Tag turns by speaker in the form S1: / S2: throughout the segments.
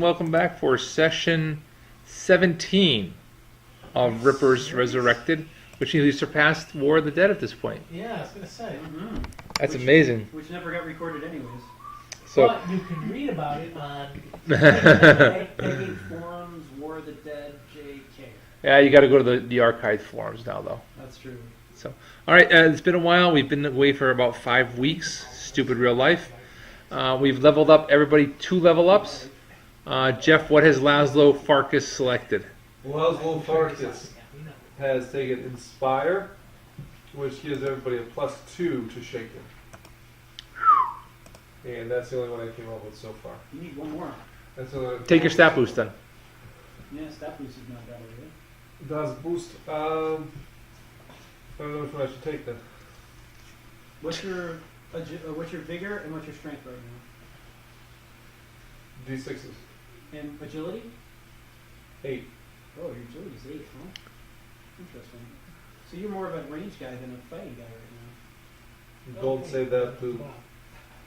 S1: Welcome back for session 17 of Rippers Resurrected, which nearly surpassed War of the Dead at this point.
S2: Yeah, I was going to say. Mm-hmm.
S1: That's amazing.
S3: Which never got recorded anyways.
S2: So, but you can read about it on
S3: Pegging Forums, War of the Dead, JK.
S1: Yeah, you got to go to the archived forums now, though.
S3: That's true.
S1: So, all right, it's been a while. We've been away for about 5 weeks. Stupid real life. We've leveled up everybody 2 level ups. Jeff, what has Laszlo Farkas selected?
S4: Laszlo Farkas has taken Inspire, which gives everybody a +2 to shaken. And that's the only one I came up with so far.
S3: You need one more.
S4: That's the only
S1: Take your stat boost then.
S3: Yeah, stat boost is not bad either.
S4: Does boost. I don't know which one I should take then.
S3: What's your vigor and what's your strength right now?
S4: D6s.
S3: And agility?
S4: 8.
S3: Oh, your agility is 8, huh? Interesting. So you're more of a range guy than a fighting guy right now.
S4: Don't say that to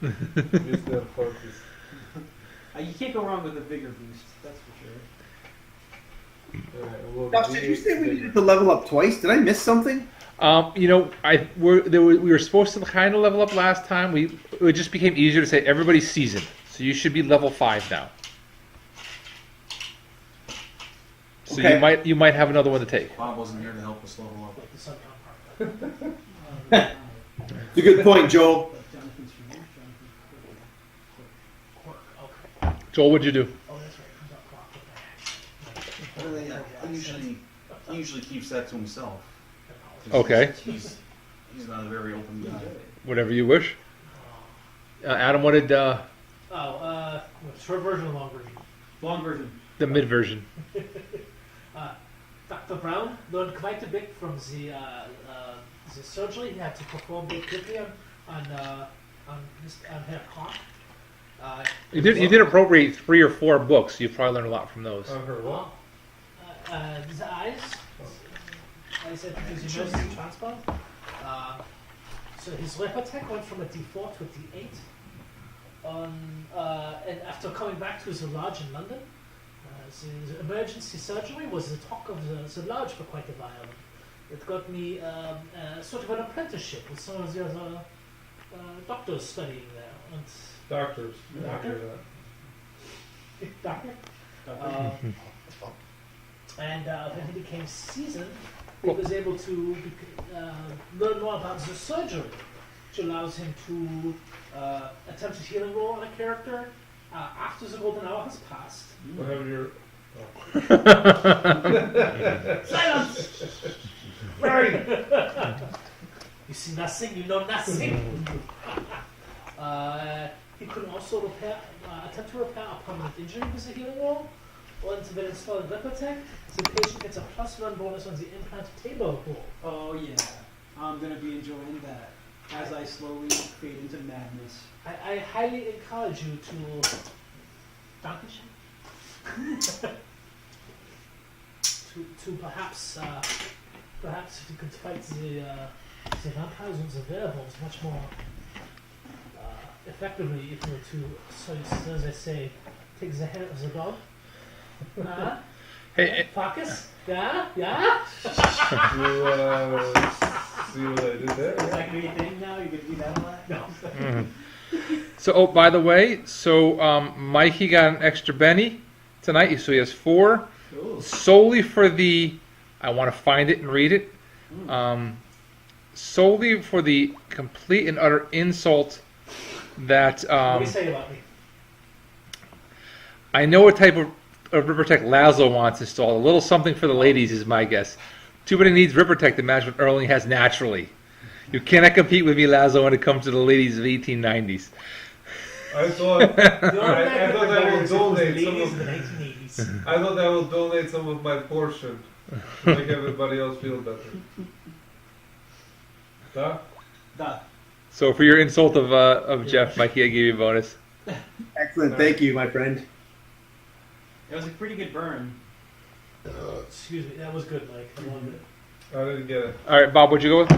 S4: use that focus.
S3: You can't go wrong with a vigor boost, that's for sure.
S4: Alright,
S5: Josh, did you say we needed to level up twice? Did I miss something?
S1: We were supposed to kind of level up last time. It just became easier to say everybody's seasoned, so you should be level 5 now. So
S5: okay.
S1: you might have another one to take.
S6: Bob wasn't here to help us level up.
S5: It's a good point, Joel.
S1: Joel, what'd you do?
S6: He usually keeps that to himself.
S1: Okay.
S6: He's not a very open guy.
S1: Whatever you wish. Adam, what did
S2: short version or long version?
S3: Long version.
S1: The mid version?
S2: Dr. Brown learned quite a bit from the surgery he had to perform quickly on her cough.
S1: You did appropriate 3 or 4 books. You probably learned a lot from those.
S4: On her what?
S2: His eyes. I said because he knows his transplant. So his repotech went from a D4 to a D8. And after coming back to the lodge in London, the emergency surgery was the talk of the lodge for quite a while. It got me sort of an apprenticeship with some of the other doctors studying there. And
S4: Doctors.
S2: Doctor? Doctor? And when he became seasoned, he was able to learn more about the surgery, which allows him to attempt a healing roll on a character after the golden hour has passed.
S4: What happened to your...
S2: Silence! Mary! You see nothing, you know nothing. He could also attempt to repair a permanent injury with a healing roll, or when installing Repotech, the patient gets a +1 bonus on the implant table roll.
S3: Oh yeah, I'm going to be enjoying that as I slowly fade into madness.
S2: I highly encourage you to... to perhaps if you could fight the vampires and the werewolves much more effectively if you were to, so as I say, take the head of the dog.
S1: Hey,
S2: Focus? Yeah? Yeah?
S4: You see what I did there?
S3: Is that going to be a thing now? You can do that a lot? No.
S1: Mm-hmm. So, by the way, Mikey got an extra Benny tonight, so he has 4.
S3: Ooh.
S1: Solely for the, I want to find it and read it, solely for the complete and utter insult that
S2: What do you say about me?
S1: I know what type of Rippertech Laszlo wants installed. A little something for the ladies is my guess. Too many needs Rippertech to match what Erling has naturally. You cannot compete with me, Laszlo, when it comes to the ladies of 1890s.
S4: I thought I thought I would donate some of I thought I will donate some of my portion to make everybody else feel better. Huh?
S3: Duh.
S1: So for your insult of Jeff, Mikey, I gave you a bonus.
S5: Excellent. Thank you, my friend.
S3: It was a pretty good burn.
S2: Excuse me, that was good, Mike. I loved it.
S4: I didn't get it.
S1: All right, Bob, what'd you go with?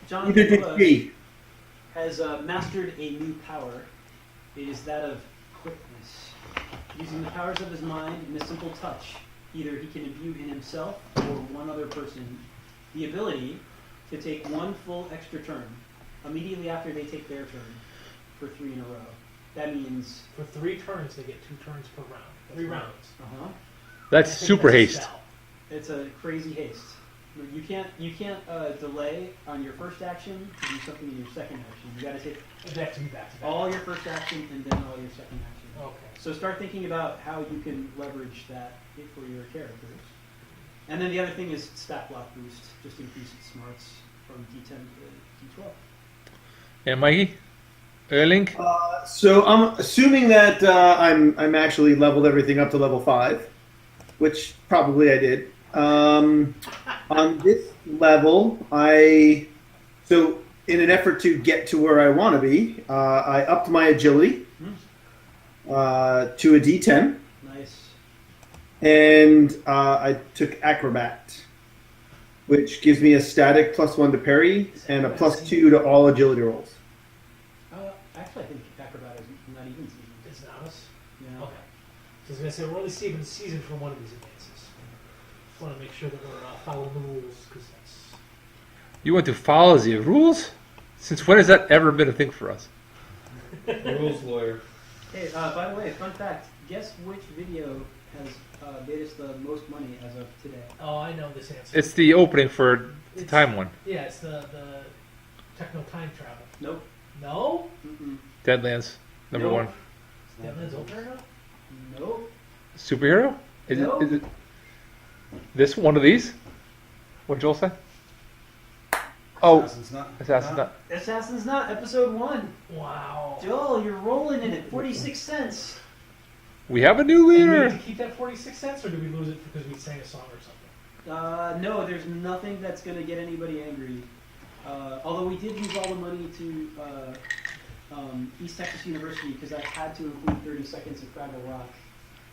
S3: John
S5: You did
S3: Nicola
S5: three.
S3: has mastered a new power. It is that of quickness. Using the powers of his mind in a simple touch, either he can imbue in himself or one other person the ability to take one full extra turn immediately after they take their turn for 3 in a row. That means
S2: For 3 turns, they get 2 turns per round. 3 rounds.
S1: That's
S2: I think
S1: super
S2: that's a
S1: haste.
S2: spell.
S3: it's a crazy haste. You can't delay on your first action to do something in your second action. You got to take
S2: They have to be back to back.
S3: all your first action and then all your second action.
S2: Okay.
S3: So start thinking about how you can leverage that for your characters. And then the other thing is stat block boost. Just increase its smarts from D10 to D12.
S1: And Mikey? Erling?
S5: So I'm assuming that I'm actually leveled everything up to level 5, which probably I did. On this level, so in an effort to get to where I want to be, I upped my agility to a D10,
S3: Nice.
S5: and I took acrobat, which gives me a static +1 to parry and a +2 to all agility rolls.
S3: Actually, I think acrobat is not even seasoned.
S2: It's novice?
S3: Yeah.
S2: Okay. So I was going to say, we're only seasoned for one of these advances. Just want to make sure that we're following the rules, because that's...
S1: You want to follow the rules? Since when has that ever been a thing for us?
S4: Rules lawyer.
S3: Hey, by the way, fun fact. Guess which video has made us the most money as of today?
S2: Oh, I know this answer.
S1: It's the opening for the
S2: It's-
S1: time one.
S2: Yeah, it's the techno time travel.
S3: Nope.
S2: No?
S3: Mm-mm.
S1: Deadlands, number
S3: Nope.
S1: 1.
S2: Deadlands Opener now?
S3: Nope.
S1: Superhero?
S3: No.
S1: Is it this one of these? What Joel say? Oh,
S6: Assassin's not.
S1: Assassin's not.
S3: Assassin's Not, episode 1.
S2: Wow.
S3: Joel, you're rolling in it. 46 cents.
S1: We have a new
S2: And we
S1: leader.
S2: need to keep that 46 cents, or do we lose it because we sang a song or something?
S3: No, there's nothing that's going to get anybody angry. Although we did use all the money to East Texas University because I had to include 30 seconds of Fraggle Rock.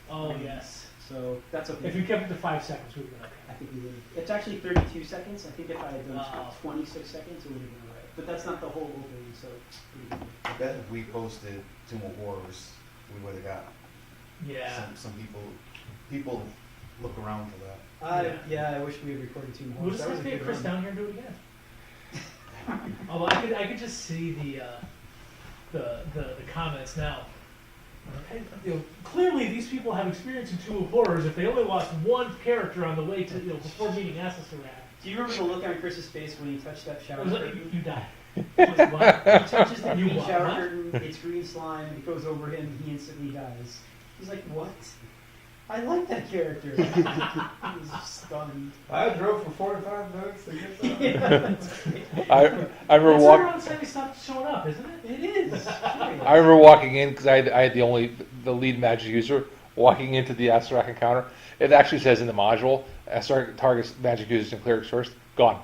S2: Oh, yes.
S3: So that's okay.
S2: If you kept it to 5 seconds, we would have been
S3: I
S2: okay.
S3: think we would. It's actually 32 seconds. I think if I had done
S2: Wow.
S3: 26 seconds, it would have been alright. But that's not the whole opening, so it's pretty good.
S6: I bet if we posted Tomb of Horrors, we would have got
S2: Yeah.
S6: some people look around for that.
S3: Yeah, I wish we had recorded 2 more.
S2: We'll just have to get Chris down here and do it again. Although I could just see the comments now. And, clearly, these people have experience in Two of Horrors. If they only lost one character on the way to before meeting Assassinat,
S3: Do you remember the look on Chris's face when he touched that shower
S2: it was like
S3: curtain?
S2: you died. It was what?
S3: He touches the
S2: You
S3: green
S2: what?
S3: shower
S2: What?
S3: curtain, it's green slime, it goes over him, he instantly dies. He's like, what? I like that character. He was stunned.
S4: I drove for 45 minutes to get there.
S3: Yeah, that's great.
S1: I remember
S2: That's
S1: walking.
S2: around the time he stopped showing up, isn't it?
S3: It is.
S1: I remember walking in because I had the lead magic user walking into the Astarak encounter. It actually says in the module, Astarak targets magic users and clerics first. Gone.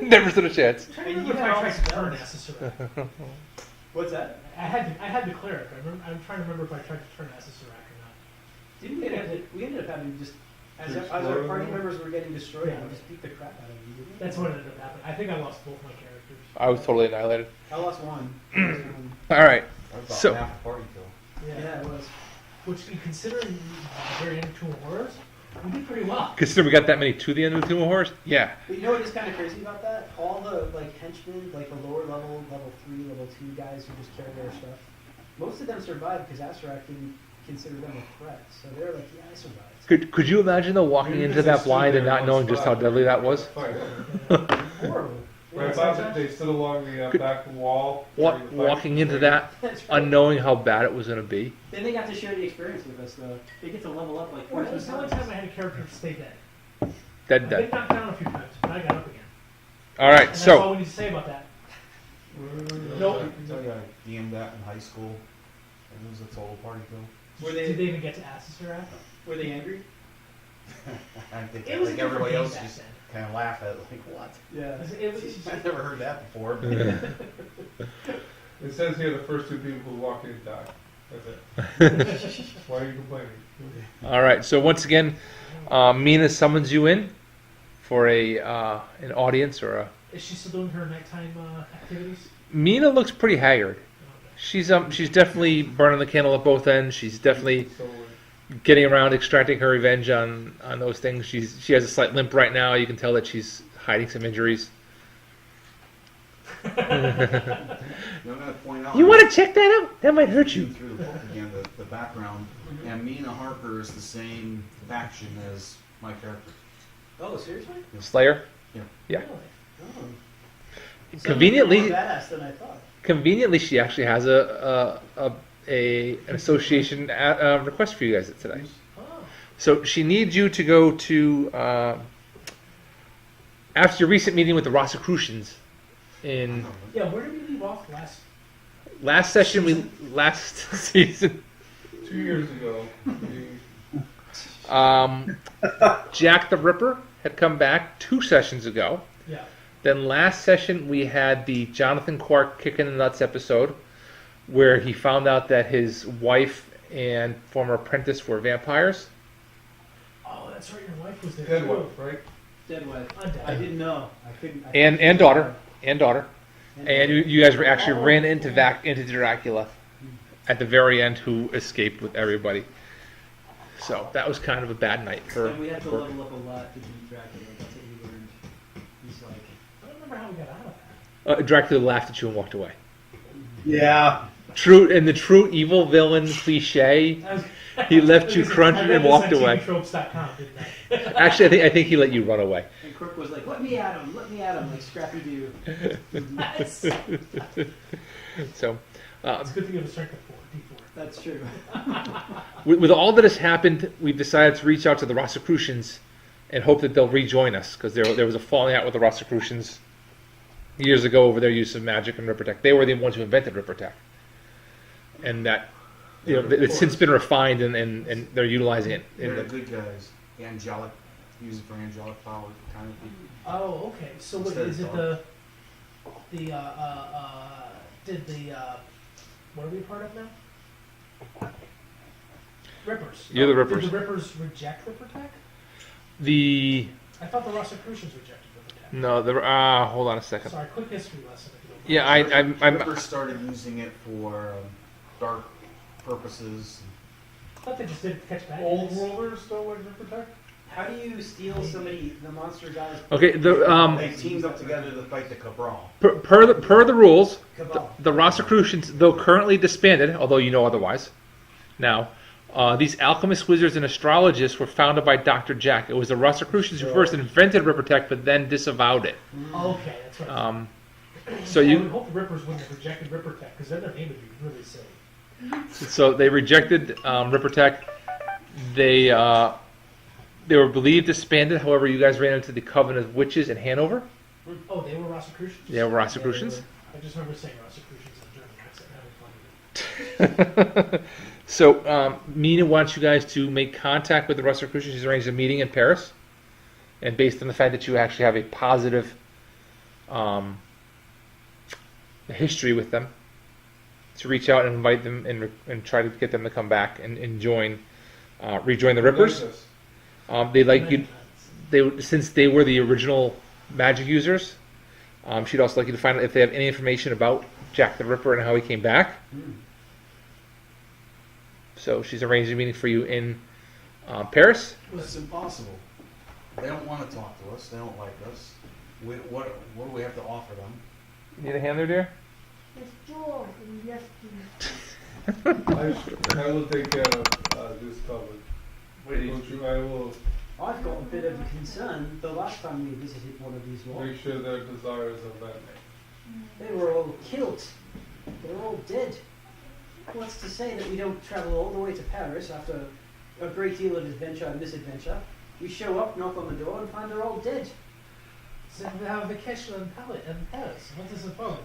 S1: Never stood a chance.
S2: I'm trying to
S3: And
S2: remember
S3: you
S2: if
S3: had
S2: I
S3: all
S2: tried
S3: the
S2: to turn
S3: spells.
S2: Assassinat.
S3: What's that?
S2: I had the cleric. I'm trying to remember if I tried to turn Assassinat or not.
S3: Didn't we ended up having just, as
S4: Just
S3: our
S4: explode
S3: party
S4: them?
S3: members were getting destroyed,
S2: Yeah.
S3: we just beat the crap out of them. Didn't we?
S2: That's what ended up happening. I think I lost both my characters.
S1: I was totally annihilated.
S3: I lost one.
S1: All right.
S6: That was about
S1: So-
S6: half the party kill.
S3: Yeah, it was.
S2: Which, considering the very end of Two Horrors, we did pretty well.
S1: Consider we got that many to the end of the Tomb of Horrors? Yeah.
S3: But you know what is kind of crazy about that? All the henchmen, like the lower level, level 3, level 2 guys who just carry their stuff, most of them survived because Astarak didn't consider them a threat. So they're like, yeah, I survived.
S1: Could you imagine though walking into that blind and not knowing just how deadly that was?
S3: Horrible.
S4: Right, but they stood along the back wall. during the fight.
S1: Walking into that,
S3: That's right.
S1: unknowing how bad it was going to be.
S3: Then they got to share the experience with us, though. They get to level up like
S2: Well,
S3: 14
S2: that was the only
S3: times.
S2: time I had a character stay dead. I've
S1: Dead.
S2: been knocked down a few times, but I got up again.
S1: All right,
S2: And that's all
S1: so
S2: we need to say about that.
S6: I
S2: Nope.
S6: can tell you, I DM'd that in high school. It was a total party kill.
S3: Were
S2: Did
S3: they
S2: they even get to assist her after?
S3: were they angry?
S6: I think
S2: It was
S6: like
S2: a different
S6: everybody
S2: game
S6: else
S2: back
S6: just
S2: then.
S6: kind of laugh at it, like, what?
S3: Yeah.
S2: It was,
S6: I never heard that before.
S4: It says here the first two people who walk in die. That's it. Why are you complaining?
S1: All right. So once again, Mina summons you in for an audience or a.
S2: is she still doing her nighttime activities?
S1: Mina looks pretty haggard.
S2: Okay.
S1: She's definitely burning the candle at both ends. She's definitely
S4: So,
S1: getting around, extracting her revenge on those things. She has a slight limp right now. You can tell that she's hiding some injuries.
S6: I'm going to point out.
S1: You want to check that out? That might hurt you.
S6: Reading through the book again, the background. And Mina Harper is the same faction as my character.
S3: Oh, seriously?
S1: Slayer. Yeah.
S3: Really? Oh.
S1: Conveniently-
S3: More badass than I thought.
S1: Conveniently, she actually has an association request for you guys today.
S2: Oh.
S1: So she needs you to go to after your recent meeting with the Rosicrucians. In
S2: Yeah, where did we leave off last?
S1: last session, last season,
S4: 2 years ago,
S1: Jack the Ripper had come back 2 sessions ago.
S2: Yeah.
S1: Then last session we had the Jonathan Quark kick in the nuts episode, where he found out that his wife and former apprentice were vampires.
S2: Oh, that's right. Your wife was there.
S4: dead
S2: too.
S4: wife, right?
S3: Dead wife.
S2: Undead.
S3: I didn't know. I couldn't.
S1: And daughter. And you guys actually ran into Dracula at the very end, who escaped with everybody. So that was kind of a bad night for.
S3: And we had to level up a lot to beat Dracula. That's what we learned. He's like,
S2: I don't remember how we got out of that.
S1: Dracula laughed at you and walked away.
S5: Yeah.
S1: True, and the true evil villain cliche. He left you crunching and walked away.
S2: TVTropes.com, didn't I?
S1: Actually, I think he let you run away.
S3: and Crook was like, let me at him, like Scrappy Doo.
S2: That's,
S1: So,
S2: it's good to give a strength of 4, D4.
S3: That's true.
S1: with all that has happened, we've decided to reach out to the Rosicrucians and hope that they'll rejoin us, because there was a falling out with the Rosicrucians years ago over their use of magic and Rippertech. They were the ones who invented Rippertech, and that it's since been refined and they're utilizing it.
S6: They're the good guys. Angelic. Use it for angelic power kind of people.
S2: Oh, okay. So what
S6: Instead
S2: is
S6: of
S2: it? What are we a part of now? Rippers.
S1: You're the Rippers.
S2: Did the Rippers reject Rippertech? I thought the Rosicrucians rejected Rippertech.
S1: No, hold on a second.
S2: Sorry, quick history lesson. If you don't mind.
S1: Yeah, I'm
S6: Rippers started using it for dark purposes.
S2: I thought they just did it to catch bad
S4: Old
S2: guys.
S4: worlders don't like Rippertech?
S3: How do you steal somebody, the monster guys?
S1: okay.
S6: They teamed up together to fight the Cabral.
S1: Per the rules,
S3: Cabal.
S1: the Rosicrucians, though currently disbanded, although you know otherwise, now, these alchemists, wizards, and astrologists were founded by Dr. Jack. It was the Rosicrucians who first invented Rippertech, but then disavowed it.
S2: Okay, that's right.
S1: So
S2: I
S1: you,
S2: would hope the Rippers wouldn't have rejected Rippertech, because then their name would be really silly.
S1: so they rejected Rippertech. They were believed disbanded. However, you guys ran into the Coven of Witches in Hanover.
S2: Oh, they were Rosicrucians?
S1: Yeah, Rosicrucians.
S2: I just remember saying Rosicrucians in German accent, having fun with it.
S1: So Mina wants you guys to make contact with the Rosicrucians. She's arranged a meeting in Paris, and based on the fact that you actually have a positive history with them, to reach out and invite them and try to get them to come back and rejoin the Rippers. They like you. Since they were the original magic users. She'd also like you to find out if they have any information about Jack the Ripper and how he came back. So she's arranged a meeting for you in Paris.
S6: It's impossible. They don't want to talk to us. They don't like us. What do we have to offer them?
S1: Need a hand there, dear?
S4: I will take care of this covered. I will
S3: I've got a bit of a concern. The last time we visited one of these walls,
S4: make sure their desires are met.
S3: they were all killed. They were all dead. What's to say that we don't travel all the way to Paris after a great deal of adventure and misadventure? We show up, knock on the door, and find they're all dead.
S2: So we have a vacation in Paris. What is the problem?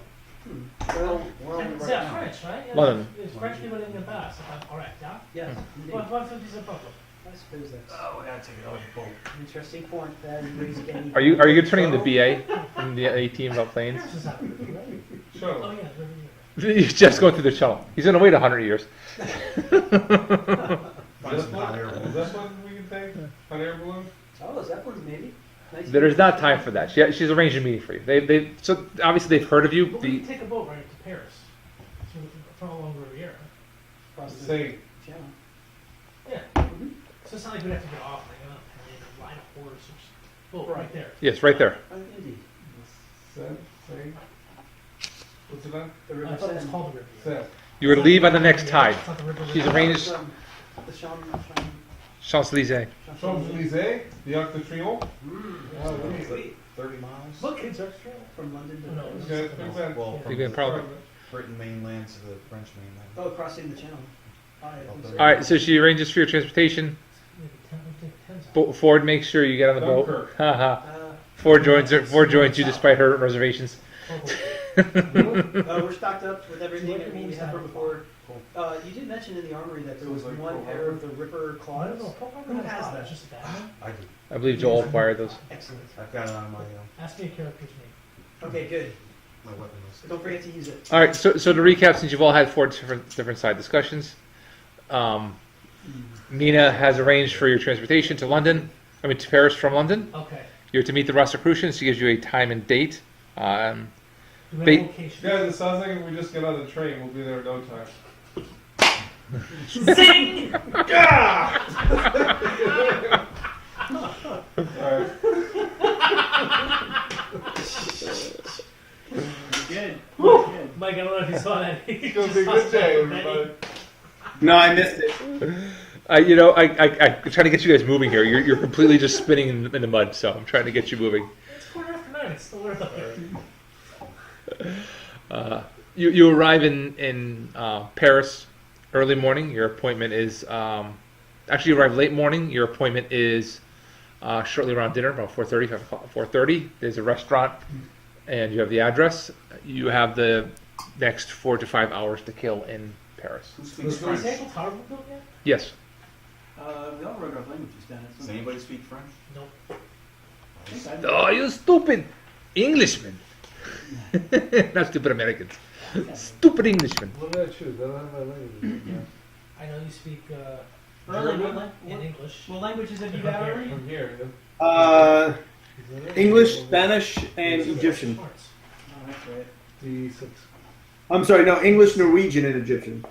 S6: Well, where are we
S2: C'est
S6: right
S2: à
S6: now?
S2: French, right? Yeah,
S1: London.
S2: it's French people living in Paris. If I'm correct, yeah?
S3: Yes, indeed.
S2: What is a problem?
S3: I suppose that's
S6: Oh, we gotta take it out of the boat.
S3: an interesting point. That raise again.
S1: Are you turning the BA from the A team about planes?
S2: Paris is out, right?
S4: Sure.
S2: Oh, yeah. River.
S1: He's just going through the tunnel. He's gonna wait 100 years.
S6: Find
S4: This
S6: some hot air
S4: one,
S6: balloons.
S4: this one we can take? Hot air balloon?
S3: Oh, Zeppelin's maybe. Nice.
S1: There's not time for that. She's arranged a meeting for you. So obviously they've heard of you.
S2: But we can take a boat right to Paris. From along Riviera.
S3: Across the
S4: Say,
S3: channel.
S2: Yeah. So it's not like we have to get off like a line of horse or boat right there.
S1: Yes, right there.
S3: Indeed.
S4: say, what's it on?
S3: The
S2: I
S3: river
S2: thought it was
S3: Seine.
S2: called the Riviera.
S4: Seine.
S1: You would leave on the next tide.
S2: It's not the river
S1: She's
S2: Riviera.
S1: arranged
S3: The
S1: Champs-Élysées.
S4: Champs-Élysées, the Arc de Triomphe.
S6: Oh, wait, wait. 30 miles?
S2: Look, it's our trail.
S3: From London to
S2: Oh, no,
S3: Paris.
S4: Okay, think that.
S6: Well,
S1: You've
S6: from
S1: been
S6: the
S1: probably.
S6: Britain mainland to the French mainland.
S3: Oh, crossing the channel.
S1: All right, so she arranges for your transportation. Ford makes sure you get on the boat.
S4: Dunkirk.
S1: Haha. Ford joins you despite her reservations.
S3: We're stocked up with everything that we have from before. You did mention in the armory that there was
S4: Sounds like
S3: one
S4: Pearl
S3: pair of the Ripper
S2: I
S3: claws.
S2: don't know.
S3: Who has that?
S2: It's just a bad
S6: I do.
S1: I believe Joel acquired those.
S3: Excellent.
S6: I've got it on my
S2: Ask me a character's name.
S3: Okay, good.
S6: my weapon list.
S3: Don't forget to use it.
S1: All right, so to recap, since you've all had four different side discussions, Mina has arranged for your transportation to London. I mean to Paris from London.
S2: Okay.
S1: You're to meet the Rosicrucians. She gives you a time and date.
S2: Do we have
S1: Ba-
S2: a location?
S4: Guys, it sounds like if we just get on the train, we'll be there in no time.
S2: Zing!
S4: Alright.
S3: Good.
S2: Woo!
S3: Good.
S2: Mike, I don't know if you saw that.
S4: It's gonna be a good day, everybody.
S5: No, I missed it.
S1: I'm trying to get you guys moving here. You're completely just spinning in the mud, so I'm trying to get you moving.
S2: It's 9:15. It's still early.
S1: You arrive in Paris early morning. Your appointment is actually you arrive late morning. Your appointment is shortly around dinner, about 4:30, 5 o'clock, 4:30. There's a restaurant, and you have the address. You have the next 4 to 5 hours to kill in Paris.
S6: Who speaks
S2: Is the
S6: French?
S2: Eiffel Tower built yet?
S1: Yes.
S3: We all wrote our languages down.
S6: Does anybody speak French?
S2: Nope.
S1: Oh, you stupid Englishman! Not stupid Americans. Stupid Englishman.
S4: What did I choose? I don't have my language.
S2: I know you speak
S3: German?
S2: in English.
S3: What languages have you got already?
S4: From here,
S5: English, Spanish, and Egyptian.
S3: Oh, that's right.
S4: D6.
S5: I'm sorry, no, English, Norwegian, and Egyptian.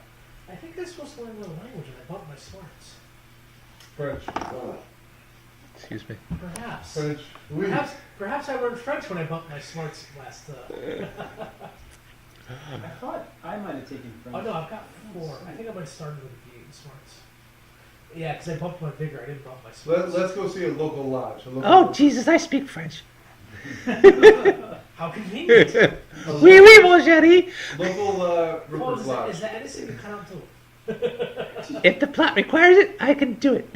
S2: I think they're supposed to learn another language, and I bought my smarts.
S4: French.
S1: Excuse me.
S2: Perhaps.
S4: French. Oui.
S2: Perhaps I learned French when I bought my smarts last.
S3: I thought I might have taken French.
S2: Oh no, I've got 4. I think I might have started with the 8 smarts. Yeah, because I bumped my vigor. I didn't bump my smarts.
S4: Let's go see a local lodge.
S1: Oh, Jesus, I speak French.
S2: How convenient.
S1: Oui, oui, mon chéri.
S4: Local
S2: Oh,
S4: Rupert's
S2: is
S4: Lodge.
S2: that anything you cut out too?
S1: If the plot requires it, I can do it.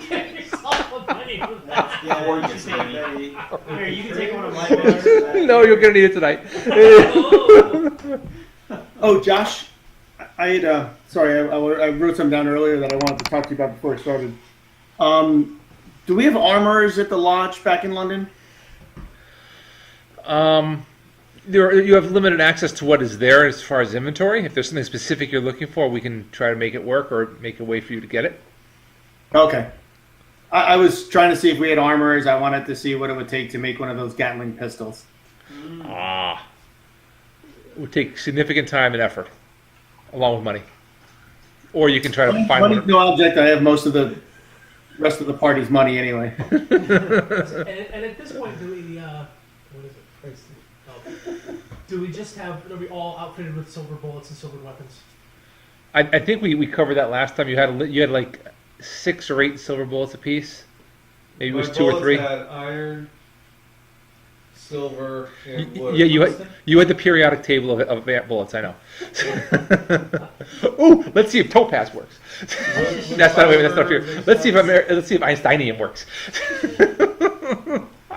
S2: Get yourself a penny with that.
S3: Yeah,
S6: Or
S3: you
S6: you
S3: can
S6: can
S3: take
S6: say-
S3: a, here, you can take one of my pictures.
S1: No, you're gonna need it tonight.
S2: Oh.
S5: Oh, Josh, I had, sorry, I wrote something down earlier that I wanted to talk to you about before I started. Do we have armorers at the lodge back in London?
S1: You have limited access to what is there as far as inventory. If there's something specific you're looking for, we can try to make it work or make a way for you to get it.
S5: Okay. I was trying to see if we had armorers. I wanted to see what it would take to make one of those Gatling pistols.
S1: It would take significant time and effort, along with money. Or you can try to find
S5: Money's
S1: one.
S5: no object. I have most of the rest of the party's money anyway.
S2: And at this point, do we? What is it? Oh. Do we just have? Are we all outfitted with silver bullets and silver weapons?
S1: I think we covered that last time. You had like 6 or 8 silver bullets apiece. Maybe it was
S4: My
S1: 2 or
S4: bullets
S1: 3.
S4: had iron, silver, and wood.
S1: Yeah, you had the periodic table of bullets. I know. Ooh, let's see if topaz works. That's not. Wait, that's not fair. Let's see if Einsteinium works.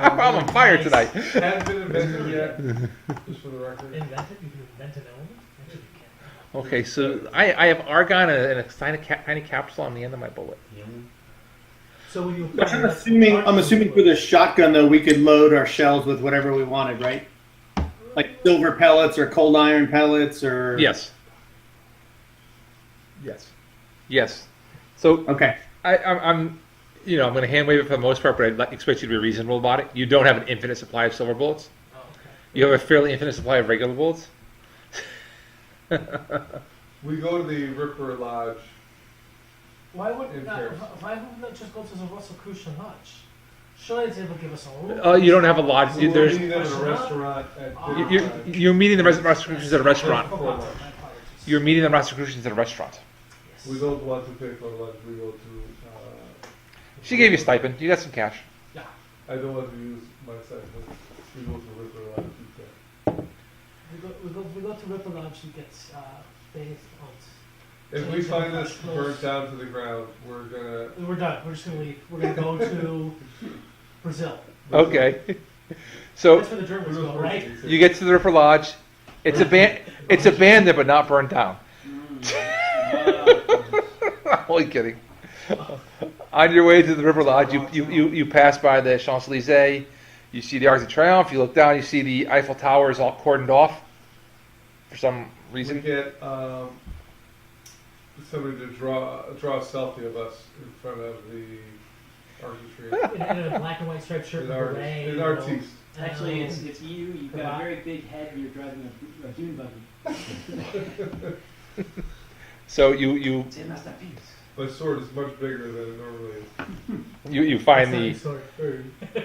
S1: I'm on fire
S4: Nice.
S1: tonight.
S4: Hasn't been invented yet, just for the record.
S2: Invent it? You can invent an element? Actually, you can't.
S1: Okay, so I have argon and a tiny capsule on the end of my bullet.
S2: So when you
S5: I'm assuming for the shotgun though, we could load our shells with whatever we wanted, right? Like silver pellets or cold iron pellets or.
S1: Yes. Yes. So
S5: Okay.
S1: I'm I'm going to hand wave it for the most part, but I expect you to be reasonable about it. You don't have an infinite supply of silver bullets.
S2: Oh, okay.
S1: You have a fairly infinite supply of regular bullets.
S4: We go to the Ripper Lodge.
S2: Why wouldn't
S4: In
S2: that,
S4: Paris.
S2: why wouldn't that just go to the Rosicrucian Lodge? Surely they will give us a room.
S1: You don't have a lodge.
S4: So we're
S1: There's
S4: meeting them at a restaurant at
S2: Oh.
S1: you're meeting the Rosicrucians at a restaurant.
S2: My apologies.
S1: You're meeting the Rosicrucians at a restaurant.
S2: Yes.
S4: We don't want to pay for lunch. We go to.
S1: She gave you a stipend. You got some cash.
S2: Yeah.
S4: I don't want to use my stipend. We go to Ripper Lodge instead.
S2: We go to Ripper Lodge and get bathed on.
S4: If we find this burnt down to the ground, we're gonna.
S2: We're done. We're just gonna leave. We're gonna go to Brazil.
S1: Okay. So
S2: That's where the Germans go, right?
S1: you get to the Ripper Lodge. It's abandoned but not burned down. Only kidding. On your way to the River Lodge, you pass by the Champs-Élysées. You see the Arc de Triomphe. You look down. You see the Eiffel Tower is all cordoned off for some
S4: We
S1: reason.
S4: get somebody to draw a selfie of us in front of the Arc de
S2: In a black and white striped shirt and
S4: Triomphe.
S2: beret.
S4: An
S2: you know,
S4: artiste.
S3: Actually, it's you. You've got a very big head and you're driving a dune buggy.
S1: So you
S3: C'est masterpiece.
S4: My sword is much bigger than it normally is.
S1: you find
S2: That's
S1: the
S2: not the story.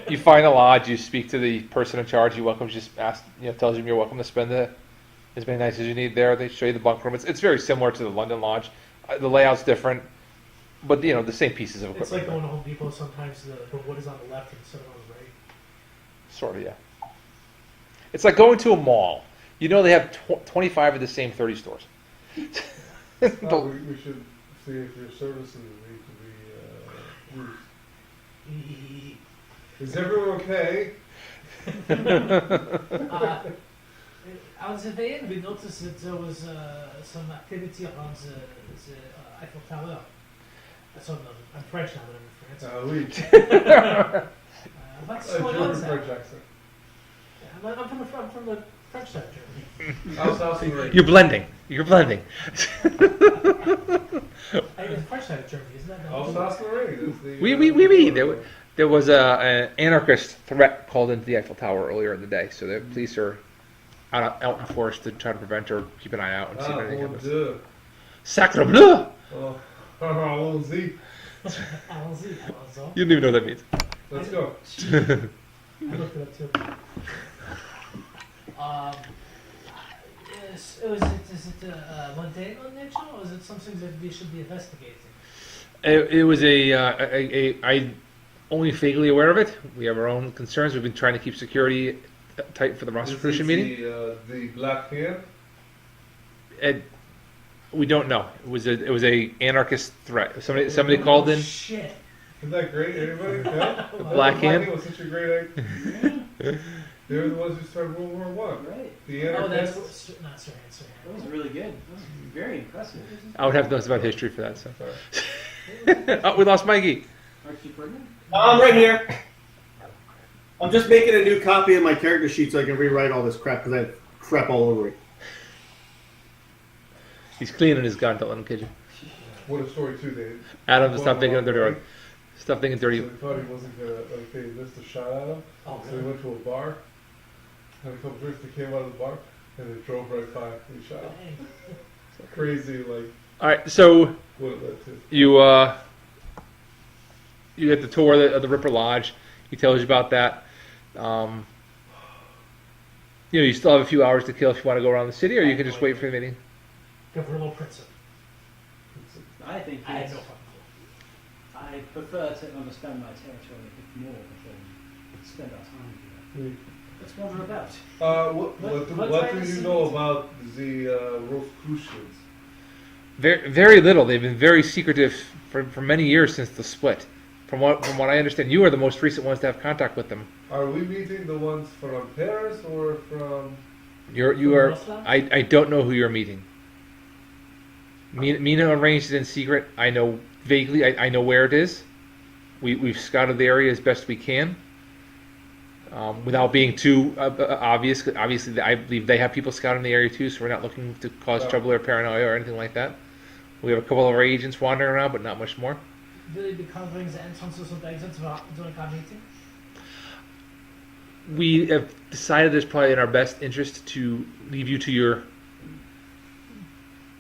S1: you find the lodge. You speak to the person in charge. You welcome. Just ask. Tells them you're welcome to spend as many nights as you need there. They show you the bunk room. It's very similar to the London Lodge. The layout's different, but the same pieces of
S2: It's
S1: equipment.
S2: like going to Home Depot sometimes. The wood is on the left instead of on the right.
S1: Sort of, yeah. It's like going to a mall. They have 25 of the same 30 stores.
S4: We should see if your services need to be used. Is everyone okay?
S2: On the way in, we noticed that there was some activity around the Eiffel Tower. So I'm French now, but I'm in France.
S4: Oui.
S2: What's going on
S4: German
S2: there?
S4: French accent.
S2: I'm from the French side of Germany.
S4: Alsace-Lorraine.
S1: You're blending.
S2: It's the French side of Germany, isn't that?
S4: Alsace-Lorraine is the.
S1: We. There was an anarchist threat called into the Eiffel Tower earlier in the day, so the police are out in force to try to prevent or keep an eye out and see if anything
S4: Mon
S1: happens.
S4: Dieu.
S1: Sacre bleu!
S4: Oh, allons-y.
S2: Allons-y.
S1: You don't even know what that means.
S4: Let's go.
S2: I looked it up too. Is it mundane on nature, or is it something that we should be investigating?
S1: It was I only vaguely aware of it. We have our own concerns. We've been trying to keep security tight for the Rosicrucian meeting.
S4: The Black Hand.
S1: And we don't know. It was a anarchist threat. Somebody called in.
S2: Shit.
S4: Isn't that great? Anybody? Yeah?
S1: Black Hand?
S4: was such a great idea. They were the ones who started World War I.
S3: Right.
S4: The
S2: Oh, that's
S4: anarchists.
S2: not Sirhan.
S3: That was really good. That was very impressive.
S1: I would have notes about history for that. So.
S4: Sorry.
S1: Oh, we lost Mikey.
S3: Archie Ferdinand?
S5: I'm right here. I'm just making a new copy of my character sheet so I can rewrite all this crap because I have crap all over it.
S1: He's cleaning his gun. Don't let him kid you.
S4: What a story too, Dave.
S1: Adam, stop thinking dirty. Stop thinking
S4: So
S1: dirty.
S4: they thought he wasn't gonna they missed a shot at him.
S2: Oh,
S4: So they went to a bar, had a couple drinks, they came out of the bar, and they drove right by and he shot him.
S2: Dang.
S4: Crazy, like
S1: All right, so
S4: what it led to.
S1: you get the tour of the Ripper Lodge. He tells you about that. You still have a few hours to kill if you want to go around the city, or you can just wait for the meeting.
S2: Gavrilo Princip.
S3: I think
S2: I had
S3: it's,
S2: no fucking clue.
S3: I prefer to understand my territory a bit more than spend our time here. Let's wander about.
S4: What do you know about the Rosicrucians?
S1: Very, very little. They've been very secretive for many years since the split. From what I understand, you are the most recent ones to have contact with them.
S4: Are we meeting the ones from Paris or from?
S1: You are. I don't know who you're meeting. Mina arranged it in secret. I know vaguely. I know where it is. We've scouted the area as best we can, without being too obvious. Obviously, I believe they have people scouting the area too, so we're not looking to cause trouble or paranoia or anything like that. We have a couple of our agents wandering around, but not much more.
S2: Will you be covering the entrances and exits during our meeting?
S1: We have decided it's probably in our best interest to leave you to your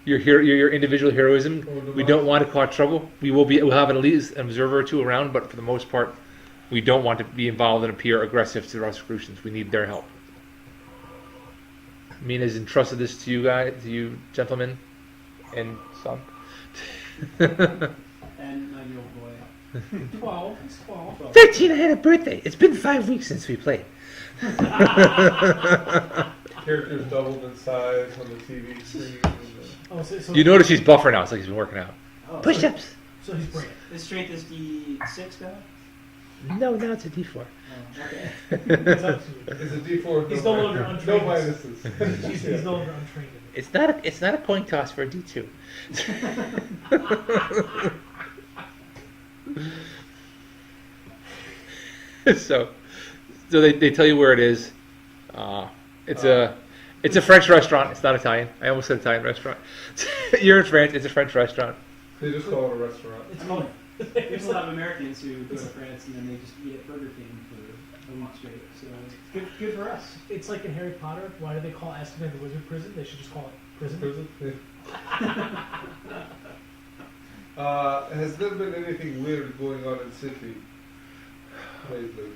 S1: individual heroism. We don't want to cause trouble. We'll have at least an observer or two around, but for the most part, we don't want to be involved and appear aggressive to the Rosicrucians. We need their help. Mina's entrusted this to you gentlemen, and son.
S3: And 9-year-old boy.
S2: 12. He's 12.
S1: 13, I had a birthday. It's been 5 weeks since we played.
S4: Characters doubled in size on the TV screen.
S2: Oh, so
S1: You notice he's buffer now. It's like he's been working out.
S3: Oh,
S1: Push-ups.
S2: So he's brilliant.
S3: His strength is D6 now?
S1: No, now it's a D4.
S3: Oh, okay.
S2: He's up to it.
S4: It's a D4.
S2: He's no longer
S4: no
S2: untrained.
S4: minuses.
S2: He's no longer untrained.
S1: It's not a coin toss for a D2. so they tell you where it is. It's a French restaurant. It's not Italian. I almost said Italian restaurant. You're in France. It's a French restaurant.
S4: They just call it a restaurant.
S2: It's fun.
S3: There's a lot of Americans who go to France and then they just eat at Burger King for a week straight. So it's good for us.
S2: It's like in Harry Potter. Why do they call Azkaban the wizard prison? They should just call it prison.
S4: Has there been anything weird going on in City lately?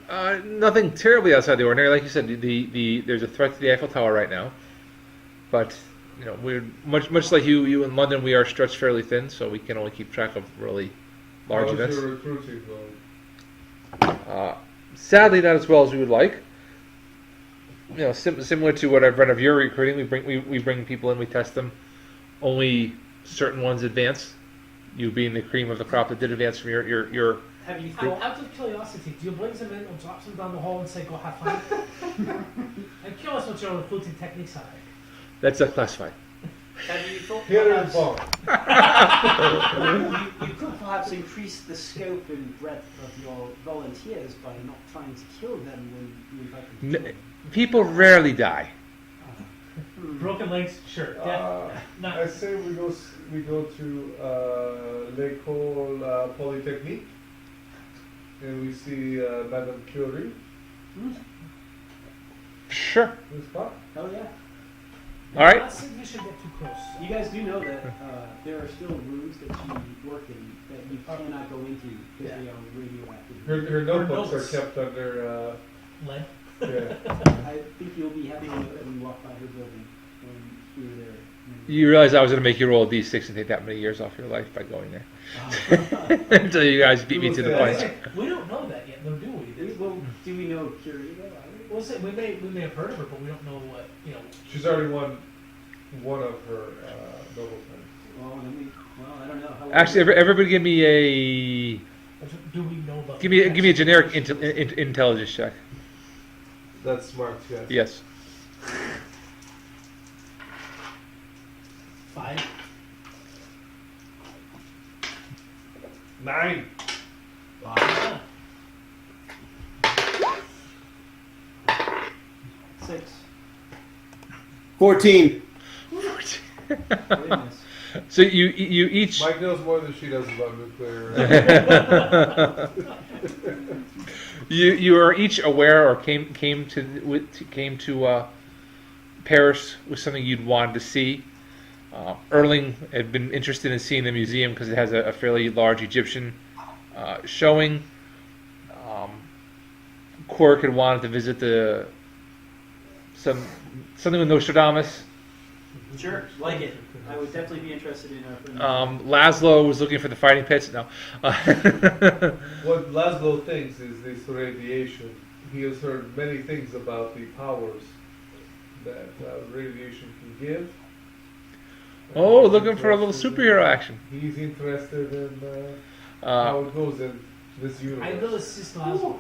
S1: Nothing terribly outside the ordinary. Like you said, there's a threat to the Eiffel Tower right now, but we're much like you in London. We are stretched fairly thin, so we can only keep track of really large
S4: How's
S1: events.
S4: your recruiting going?
S1: Sadly, not as well as we would like. Similar to what I've read of your recruiting, we bring people in, we test them. Only certain ones advance. You being the cream of the crop that did advance from your
S3: Have you
S2: Out of curiosity, do you bring them in or drop them down the hall and say, go have fun? I'm curious what your recruiting techniques are like.
S1: That's classified.
S3: Have you thought
S4: Here in
S3: perhaps,
S4: Bonn.
S3: you could perhaps increase the scope and breadth of your volunteers by not trying to kill them when you invite them to join?
S1: People rarely die.
S2: Broken legs, sure.
S4: I say we go to l'école Polytechnique and we see Madame Curie.
S1: Sure.
S4: This spot.
S3: Oh yeah.
S1: All right.
S2: I think we should get too close.
S3: You guys do know that there are still rooms that you work in that you cannot go into because they are radioactive.
S4: Her notebooks
S2: notes.
S4: are kept under.
S2: Lead.
S4: Yeah.
S3: I think you'll be happy when you walk by her building when you're there.
S1: You realize I was going to make you roll a d6 and take that many years off your life by going there. Until you guys beat me to the punch.
S2: We don't know that yet, though, do we?
S3: Well, do we know Curie though?
S2: We'll say we may have heard of her, but we don't know what
S4: She's already won one of her Nobel Prizes.
S3: Well, I don't know. How
S1: Actually, everybody give me a
S2: Do we know about?
S1: give me a generic intelligence check.
S4: That's smart, yes.
S1: Yes.
S2: 5.
S4: 9.
S2: Ah.
S3: 6.
S5: 14.
S3: Goodness.
S1: So you each
S4: Mike knows more than she does about nuclear.
S1: you are each aware or came to Paris with something you'd wanted to see. Erling had been interested in seeing the museum because it has a fairly large Egyptian showing. Quark had wanted to visit something with Nostradamus.
S3: Sure, like it. I would definitely be interested in our friend.
S1: Laszlo was looking for the fighting pits. No.
S4: What Laszlo thinks is this radiation. He has heard many things about the powers that radiation can give.
S1: Oh, looking for a little superhero action.
S4: He's interested in
S1: Uh,
S4: how it goes, and this universe.
S2: I will assist Laszlo.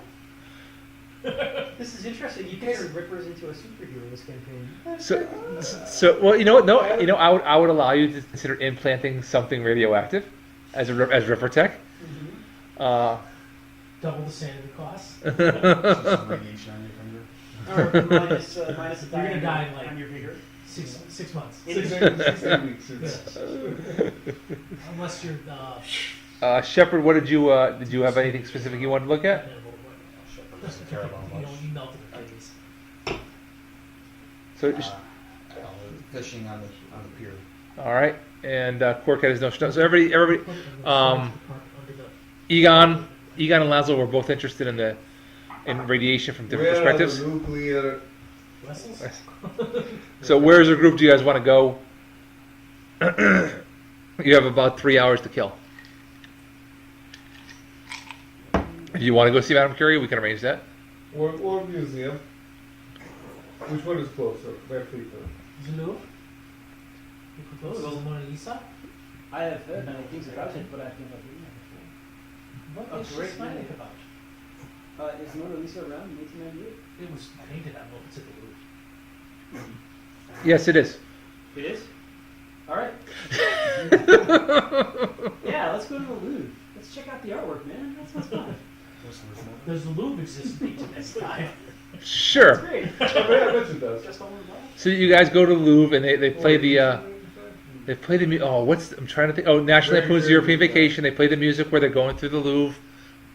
S3: This is interesting. You can turn rippers into a superhero this campaign.
S1: So well, you know what? No, I would allow you to consider implanting something radioactive as Ripper tech.
S2: Double the sanity cost.
S6: Just some radiation on your finger.
S3: Or minus a
S2: You're gonna die in like
S3: on your vigor.
S2: 6 months.
S4: 16 weeks.
S2: Unless you're
S1: Shepard, what did you have anything specific you wanted to look at?
S6: Doesn't care about much.
S2: you melted the kidneys.
S1: So,
S6: Fishing on the pier.
S1: all right, and Quark had his notion. So everybody,
S2: Put it in the under the
S1: Egon and Laszlo were both interested in radiation from different
S4: Where are
S1: perspectives.
S4: the nuclear?
S2: vessels.
S1: So where's the group do you guys want to go? You have about 3 hours to kill. If you want to go see Madame Curie, we can arrange that.
S4: Or museum. Which one is closer? Where people?
S2: The Louvre. You propose the Mona Lisa.
S3: I have heard many things about it, but I've never been there before.
S2: What is she
S3: great
S2: smiling
S3: name.
S2: about?
S3: Is Mona Lisa around in 1898?
S2: It was painted. I don't know if it's at the Louvre.
S1: Yes, it is.
S3: It is? Alright. Yeah, let's go to the Louvre. Let's check out the artwork, man. That sounds fun.
S2: Does the Louvre exist in 1895?
S1: Sure.
S3: Great.
S4: I bet it does.
S3: Just all in black.
S1: So you guys go to the Louvre and they play the I'm trying to think. Oh, National Lampoon's European Vacation. They play the music where they're going through the Louvre,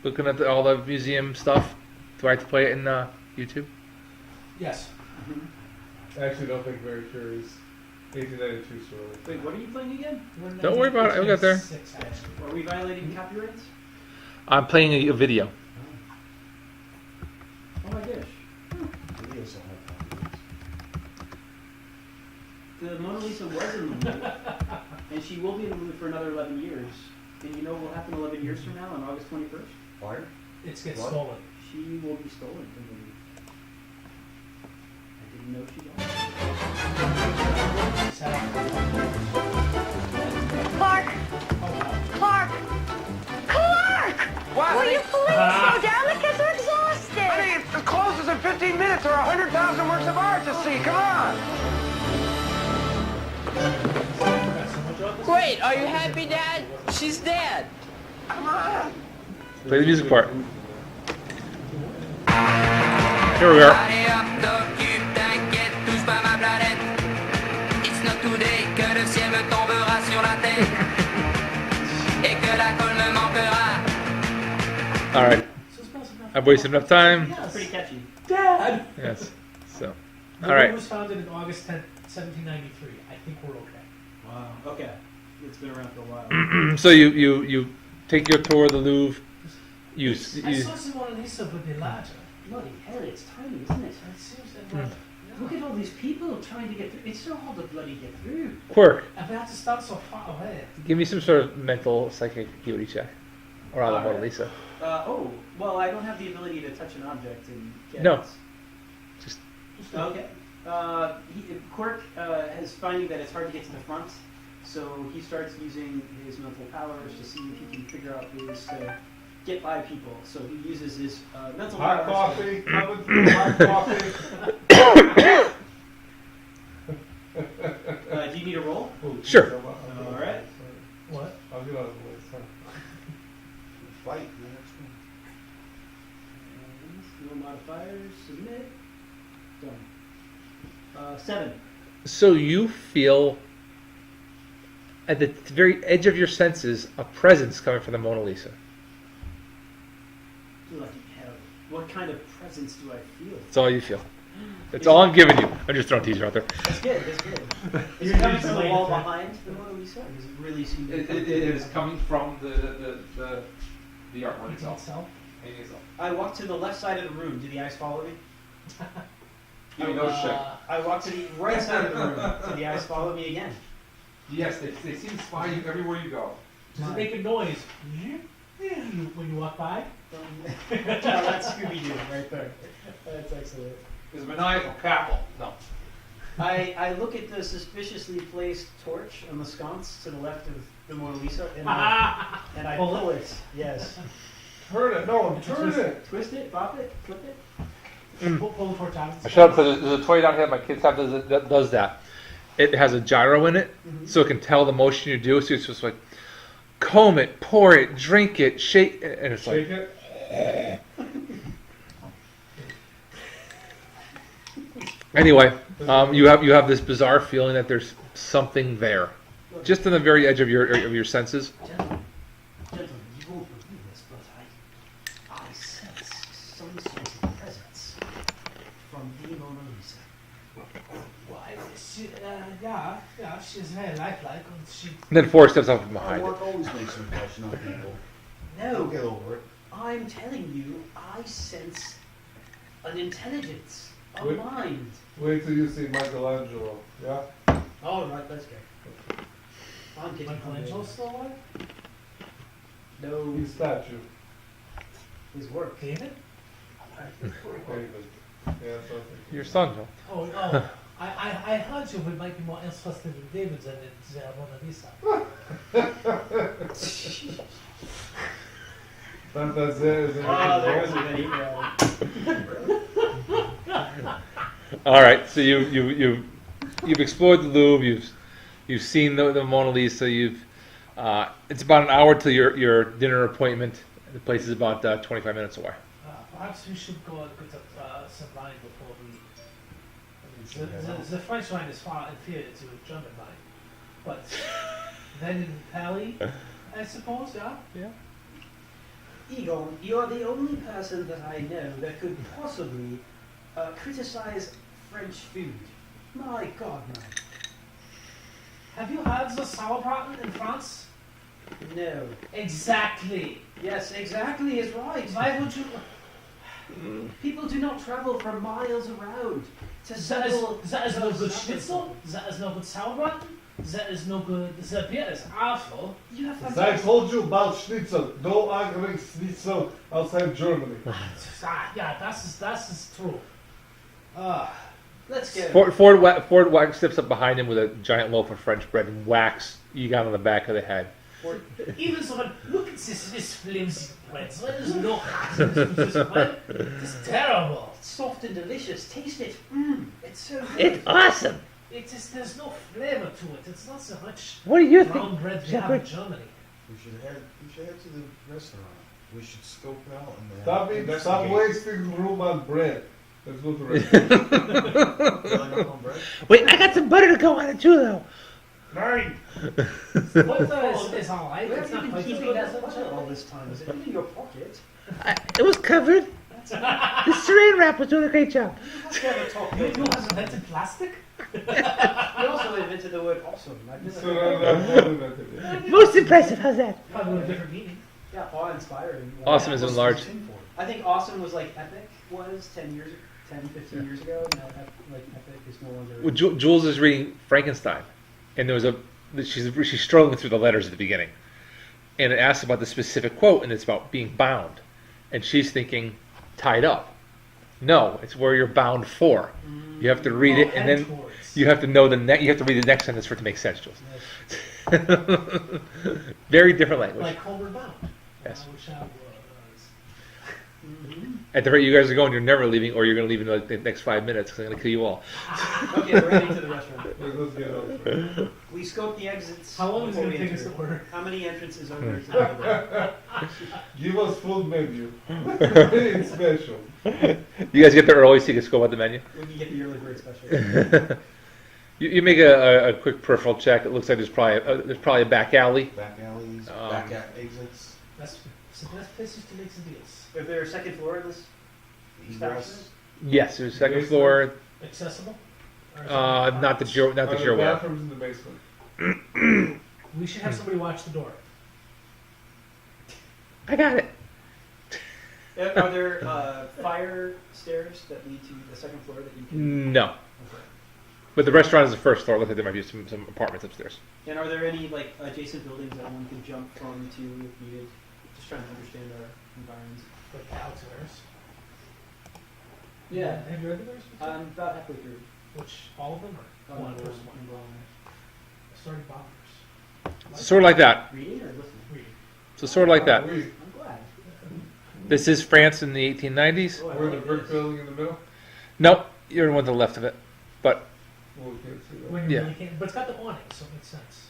S1: looking at all the museum stuff. Do I have to play it in YouTube?
S2: Yes.
S4: I actually don't think very curious. 1892 story.
S3: Wait, what are you playing again?
S1: Don't worry about it, I'll get there.
S2: 1986, actually.
S3: Are we violating copyrights?
S1: I'm playing a video.
S3: Oh my gosh.
S6: Videos don't have copyrights.
S3: The Mona Lisa was in the Louvre, and she will be in the Louvre for another 11 years. And you know what will happen 11 years from now on August 21st?
S6: Fire?
S2: It gets
S6: What?
S2: stolen.
S3: She will be stolen from the Louvre. I didn't know she died.
S7: Clark! Clark! Clark!
S8: What?
S7: Will you please slow down? The kids are exhausted.
S8: Honey, it closes in 15 minutes or 100,000 works of art to see. Come on.
S9: Great, are you happy, Dad? She's dead.
S8: Come on.
S1: Play the music part. Here we are.
S9: Allez hop, t'occupe, t'inquiète, touche pas ma planète. It's not today que le ciel me tombera sur la tête. Et que la colle me manquera.
S1: All right. I've wasted enough time.
S3: It's pretty catchy.
S2: Dad!
S1: Yes. So,
S2: The
S1: all right.
S2: Louvre was founded on August 10th, 1793. I think we're okay.
S3: Wow. Okay. It's been around for a while.
S1: So you take your tour of the Louvre. You
S2: I saw some Mona Lisa, but they're larger.
S3: Bloody hell, it's tiny, isn't it?
S2: It seems that
S3: Look at all these people trying to get through. It's so hard to bloody get through.
S1: Quirk.
S2: I've had to start so far away.
S1: Give me some sort of mental psychic acuity check around the Mona Lisa.
S3: Oh, well, I don't have the ability to touch an object and get
S1: No.
S3: it.
S1: Just
S3: Okay. Quirk is finding that it's hard to get to the front, so he starts using his mental powers to see if he can figure out ways to get by people. So he uses his mental
S4: Hot
S3: powers.
S4: coffee, coming through, hot coffee.
S3: Do you need a roll?
S4: Oh,
S1: Sure.
S4: geez, I'm-
S3: All right.
S2: What?
S4: I'll get out of the way. Sorry.
S6: Fight, man. That's cool.
S3: No modifiers. Submit. Done. 7.
S1: so you feel at the very edge of your senses a presence coming from the Mona Lisa.
S3: Lucky hell. What kind of presence do I feel?
S1: That's all you feel. That's all I'm giving you. I'm just throwing a teaser out there.
S3: That's good. That's good. Is it coming from the wall behind the Mona Lisa? Or does it really seem to be
S1: is coming from the artwork
S2: Painting itself?
S3: I walk to the left side of the room. Do the eyes follow me? I walk to the right side of the room. Do the eyes follow me again?
S1: Yes, they seem to spy you everywhere you go.
S2: Does it make a noise when you walk by?
S3: That's Scooby-Doo right there. That's excellent.
S1: There's a maniacal cackle. No.
S3: I look at the suspiciously placed torch on the sconce to the left of the Mona Lisa, and I pull it. Yes.
S4: Turn it. No, turn it.
S3: Twist it, bop it, flip it.
S2: Pull the torch out.
S1: I shut up because there's a toy down here my kids have that does that. It has a gyro in it, so it can tell the motion you do. So it's just like comb it, pour it, drink it, shake, and it's
S4: Shake
S1: like.
S4: it.
S1: Anyway, you have this bizarre feeling that there's something there, just on the very edge of your senses.
S3: Gentlemen, you won't believe this, but I sense some sort of presence from the Mona Lisa.
S2: Why? Yeah, she's very lifelike, and she.
S1: And then Forrest steps up from
S6: Our
S1: behind it.
S6: work always makes an impression on people.
S3: No,
S6: Don't get over it.
S3: I'm telling you, I sense an intelligence, a
S4: Wait.
S3: mind.
S4: Wait till you see Michelangelo. Yeah.
S3: All right, let's go. I'm getting
S2: Michelangelo's still alive?
S3: No,
S4: His statue.
S3: his work.
S2: David?
S4: David. Yeah, something.
S1: Your son, Joe.
S2: Oh, I heard you would might be more interested in David than in Mona Lisa.
S4: Fantasia is
S3: Ah, there's a many.
S1: All right, so you've explored the Louvre. You've seen the Mona Lisa. It's about an hour till your dinner appointment. The place is about 25 minutes away.
S2: Perhaps we should go and get some wine before we. The French wine is far inferior to German wine, but then in Paris, I suppose, yeah.
S1: Yeah.
S3: Egon, you're the only person that I know that could possibly criticize French food. My God, no.
S2: Have you had the sauerbraten in France?
S3: No.
S2: Exactly.
S3: Yes, exactly is right.
S2: Why would you?
S3: People do not travel for miles around to
S2: That
S3: settle.
S2: is no good schnitzel. That is no good sauerbraten. That is no good. The beer is awful.
S3: You have
S4: As I
S3: fantastic.
S4: told you about schnitzel. No arguing schnitzel outside Germany.
S2: Yeah, das ist true.
S3: Let's go.
S1: Ford Wax steps up behind him with a giant loaf of French bread and whacks Egon on the back of the head.
S2: Even so, look at this flimsy bread. There is no heart in this bread. It's terrible.
S3: It's soft and delicious. Taste it. It's so good.
S1: It's awesome.
S2: There's no flavor to it. It's not so much
S1: What do you
S2: brown bread we have in Germany.
S6: We should head to the restaurant. We should scope it out and
S4: Stop
S6: investigate.
S4: wasting room on bread. Let's go to the restaurant.
S6: Filling up on bread?
S1: Wait, I got some butter to go on it too, though.
S4: Nine.
S2: What is alright?
S3: Where
S2: It's
S3: have you
S2: not
S3: been
S2: quite as
S3: keeping
S2: good as
S3: that
S2: in
S3: butter all
S2: Germany.
S3: this time? Is it in your pocket?
S1: It was covered. The saran wrap was doing a great job.
S3: Let's never talk.
S2: You have invented plastic?
S3: You also invented the word awesome. I've never
S4: So
S3: heard
S4: that's
S3: that.
S4: what we meant to do.
S1: Most impressive. How's that?
S2: Probably a different meaning.
S3: Yeah, awe-inspiring. Like,
S1: Awesome is enlarged.
S3: I think awesome was like epic was 15 years ago. Now like epic is no longer.
S1: Well, Jules is reading Frankenstein, and there was she's struggling through the letters at the beginning, and it asks about the specific quote, and it's about being bound, and she's thinking tied up. No, it's where you're bound for. You have to read it, and then you have to know you have to read the next sentence for it to make sense, Jules. Very different language.
S2: Like Homeward Bound.
S1: Yes.
S2: Which
S1: At the rate you guys are going, you're never leaving, or you're going to leave in like the next 5 minutes because I'm going to kill you all.
S3: Okay, we're heading to the restaurant.
S4: Let's get over.
S3: We scope the exits.
S2: how long is it
S3: before
S2: going to
S3: we
S2: take us
S3: enter.
S2: to order?
S3: How many entrances are there to the building?
S4: Give us full menu. It's special.
S1: You guys get there early so you can scope out the menu.
S3: When you get the early bird special.
S1: You make a quick peripheral check. It looks like there's probably a back alley.
S6: Back alleys, exits,
S2: That's the best places to make some deals.
S3: Is there a second floor in this establishment?
S6: egress.
S1: Yes, there's a second floor.
S2: Accessible? Or is it
S1: Not that you're
S4: Are the
S1: aware.
S4: bathrooms in the basement?
S2: We should have somebody watch the door.
S1: I got it.
S3: Are there fire stairs that lead to the second floor that you can?
S1: No, but the restaurant is the first floor. It looks like there might be some apartments upstairs.
S3: And are there any like adjacent buildings that one can jump from to if needed? Just trying to understand our environments.
S2: Like Alex Ayers.
S3: Yeah.
S2: Have you read the Ayers?
S3: I'm about halfway through.
S2: Which, all of them or one first one? Starting bombers.
S1: Sort of like that.
S3: Reading or listening?
S2: Reading.
S1: So sort of like that.
S3: I'm glad.
S1: This is France in the 1890s.
S2: Oh, I
S4: We're in the
S2: like
S4: brick
S2: this.
S4: building in the middle.
S1: Nope, you're the one to the left of it. But
S4: Well, we can't see that.
S2: When you
S1: Yeah.
S2: really can't, but it's got the awning, so it makes sense.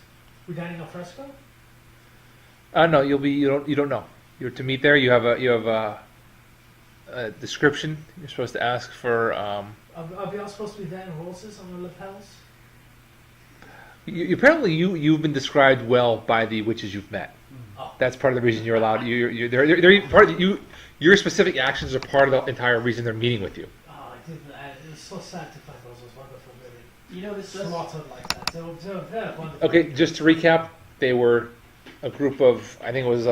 S2: We dining al fresco?
S1: no, you don't know. You're to meet there. You have a description. You're supposed to ask for.
S2: Are we all supposed to be there in roses on the lapels?
S1: Apparently you've been described well by the witches you've met.
S2: Oh.
S1: That's part of the reason you're allowed. They're part of you. Your specific actions are part of the entire reason they're meeting with you.
S2: Oh, I didn't. It was so sad to find those wonderful women
S3: You know, this does.
S2: slaughtered like that. They're wonderful.
S1: Okay, just to recap, they were a group of, I think it was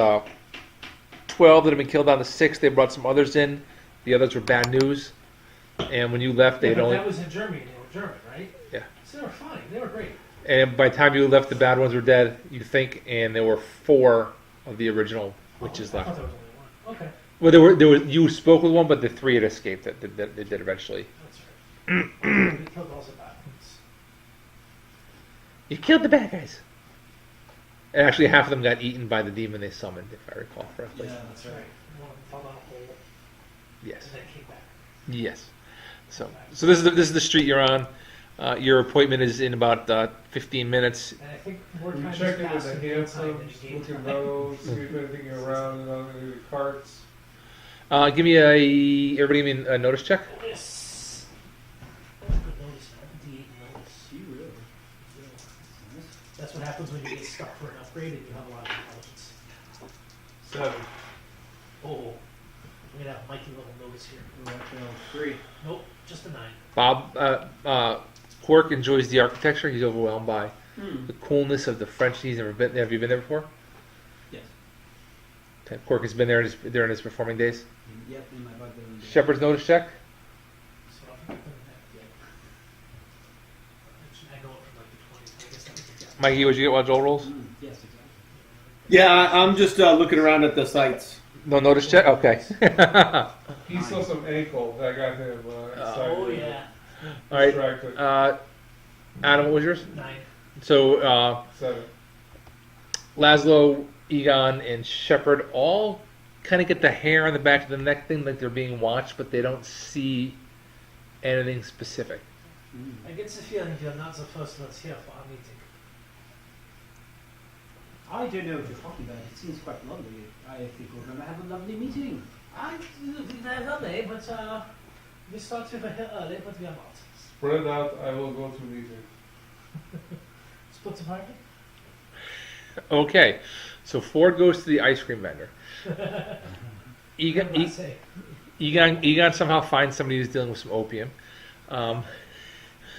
S1: 12 that had been killed down to 6. They brought some others in. The others were bad news. And when you left,
S2: Yeah,
S1: they'd
S2: but
S1: only.
S2: that was in Germany. They were German, right?
S1: Yeah.
S2: So they were fine. They were great.
S1: And by the time you left, the bad ones were dead, you think, and there were 4 of the original witches
S2: I thought
S1: left.
S2: there was only one. Okay,
S1: Well, there were. You spoke with one, but the 3 had escaped. That they did eventually.
S2: that's right. We killed all the bad ones.
S1: You killed the bad guys. And actually, half of them got eaten by the demon they summoned, if I recall correctly.
S3: Yeah, that's right.
S2: One of them fell down a hole
S1: Yes.
S2: and then came back.
S1: Yes. So this is the street you're on. Your appointment is in about 15 minutes.
S2: And I think more
S4: We
S2: time
S4: check
S2: has
S4: in
S2: passed
S4: with
S2: in
S4: the
S2: game time than
S4: handsoms,
S2: in game
S4: look at
S2: time.
S4: those, see if anything around and on any of the carts.
S1: Give me everybody give me a notice check.
S2: Yes. That's a good notice, man. D8 notice.
S3: You really?
S2: That's what happens when you get stuck for an upgrade and you have a lot of intelligence.
S4: 7.
S2: Oh, I'm gonna have a mighty little notice here.
S3: Well, 3.
S2: Nope, just a 9.
S1: Bob Quark enjoys the architecture. He's overwhelmed by
S3: Hmm.
S1: the coolness of the French. He's never been. Have you been there before?
S3: Yes.
S1: Okay. Quark has been there during his performing days.
S3: Yep, in my bug building.
S1: Shepard's notice check.
S2: So I think I've done that yet. Actually, I go up from like the 20s. I guess that was the gap.
S1: Mikey, what'd you get while Joel rolls?
S3: Yes, exactly.
S5: Yeah, I'm just looking around at the sites.
S1: No notice check. Okay.
S4: He saw some ankle that got him excited.
S2: Oh, yeah.
S1: All right.
S4: Distracted.
S1: Adam, what was yours?
S2: 9.
S1: So
S4: 7.
S1: Laszlo, Egon, and Shepard all kind of get the hair on the back of the neck thing, like they're being watched, but they don't see anything specific.
S2: I get the feeling you're not the first ones here for our meeting.
S3: I don't know what you're talking about. It seems quite lovely. I think we're going to have a lovely meeting.
S2: I think they're lovely, but we start with a hill early, but we are not.
S4: Spread out, I will go to meeting.
S2: Split the party?
S1: Okay, so Ford goes to the ice cream vendor.
S2: What did I say?
S1: Egon somehow finds somebody who's dealing with some opium.
S2: Why am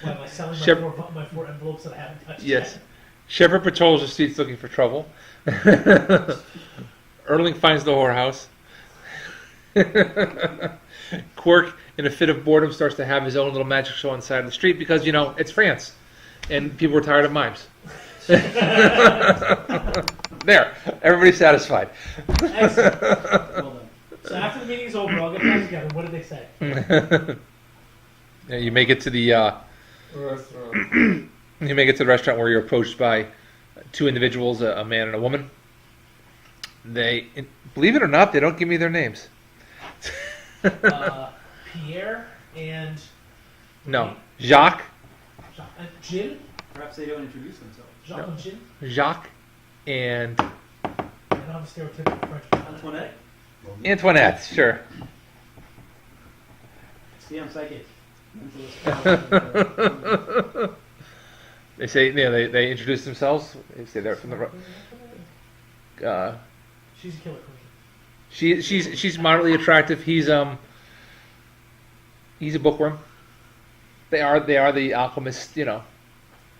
S2: I selling
S1: Shep-
S2: my four envelopes that I haven't touched
S1: Yes.
S2: yet?
S1: Shepard patrols the streets looking for trouble. Erling finds the whorehouse. Quirk, in a fit of boredom, starts to have his own little magic show on the side of the street because, you know, it's France. And people are tired of mimes. There. Everybody's satisfied.
S2: Excellent.
S3: Well done.
S2: So after the meeting's over, I'll get back together. What did they say?
S1: Yeah, you make it to the
S4: Restaurant.
S1: you make it to the restaurant where you're approached by 2 individuals, a man and a woman. They, believe it or not, they don't give me their names.
S2: Pierre and
S1: No, Jacques,
S2: and Jill.
S3: Perhaps they don't introduce themselves.
S2: Jacques and Jill.
S1: Jacques, and
S2: I don't have a stereotypical French.
S3: Antoinette?
S1: Antoinette. Sure.
S3: See, I'm psychic.
S1: They say, you know, they introduce themselves. They say they're from the.
S2: She's a killer queen.
S1: She's moderately attractive. He's a bookworm. They are the alchemist, you know.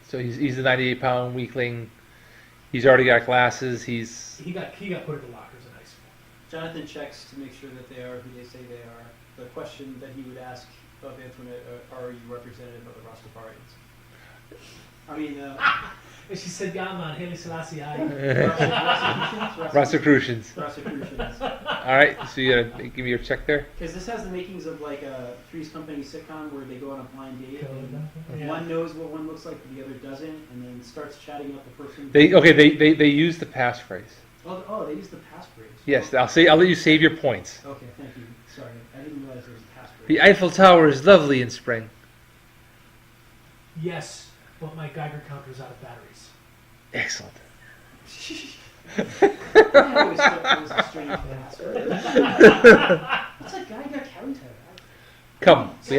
S1: So he's the 98-pound weakling. He's already got glasses.
S2: He got put into lockers in high school.
S3: Jonathan checks to make sure that they are who they say they are. The question that he would ask of Antoinette, are you representative of the Rastafarians? I mean,
S2: And she said, "Yeah, man, Haile Selassie, I."
S1: Rosicrucians.
S3: Rastafarians.
S1: All right, so you gotta give me your check there.
S3: Because this has the makings of like a Three's Company sitcom where they go on a blind date and
S2: Yeah.
S3: one knows what one looks like but the other doesn't, and then starts chatting up the person.
S1: They use the passphrase.
S3: Oh, they use the passphrase.
S1: Yes, I'll let you save your points.
S3: Okay, thank you. Sorry, I didn't realize there was a passphrase.
S1: The Eiffel Tower is lovely in spring.
S2: Yes, but my Geiger counter's out of batteries.
S1: Excellent.
S3: I always thought that was a strange password. What's a Geiger counter?
S1: Come, we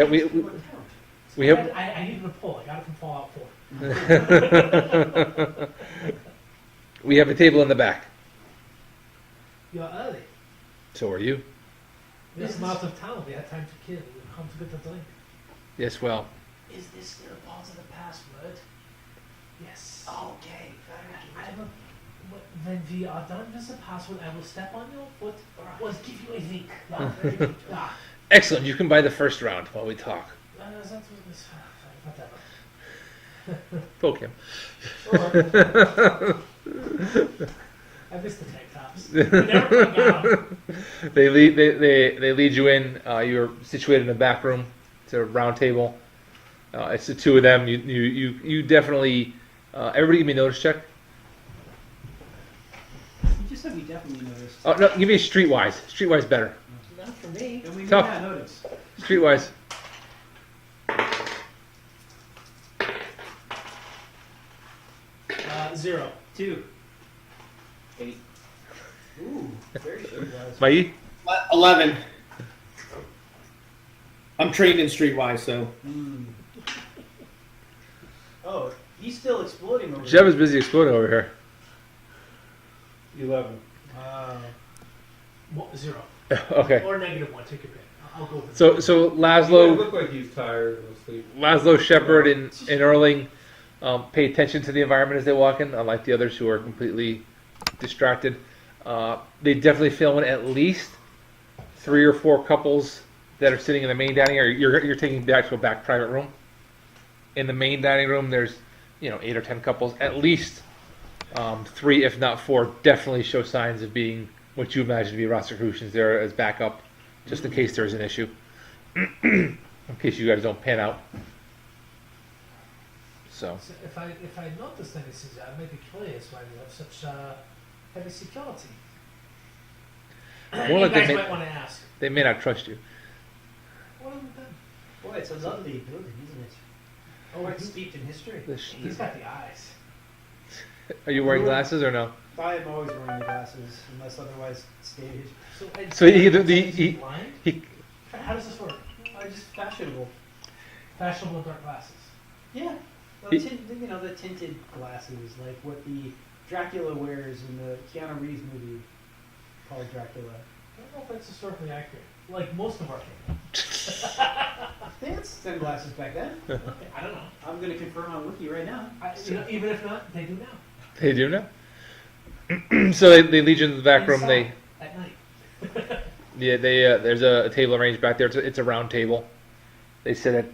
S1: have.
S2: I needed a pull. I got it from Fallout 4.
S1: We have a table in the back.
S2: You're early.
S1: So are you.
S2: This is out of town. We had time to kill. We come to get a drink.
S1: Yes, well.
S2: Is this still part of the password? Yes.
S3: Okay,
S2: I will, when we are done with the password, I will step on your foot or give you a link.
S1: Excellent. You can buy the first round while we talk.
S2: That's what this, whatever.
S1: Poke him.
S2: I missed the tank tops. We never come down.
S1: They lead you in. You're situated in the back room. It's a round table. It's the two of them. You definitely. Everybody, give me a notice check.
S3: You just said we definitely noticed.
S1: Oh no, give me a streetwise. Streetwise better.
S2: Not for me.
S3: And we may
S1: Tough.
S3: not notice.
S1: Streetwise.
S2: 0.
S3: 2. 8. Ooh, very streetwise.
S1: Mai?
S5: 11. I'm trained in Streetwise, so.
S3: Oh, he's still exploding over
S1: Jeb is busy exploding over here.
S4: 11.
S2: Well, 0.
S1: Okay.
S2: Or -1. Take your pick. I'll go with
S1: So
S4: He
S1: Laszlo,
S4: look like he's tired and asleep.
S1: Laszlo, Shepard, and Erling pay attention to the environment as they walk in, unlike the others who are completely distracted. They definitely film at least 3 or 4 couples that are sitting in the main dining area. You're taking the actual back private room. In the main dining room, there's 8 or 10 couples. At least 3, if not 4, definitely show signs of being what you imagine to be Rosicrucians there as backup, just in case there's an issue. In case you guys don't pan out. So.
S2: So if I noticed anything, I may be curious why you have such heavy security.
S1: More
S2: You
S1: like
S2: guys
S1: they
S2: might want to ask.
S1: They may not trust you.
S2: What have we done?
S3: Boy, it's a lovely building, isn't it?
S2: Oh,
S3: Quite
S2: he's,
S3: steeped in history.
S2: he's got the eyes.
S1: Are you wearing glasses or no?
S3: I am always wearing the glasses, unless otherwise stated.
S1: So he
S2: blind?
S1: he
S2: How does this work?
S3: Just fashionable.
S2: Fashionable dark glasses.
S3: Yeah. Well,
S1: He-
S3: the tinted glasses, like what the Dracula wears in the Keanu Reeves movie called Dracula.
S2: I don't know if that's historically accurate. Like most of our film.
S3: They had sunglasses back then.
S2: I don't know.
S3: I'm going to confirm on Wiki right now.
S2: Even if not, they do now.
S1: they do now. So they lead you into the back room.
S2: Inside, at night.
S1: There's a table arranged back there. It's a round table. They sit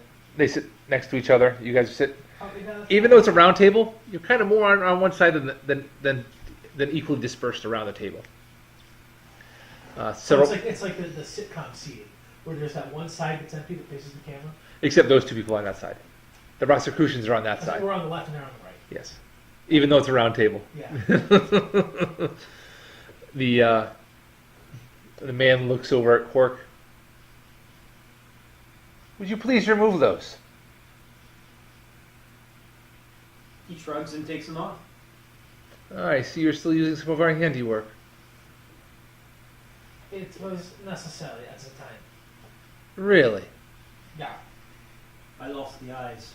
S1: next to each other. You guys sit. Even though it's a round table, you're kind of more on one side than equally dispersed around the table.
S2: So it's like the sitcom scene where there's that one side that's empty that faces the camera.
S1: Except those two people on that side. The Rosicrucians are on that
S2: I think
S1: side.
S2: we're on the left and they're on the right.
S1: Yes. Even though it's a round table.
S2: Yeah.
S1: The man looks over at Quark. Would you please remove those?
S3: He shrugs and takes them off.
S1: I see you're still using some of our handiwork.
S2: It was necessary at the time.
S1: Really?
S2: Yeah.
S3: I lost the eyes.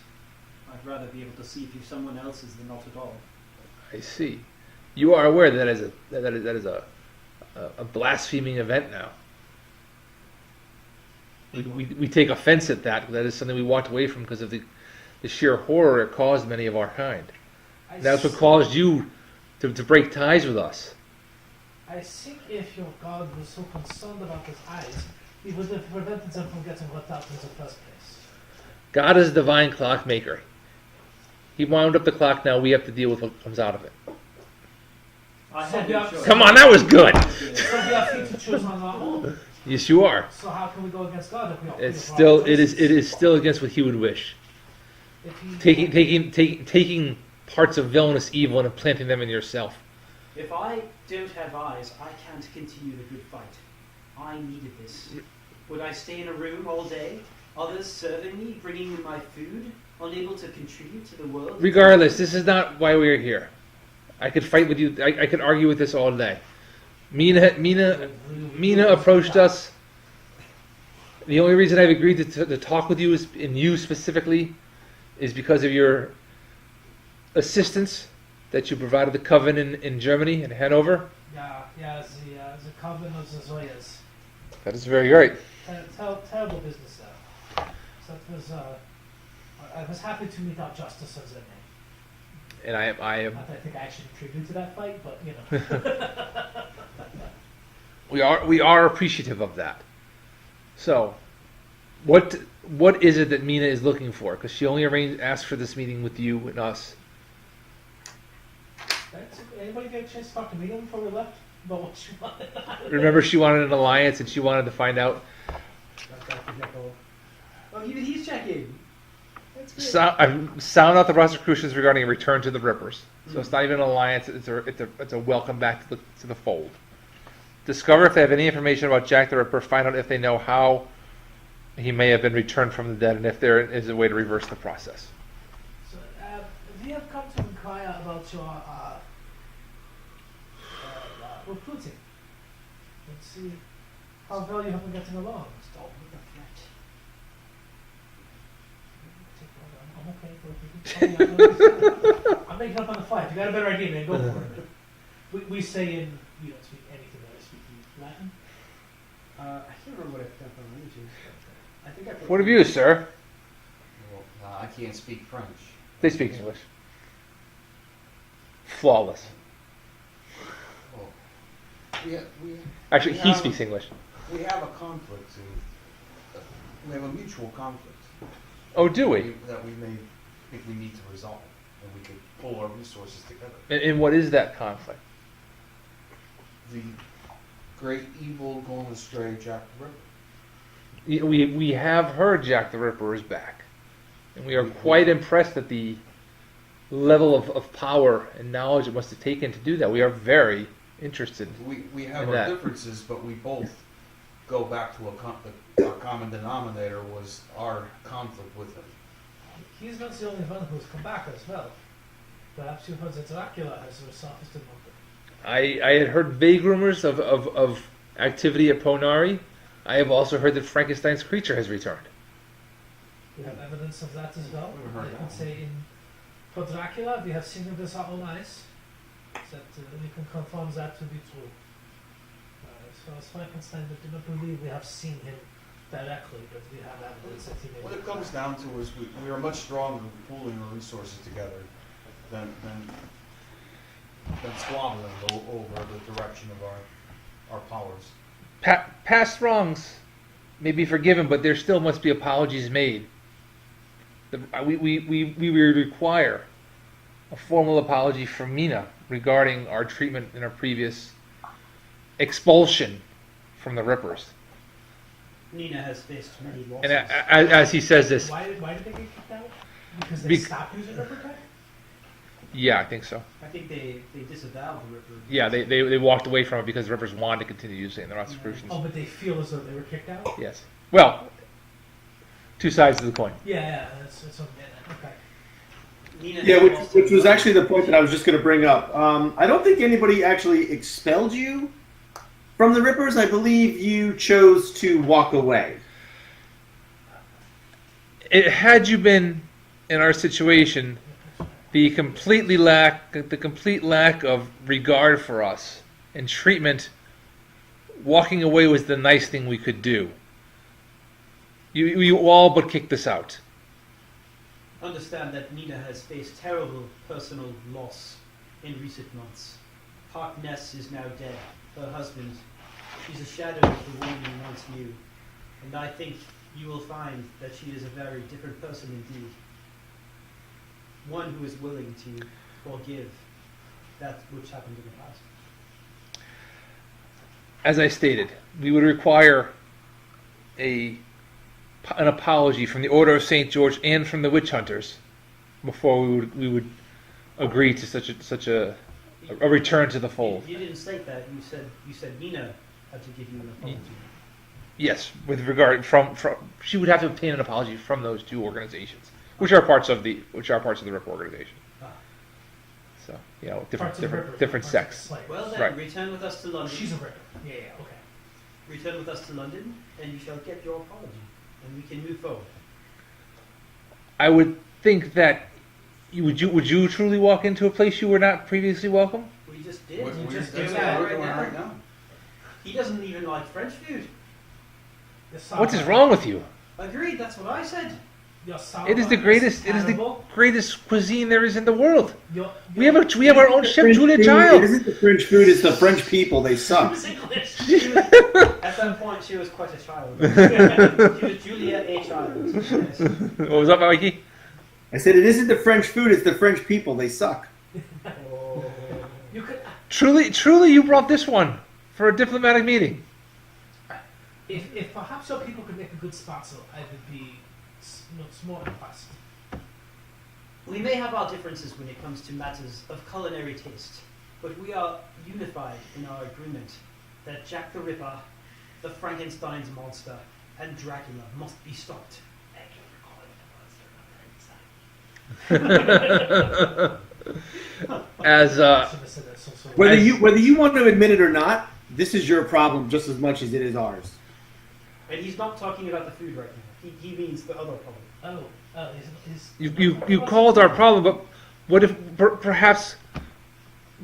S3: I'd rather be able to see through someone else's than not at all.
S1: I see. You are aware that is a blaspheming event now. We take offense at that. That is something we walked away from because of the sheer horror it caused many of our kind. That's what caused you to break ties with us.
S2: I think if your God was so concerned about his eyes, he would have prevented them from getting ripped out in the first place.
S1: God is a divine clockmaker. He wound up the clock. Now we have to deal with what comes out of it.
S3: I had no choice.
S1: Come on, that was good.
S2: So we are free to choose on our own.
S1: Yes, you are.
S2: So how can we go against God if we all
S1: It's still it is still against what He would wish.
S2: If he,
S1: Taking parts of villainous evil and implanting them in yourself.
S3: If I don't have eyes, I can't continue the good fight. I needed this. Would I stay in a room all day? Others serving me, bringing me my food, unable to contribute to the world?
S1: Regardless, this is not why we're here. I could fight with you. I could argue with this all day. Mina approached us. The only reason I've agreed to talk with you is, and you specifically, is because of your assistance that you provided the coven in Germany, in Hanover.
S2: Yeah, the coven of the Zoyas.
S1: That is very great.
S2: Terrible business there. So it was, I was happy to meet our justice of the name.
S1: And I am.
S2: Not that I think I actually contribute to that fight, but you know.
S1: we are appreciative of that. So, what is it that Mina is looking for? Because she only asked for this meeting with you and us.
S2: Anybody get a chance to talk to Mina before we left about what she wanted?
S1: Remember, she wanted an alliance, and she wanted to find out.
S3: Oh, even he's checking. That's good.
S1: Sound out the Rosicrucians regarding a return to the Rippers. So it's not even an alliance; it's a welcome back to the fold. Discover if they have any information about Jack the Ripper. Find out if they know how he may have been returned from the dead, and if there is a way to reverse the process.
S2: So, we have come to inquire about your recruiting. Let's see how well you have been getting along.
S3: Stop with the threat.
S2: I'm okay. I'm making up on the fly. If you got a better idea, man, go for it. We say you don't speak anything that I speak Latin.
S3: I can't remember what I put on languages, but I think I put.
S1: What of you, sir?
S6: Well, I can't speak French.
S1: They speak English. Flawless.
S6: Well,
S1: Actually,
S6: we
S1: he
S6: have-
S1: speaks English.
S6: We have a conflict. We have a mutual conflict.
S1: Oh, do we?
S6: That we may think we need to resolve, and we could pull our resources together.
S1: And what is that conflict?
S6: The great evil going astray Jack the Ripper.
S1: We have heard Jack the Ripper is back, and we are quite impressed at the level of power and knowledge it must have taken to do that. We are very interested.
S6: We have
S1: in
S6: our
S1: that.
S6: differences, but we both go back to our common denominator was our conflict with him.
S2: He's not the only one who's come back as well. Perhaps you've heard that Dracula has resurfaced in London.
S1: I had heard vague rumors of activity at Ponari. I have also heard that Frankenstein's creature has returned.
S2: We have evidence of that as well.
S6: Never heard
S2: I can
S6: that
S2: say for Dracula, we have seen him with our own eyes. That we can confirm that to be true. As far as Frankenstein, we do not believe we have seen him directly, but we have evidence that he may
S6: What
S2: be.
S6: it comes down to is we are much stronger pooling our resources together than squabbling over the direction of our powers.
S1: Past wrongs may be forgiven, but there still must be apologies made. We require a formal apology from Mina regarding our treatment in our previous expulsion from the Rippers.
S3: Nina has faced many losses.
S1: And as he says this,
S2: Why did they get kicked out? Because they
S1: Bec-
S2: stopped using Ripper Tech?
S1: yeah, I think so.
S3: I think they disavowed the Ripper.
S1: Yeah, they walked away from it because the Rippers wanted to continue using it in the Rosicrucians.
S2: Oh, but they feel as though they were kicked out?
S1: Yes. Well, two sides of the coin.
S2: Yeah, that's what I'm getting at. Okay.
S3: Nina
S5: Yeah,
S3: has lost
S5: which was
S3: her-
S5: actually the point that I was just going to bring up. I don't think anybody actually expelled you from the Rippers. I believe you chose to walk away.
S1: Had you been in our situation, the complete lack of regard for us and treatment, walking away was the nice thing we could do. You all but kicked us out.
S3: Understand that Nina has faced terrible personal loss in recent months. Park Ness is now dead. Her husband, she's a shadow of the woman you once knew. And I think you will find that she is a very different person indeed. One who is willing to forgive that which happened in the past.
S1: As I stated, we would require an apology from the Order of St. George and from the witch hunters before we would agree to such a a return to the fold.
S3: You didn't state that. You said Nina had to give you an apology.
S1: Yes, with regard from she would have to obtain an apology from those two organizations, which are parts of the RIP organization.
S3: Ah.
S1: So different
S2: Parts of the Ripper,
S1: different
S2: parts of
S1: sects.
S2: the Slayer.
S3: Well then,
S1: Right.
S3: return with us to London.
S2: She's a Ripper. Yeah, okay.
S3: Return with us to London, and you shall get your apology, and we can move forward.
S1: I would think that would you truly walk into a place you were not previously welcome?
S3: We just did.
S6: We're
S3: You just
S6: that's
S3: did
S6: what
S3: that
S6: we're
S3: right
S6: doing
S3: now.
S6: right now.
S3: He doesn't even like French food.
S1: What is wrong with you?
S3: Agreed. That's what I said.
S1: It is the greatest. It is the greatest cuisine there is in the world.
S2: Your,
S1: We have our own chef, Julia
S5: It
S1: Child.
S5: isn't the French food, it's the French people. They suck.
S3: At that point, she was quite a child. She was Julia a child. Yes.
S1: What was up, Mikey?
S5: I said it isn't the French food, it's the French people. They suck.
S2: You could,
S1: Truly, you brought this one for a diplomatic meeting.
S2: if perhaps your people could make a good spatzel, I would be more impressed.
S3: We may have our differences when it comes to matters of culinary taste, but we are unified in our agreement that Jack the Ripper, the Frankenstein's monster, and Dracula must be stopped. Thank you for calling the monster,
S1: As
S5: Whether you want to admit it or not, this is your problem just as much as it is ours.
S3: And he's not talking about the food right now. He means the other problem.
S1: you called our problem, but what if perhaps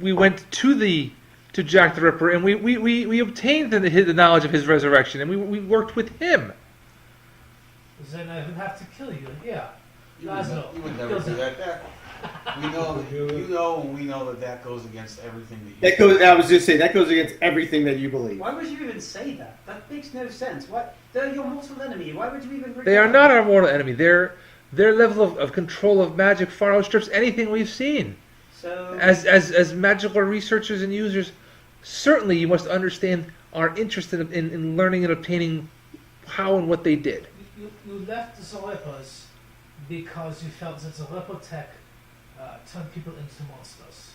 S1: we went to Jack the Ripper and we obtained the knowledge of his resurrection and we worked with him.
S2: Then I would have to kill you. Yeah.
S6: You
S2: Laszlo,
S6: would never
S2: kills
S6: do
S2: him.
S6: that. We know, and we know that goes against everything that you.
S5: That goes. I was just saying that goes against everything that you believe.
S3: Why would you even say that? That makes no sense. Why? They're your mortal enemy. Why would you even bring
S1: They
S3: that
S1: are
S3: up?
S1: not our mortal enemy. Their level of control of magic far outstrips anything we've seen.
S3: So,
S1: As magical researchers and users, certainly you must understand our interest in learning and obtaining how and what they did.
S2: You left the Rippers because you felt that the Ripper tech turned people into monsters.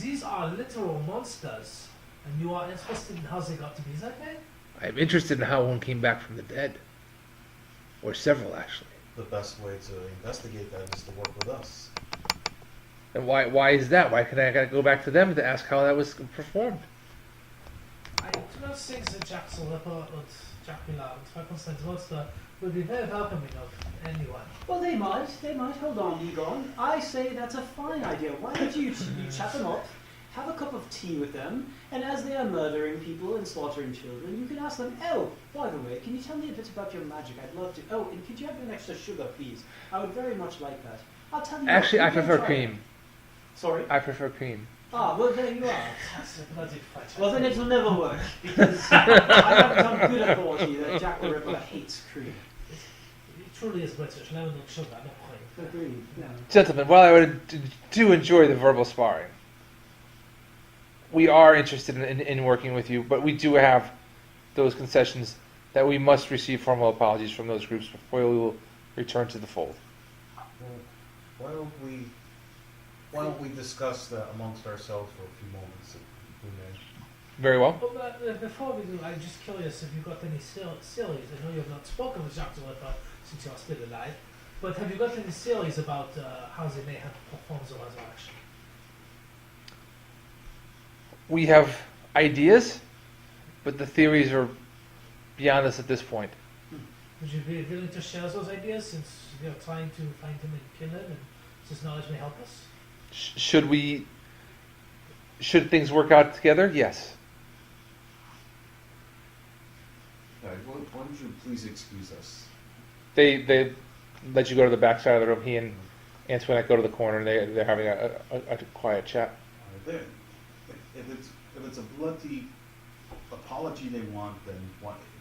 S2: These are literal monsters, and you are interested in how they got to be that way?
S1: I'm interested in how one came back from the dead. Or several, actually.
S6: The best way to investigate that is to work with us.
S1: And why is that? Why can I gotta go back to them to ask how that was performed?
S2: I do not think that Jack the Ripper and Dracula and Frankenstein's monster would be very welcoming of anyone.
S3: well, they might. Hold on, Egon. I say that's a fine idea. Why don't you chat them up, have a cup of tea with them, and as they are murdering people and slaughtering children, you can ask them, oh, by the way, can you tell me a bit about your magic? I'd love to. Oh, and could you have an extra sugar, please? I would very much like that. I'll tell you
S1: Actually,
S3: what,
S1: I
S3: you can
S1: prefer
S3: try
S1: cream.
S3: it. Sorry?
S1: I prefer cream.
S3: Ah, well, there you are.
S2: That's a bloody fight.
S3: Well, then it'll never work, because I have it on good authority that Jack the Ripper hates cream.
S2: It truly is British. Lemon and sugar, not cream.
S3: Agreed. Yeah.
S1: Gentlemen, while I do enjoy the verbal sparring, we are interested in working with you, but we do have those concessions that we must receive formal apologies from those groups before we will return to the fold.
S6: Well, why don't we discuss that amongst ourselves for a few moments, if we may?
S1: Very well.
S2: Well, before we do, I'm just curious if you've got any series. I know you have not spoken with Jacques the Ripper since you are still alive, but have you got any theories about how they may have performed the resurrection?
S1: We have ideas, but the theories are beyond us at this point.
S2: Would you be willing to share those ideas since we are trying to find him and kill him, and this knowledge may help us?
S1: Should things work out together? Yes.
S6: All right, why don't you please excuse us?
S1: They let you go to the back side of the room. He and Antoinette go to the corner, and they're having a quiet chat.
S6: If it's a bloody apology they want, then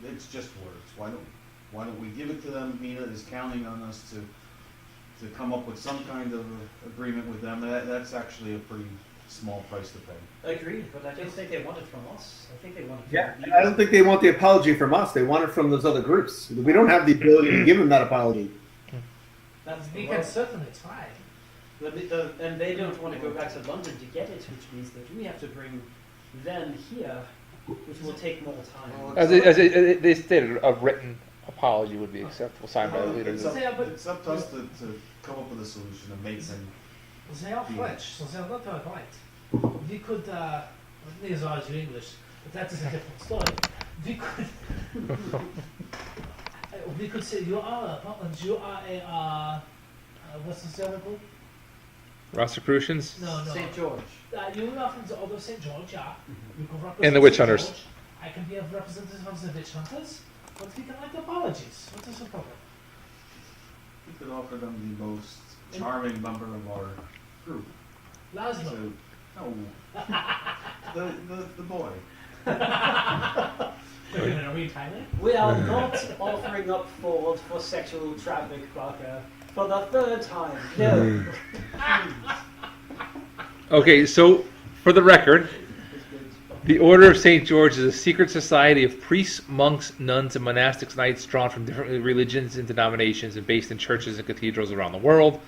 S6: it's just words. Why don't we give it to them? Mina is counting on us to come up with some kind of agreement with them. That's actually a pretty small price to pay.
S3: Agreed, but I don't think they want it from us. I think they want it from
S5: Yeah,
S3: you
S5: and I don't
S3: guys.
S5: think they want the apology from us. They want it from those other groups. We don't have the ability to give them that apology.
S3: That's
S2: We
S3: the
S2: can
S3: word.
S2: certainly try.
S3: And they don't want to go back to London to get it, which means that we have to bring them here, which will take more time.
S1: They stated, a written apology would be acceptable, signed by the leaders.
S6: It's up to us to come up with a solution and make them.
S2: They are French, so they are not very bright. We could, these are your English, but that is a different story. We could say you are a what's the German called?
S1: Rosicrucians?
S2: No.
S3: St. George.
S2: You are from the Order of St. George, yeah. You can represent
S1: And the witch
S2: St.
S1: hunters.
S2: George. I can be a representative of the witch hunters, but we can write apologies. What is the problem?
S6: We could offer them the most charming member of our group.
S2: Laszlo.
S6: So, no, the boy.
S2: Are we timing?
S3: We are not offering up Ford for sexual traffic, Parker, for the third time. No.
S1: Okay, so for the record, the Order of St. George is a secret society of priests, monks, nuns, and monastic knights drawn from different religions and denominations and based in churches and cathedrals around the world.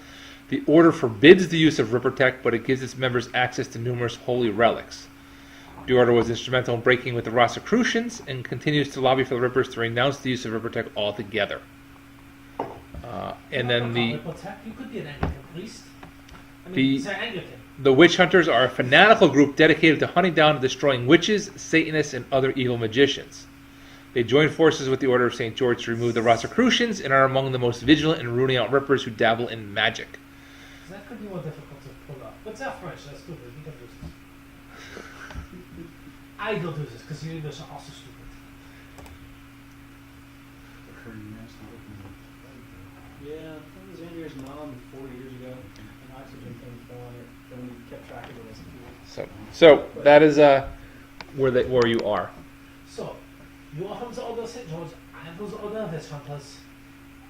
S1: The Order forbids the use of Rippertech, but it gives its members access to numerous holy relics. The Order was instrumental in breaking with the Rosicrucians and continues to lobby for the Rippers to renounce the use of Rippertech altogether. And then
S2: You could be an Anglican priest. I mean,
S1: The-
S2: say Anglican.
S1: The witch hunters are a fanatical group dedicated to hunting down and destroying witches, Satanists, and other evil magicians. They join forces with the Order of St. George to remove the Rosicrucians and are among the most vigilant in rooting out Rippers who dabble in magic.
S2: That could be more difficult to pull off. But they're French, that's stupid. We can do this. I will do this, because you English are also stupid.
S3: Yeah, that was Andrew's mom 4 years ago, and oxygen thing fell on it. Then we kept track of it as a tool.
S1: So that is where you are.
S2: So, you are from the Order of St. George, I am from the Order of Witch Hunters.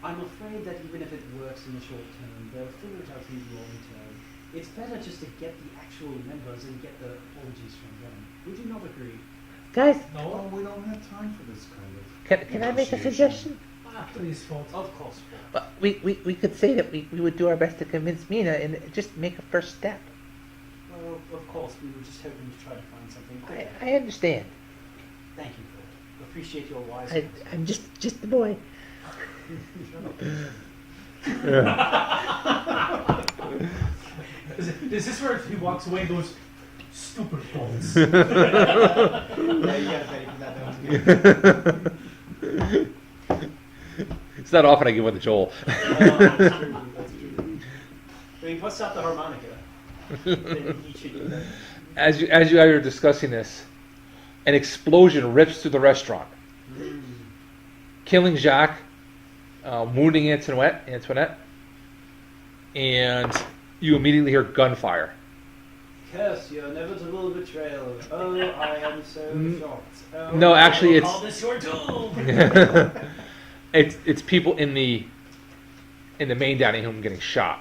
S3: I'm afraid that even if it works in the short term, they'll figure it out in the long term. It's better just to get the actual members and get the apologies from them. Would you not agree?
S10: Guys,
S6: Oh,
S2: No?
S6: we don't have time for this kind of.
S10: can I make a
S6: negotiation.
S10: suggestion?
S2: Please, Ford.
S3: Of course.
S10: Well, we could say that we would do our best to convince Mina and just make a first step.
S3: Well, of course, we were just hoping to try to find something quicker.
S10: I understand.
S3: Thank you, Ford. Appreciate your wise
S10: I'm just the boy.
S2: Is this where he walks away and goes, stupid balls?
S3: Yeah, you gotta pay for that, don't you?
S1: It's not often I get with a Joel.
S3: That's true. That's true. I mean, bust out the harmonica. Then he should do that.
S1: As you guys are discussing this, an explosion rips through the restaurant, killing Jacques, wounding Antoinette, and you immediately hear gunfire.
S3: Curse your inevitable betrayal. Oh, I am so shocked. Oh,
S1: No, actually,
S2: Call
S1: it's
S2: this your doom!
S1: it's people in the main dining room getting shot.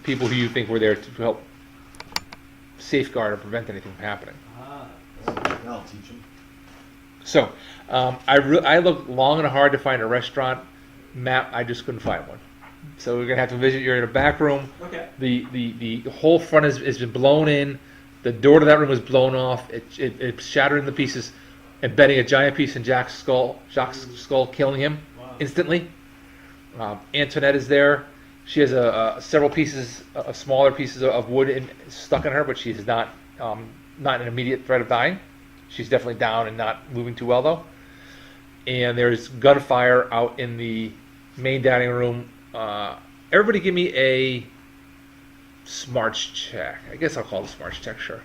S1: People who you think were there to help safeguard or prevent anything from happening.
S6: I'll teach him.
S1: So, I looked long and hard to find a restaurant map. I just couldn't find one. So we're gonna have to visit. You're in a back room.
S3: Okay.
S1: The whole front has been blown in. The door to that room was blown off. It shattered into pieces, embedding a giant piece in Jacques' skull, killing him instantly. Antoinette is there. She has several pieces, smaller pieces of wood stuck in her, but she's not an immediate threat of dying. She's definitely down and not moving too well though. And there's gunfire out in the main dining room. Everybody give me a smarts check. I guess I'll call it a smarts check, sure.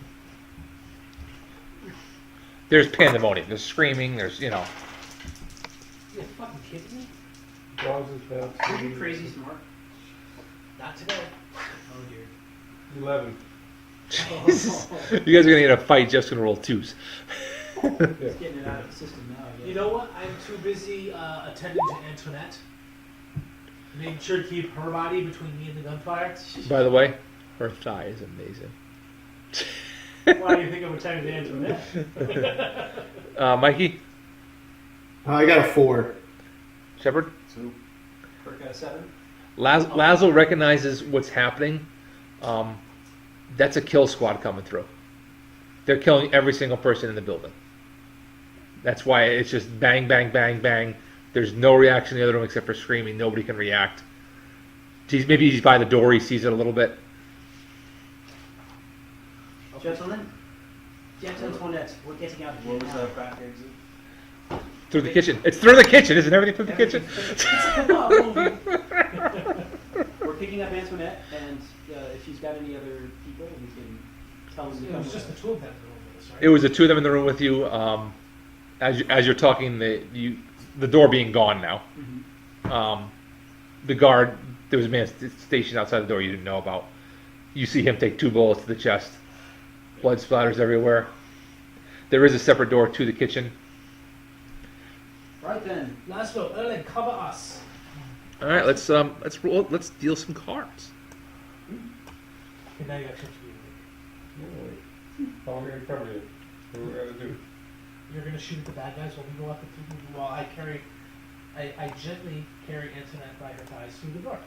S1: There's pandemonium. There's screaming. There's,
S2: You fucking kidding me?
S3: Are you crazy smart?
S2: Not today.
S3: Oh dear.
S4: 11.
S1: Jesus. You guys are going to get a fight. Jeff's going to roll twos.
S3: He's getting it out of the system now. I guess.
S2: You know what? I'm too busy attending to Antoinette. Making sure to keep her body between me and the gunfire.
S1: By the way, her thigh is amazing.
S2: Why do you think I'm attending to Antoinette?
S1: Mikey?
S5: I got a 4.
S1: Shepard?
S6: 2.
S3: Kirk got a 7.
S1: Laszlo recognizes what's happening. That's a kill squad coming through. They're killing every single person in the building. That's why it's just bang, bang, bang, bang. There's no reaction in the other room except for screaming. Nobody can react. Maybe he's by the door. He sees it a little bit.
S3: Gentlemen, Antoinette, we're getting out of here
S6: What was
S3: now.
S6: that back exit?
S1: Through the kitchen. It's through the kitchen. Isn't everything through the kitchen?
S2: It's a kebab movie.
S3: We're picking up Antoinette, and if she's got any other people, we can tell them to
S2: It
S3: come
S2: was
S3: with
S2: just the
S3: us.
S2: two of them in the room with us, right?
S1: It was the two of them in the room with you. As you're talking, the door being gone now.
S3: Mhm.
S1: The guard, there was a man stationed outside the door you didn't know about. You see him take 2 bullets to the chest. Blood splatters everywhere. There is a separate door to the kitchen.
S3: Right then,
S2: Laszlo, Erling, cover us.
S1: All right, let's roll. Let's deal some cards.
S2: Okay, now you actually have to be awake.
S4: How are we gonna cover you? What are we gonna do?
S2: You're gonna shoot at the bad guys while we go up the while I gently carry Antoinette by her thighs through the door.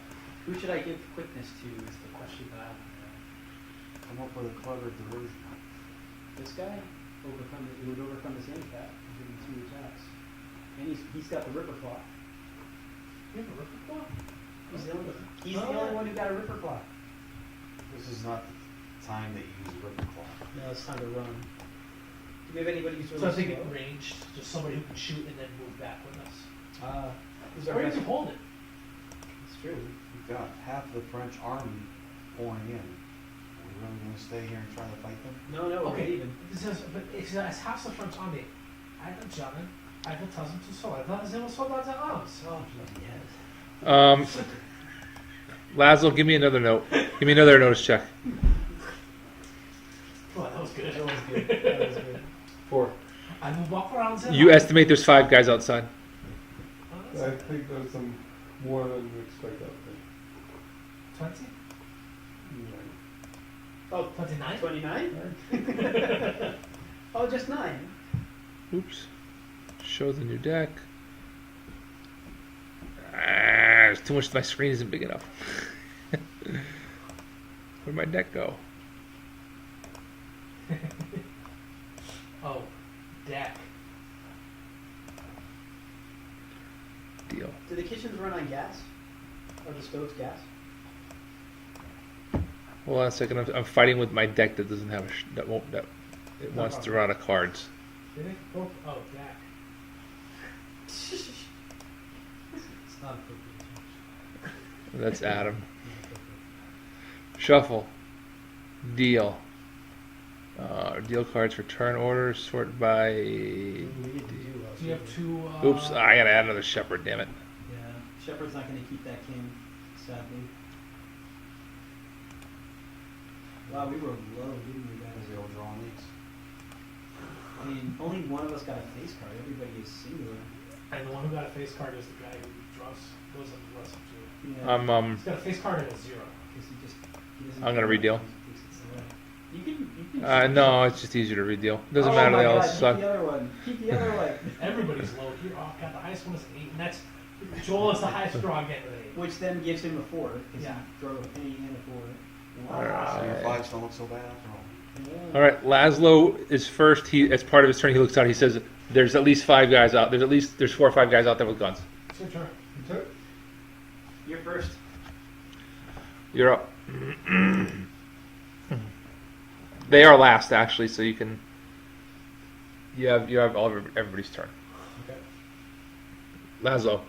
S3: who should I give quickness to is the question that I want to know.
S6: Come up with a clever diversion.
S3: This guy would overcome his handicap and give him 2 attacks. And he's got the Ripper Claw.
S2: You have a ripper claw?
S3: He's the only one who got a Ripper Claw.
S6: This is not the time that you use Ripper Claw.
S3: No, it's time to run. Do we have anybody who's
S2: So I
S3: really
S2: think
S3: slow?
S2: ranged, just somebody who can shoot and then move back with us.
S3: Who's our
S2: Or you
S3: best?
S2: can hold it.
S3: It's true.
S6: We've got half the French army pouring in. Are we really gonna stay here and try to fight them?
S3: No, we're
S2: Okay,
S3: even.
S2: but if es half the French army, eine German, eine 1000 Soldaten, sind Soldaten aus. Oh, yes.
S1: Laszlo, give me another note. Give me another notice check.
S2: Well, that was good.
S3: That was good. That was good.
S4: 4.
S2: I will walk around them.
S1: You estimate there's 5 guys outside.
S4: I think there's some more than we expect out
S2: 20?
S4: there.
S2: Oh, 29?
S3: 29? Oh, just 9.
S1: Oops. Show the new deck. There's too much. My screen isn't big enough. Where'd my deck go?
S2: Oh, deck.
S1: Deal.
S3: Do the kitchens run on gas? Or the stoves gas?
S1: Hold on a second. I'm fighting with my deck that doesn't have that it
S2: No
S1: wants to
S2: problem.
S1: run out of cards.
S2: Did it? Oh, deck. It's not appropriate.
S1: That's Adam. Shuffle. Deal. Deal cards for turn orders. Sort by.
S3: We didn't do well.
S2: Do you have 2?
S1: Oops! I gotta add another shepherd. Damn it.
S3: Yeah. Shepard's not going to keep that king, sadly. Wow, we were low, didn't we, guys?
S6: Because they all draw on these.
S3: I mean, only one of us got a face card. Everybody is singular.
S2: And the one who got a face card is the guy who goes up the rest of 2.
S3: Yeah.
S2: He's got a face card and a 0.
S3: Because he doesn't
S1: I'm gonna
S3: care
S1: redeal.
S3: about it. He thinks it's the way. You can.
S1: No, it's just easier to redeal. Doesn't
S3: Oh
S1: matter.
S3: my
S1: They all
S3: God,
S1: suck.
S3: Keep the other one. Keep the other one.
S2: Everybody's low here. Oh, God, the highest one is 8, and that's Joel is the highest draw again with 8.
S3: Which then gives him a 4, because
S2: Yeah.
S3: he drove a penny and a 4.
S6: So your
S1: Alright.
S6: 5s don't look so bad after all.
S3: Yeah.
S1: All right, Laszlo is first. As part of his turn, he looks out. He says, "There's at least 5 guys out. There's 4 or 5 guys out there with guns.
S2: It's your turn.
S4: That's it?
S3: You're first.
S1: You're up." They are last, actually, so you can. You have all of everybody's turn.
S2: Okay.
S1: Laszlo,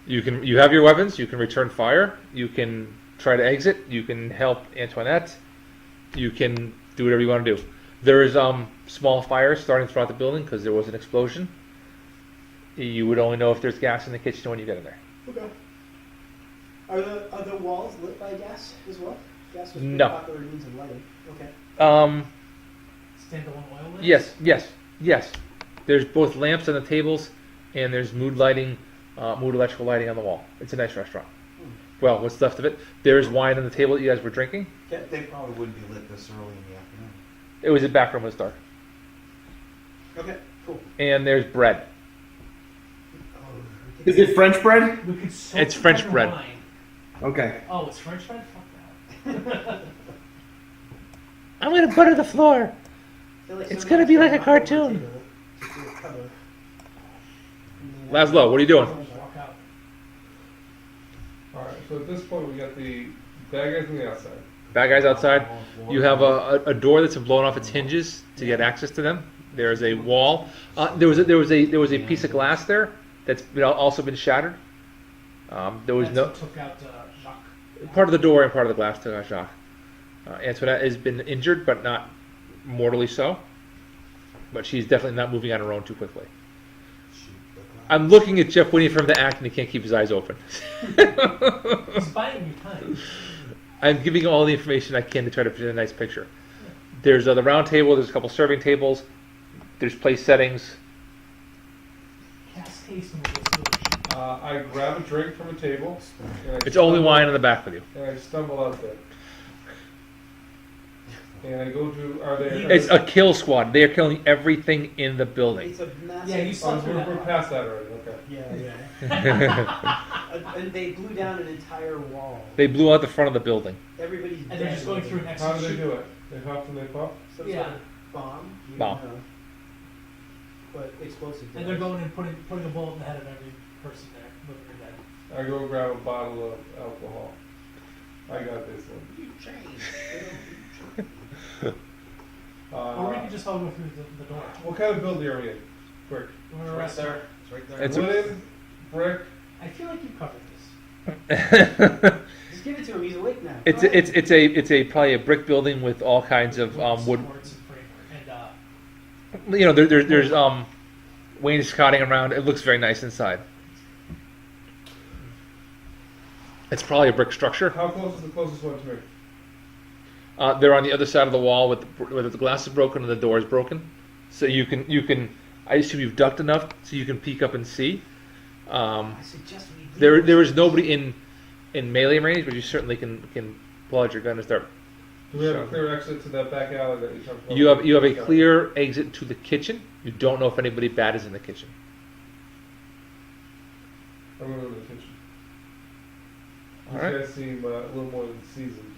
S1: you have your weapons. You can return fire. You can try to exit. You can help Antoinette. You can do whatever you want to do. There is small fires starting throughout the building because there was an explosion. You would only know if there's gas in the kitchen when you get in there.
S3: Okay. Are the walls lit by gas as well? Gas was
S1: No.
S3: popular means of lighting. Okay.
S2: Standalone oil lamps?
S1: Yes. There's both lamps on the tables, and there's mood electrical lighting on the wall. It's a nice restaurant. Well, what's left of it? There's wine on the table that you guys were drinking.
S6: They probably wouldn't be lit this early in the afternoon.
S1: It was a back room was dark.
S3: Okay. Cool.
S1: And there's bread.
S5: Is it French bread?
S2: We could soak
S1: It's French
S2: the
S1: bread.
S2: wine.
S5: Okay.
S2: Oh, it's French bread? Fuck
S10: I'm gonna butter the floor. It's gonna be like a cartoon.
S1: Laszlo, what are you doing?
S2: Walk out.
S4: Alright, so at this point we got the bad guys on the outside.
S1: Bad guys outside. You have a door that's blown off its hinges to get access to them. There's a wall. There was a piece of glass there that's also been shattered. There was no
S2: Took out Jacques.
S1: part of the door and part of the glass took out Jacques. Antoinette has been injured, but not mortally so. But she's definitely not moving on her own too quickly. I'm looking at Jeff waiting for him to act, and he can't keep his eyes open.
S2: He's buying you time.
S1: I'm giving all the information I can to try to present a nice picture. There's the round table. There's a couple serving tables. There's place settings.
S2: Cast haste when we get through.
S4: I grab a drink from a table. And I
S1: It's only
S4: stumble-
S1: wine in the back with you.
S4: And I stumble out there. And I go to, are there...
S1: It's a kill squad. They are killing everything in the building.
S3: It's a massive.
S2: Yeah, you saw through that.
S4: We're past that already, okay.
S3: Yeah. And they blew down an entire wall.
S1: They blew out the front of the building.
S3: Everybody's
S2: And they're
S3: dead.
S2: just going through an
S4: How do they
S2: execution.
S4: do it? They huff and they puff?
S3: Some
S2: Yeah.
S3: sort of bomb.
S1: Bomb.
S3: But explosive.
S2: And they're going and putting a bullet in the head of every person there, living or dead.
S4: I go grab a bottle of alcohol. I got this one.
S3: You changed.
S2: Or we could just all go through the door.
S4: What kind of building are we in? Quick.
S2: We're gonna rest there.
S6: It's right there.
S1: It's
S4: Wooden, brick.
S2: I feel like you've covered this.
S3: Just give it to him. He's awake now.
S1: It's a probably a brick building with all kinds of wood.
S2: Supports and framework. And
S1: You know, there's wainscoting around. It looks very nice inside. It's probably a brick structure.
S4: How close is the closest one to me?
S1: They're on the other side of the wall with the glass is broken and the door is broken, so you can. I assume you've ducked enough so you can peek up and see.
S3: I suggest we leave.
S1: There is nobody in melee range, but you certainly can pull out your gun and start.
S4: Do we have a clear exit to that back alley that you talked about?
S1: You have a clear exit to the kitchen. You don't know if anybody bad is in the kitchen.
S4: I'm going to the kitchen.
S1: All
S4: These
S1: right.
S4: guys seem a little more than seasoned.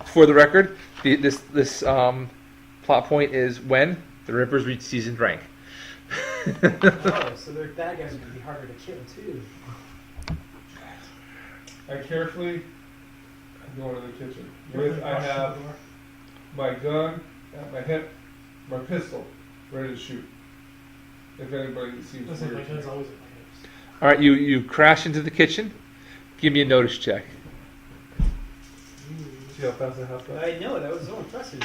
S1: For the record, this plot point is when the Rippers reach seasoned rank.
S3: Oh, so their bad guys are going to be harder to kill too.
S4: I carefully go into the kitchen.
S2: Roughly
S4: I
S2: across
S4: have
S2: the door.
S4: my gun at my hip, my pistol ready to shoot. If anybody seems
S2: Listen, my
S4: weird.
S2: gun's always at my hips.
S1: All right, you crash into the kitchen. Give me a notice check.
S4: See how fast I have that?
S3: I know, that was so impressive.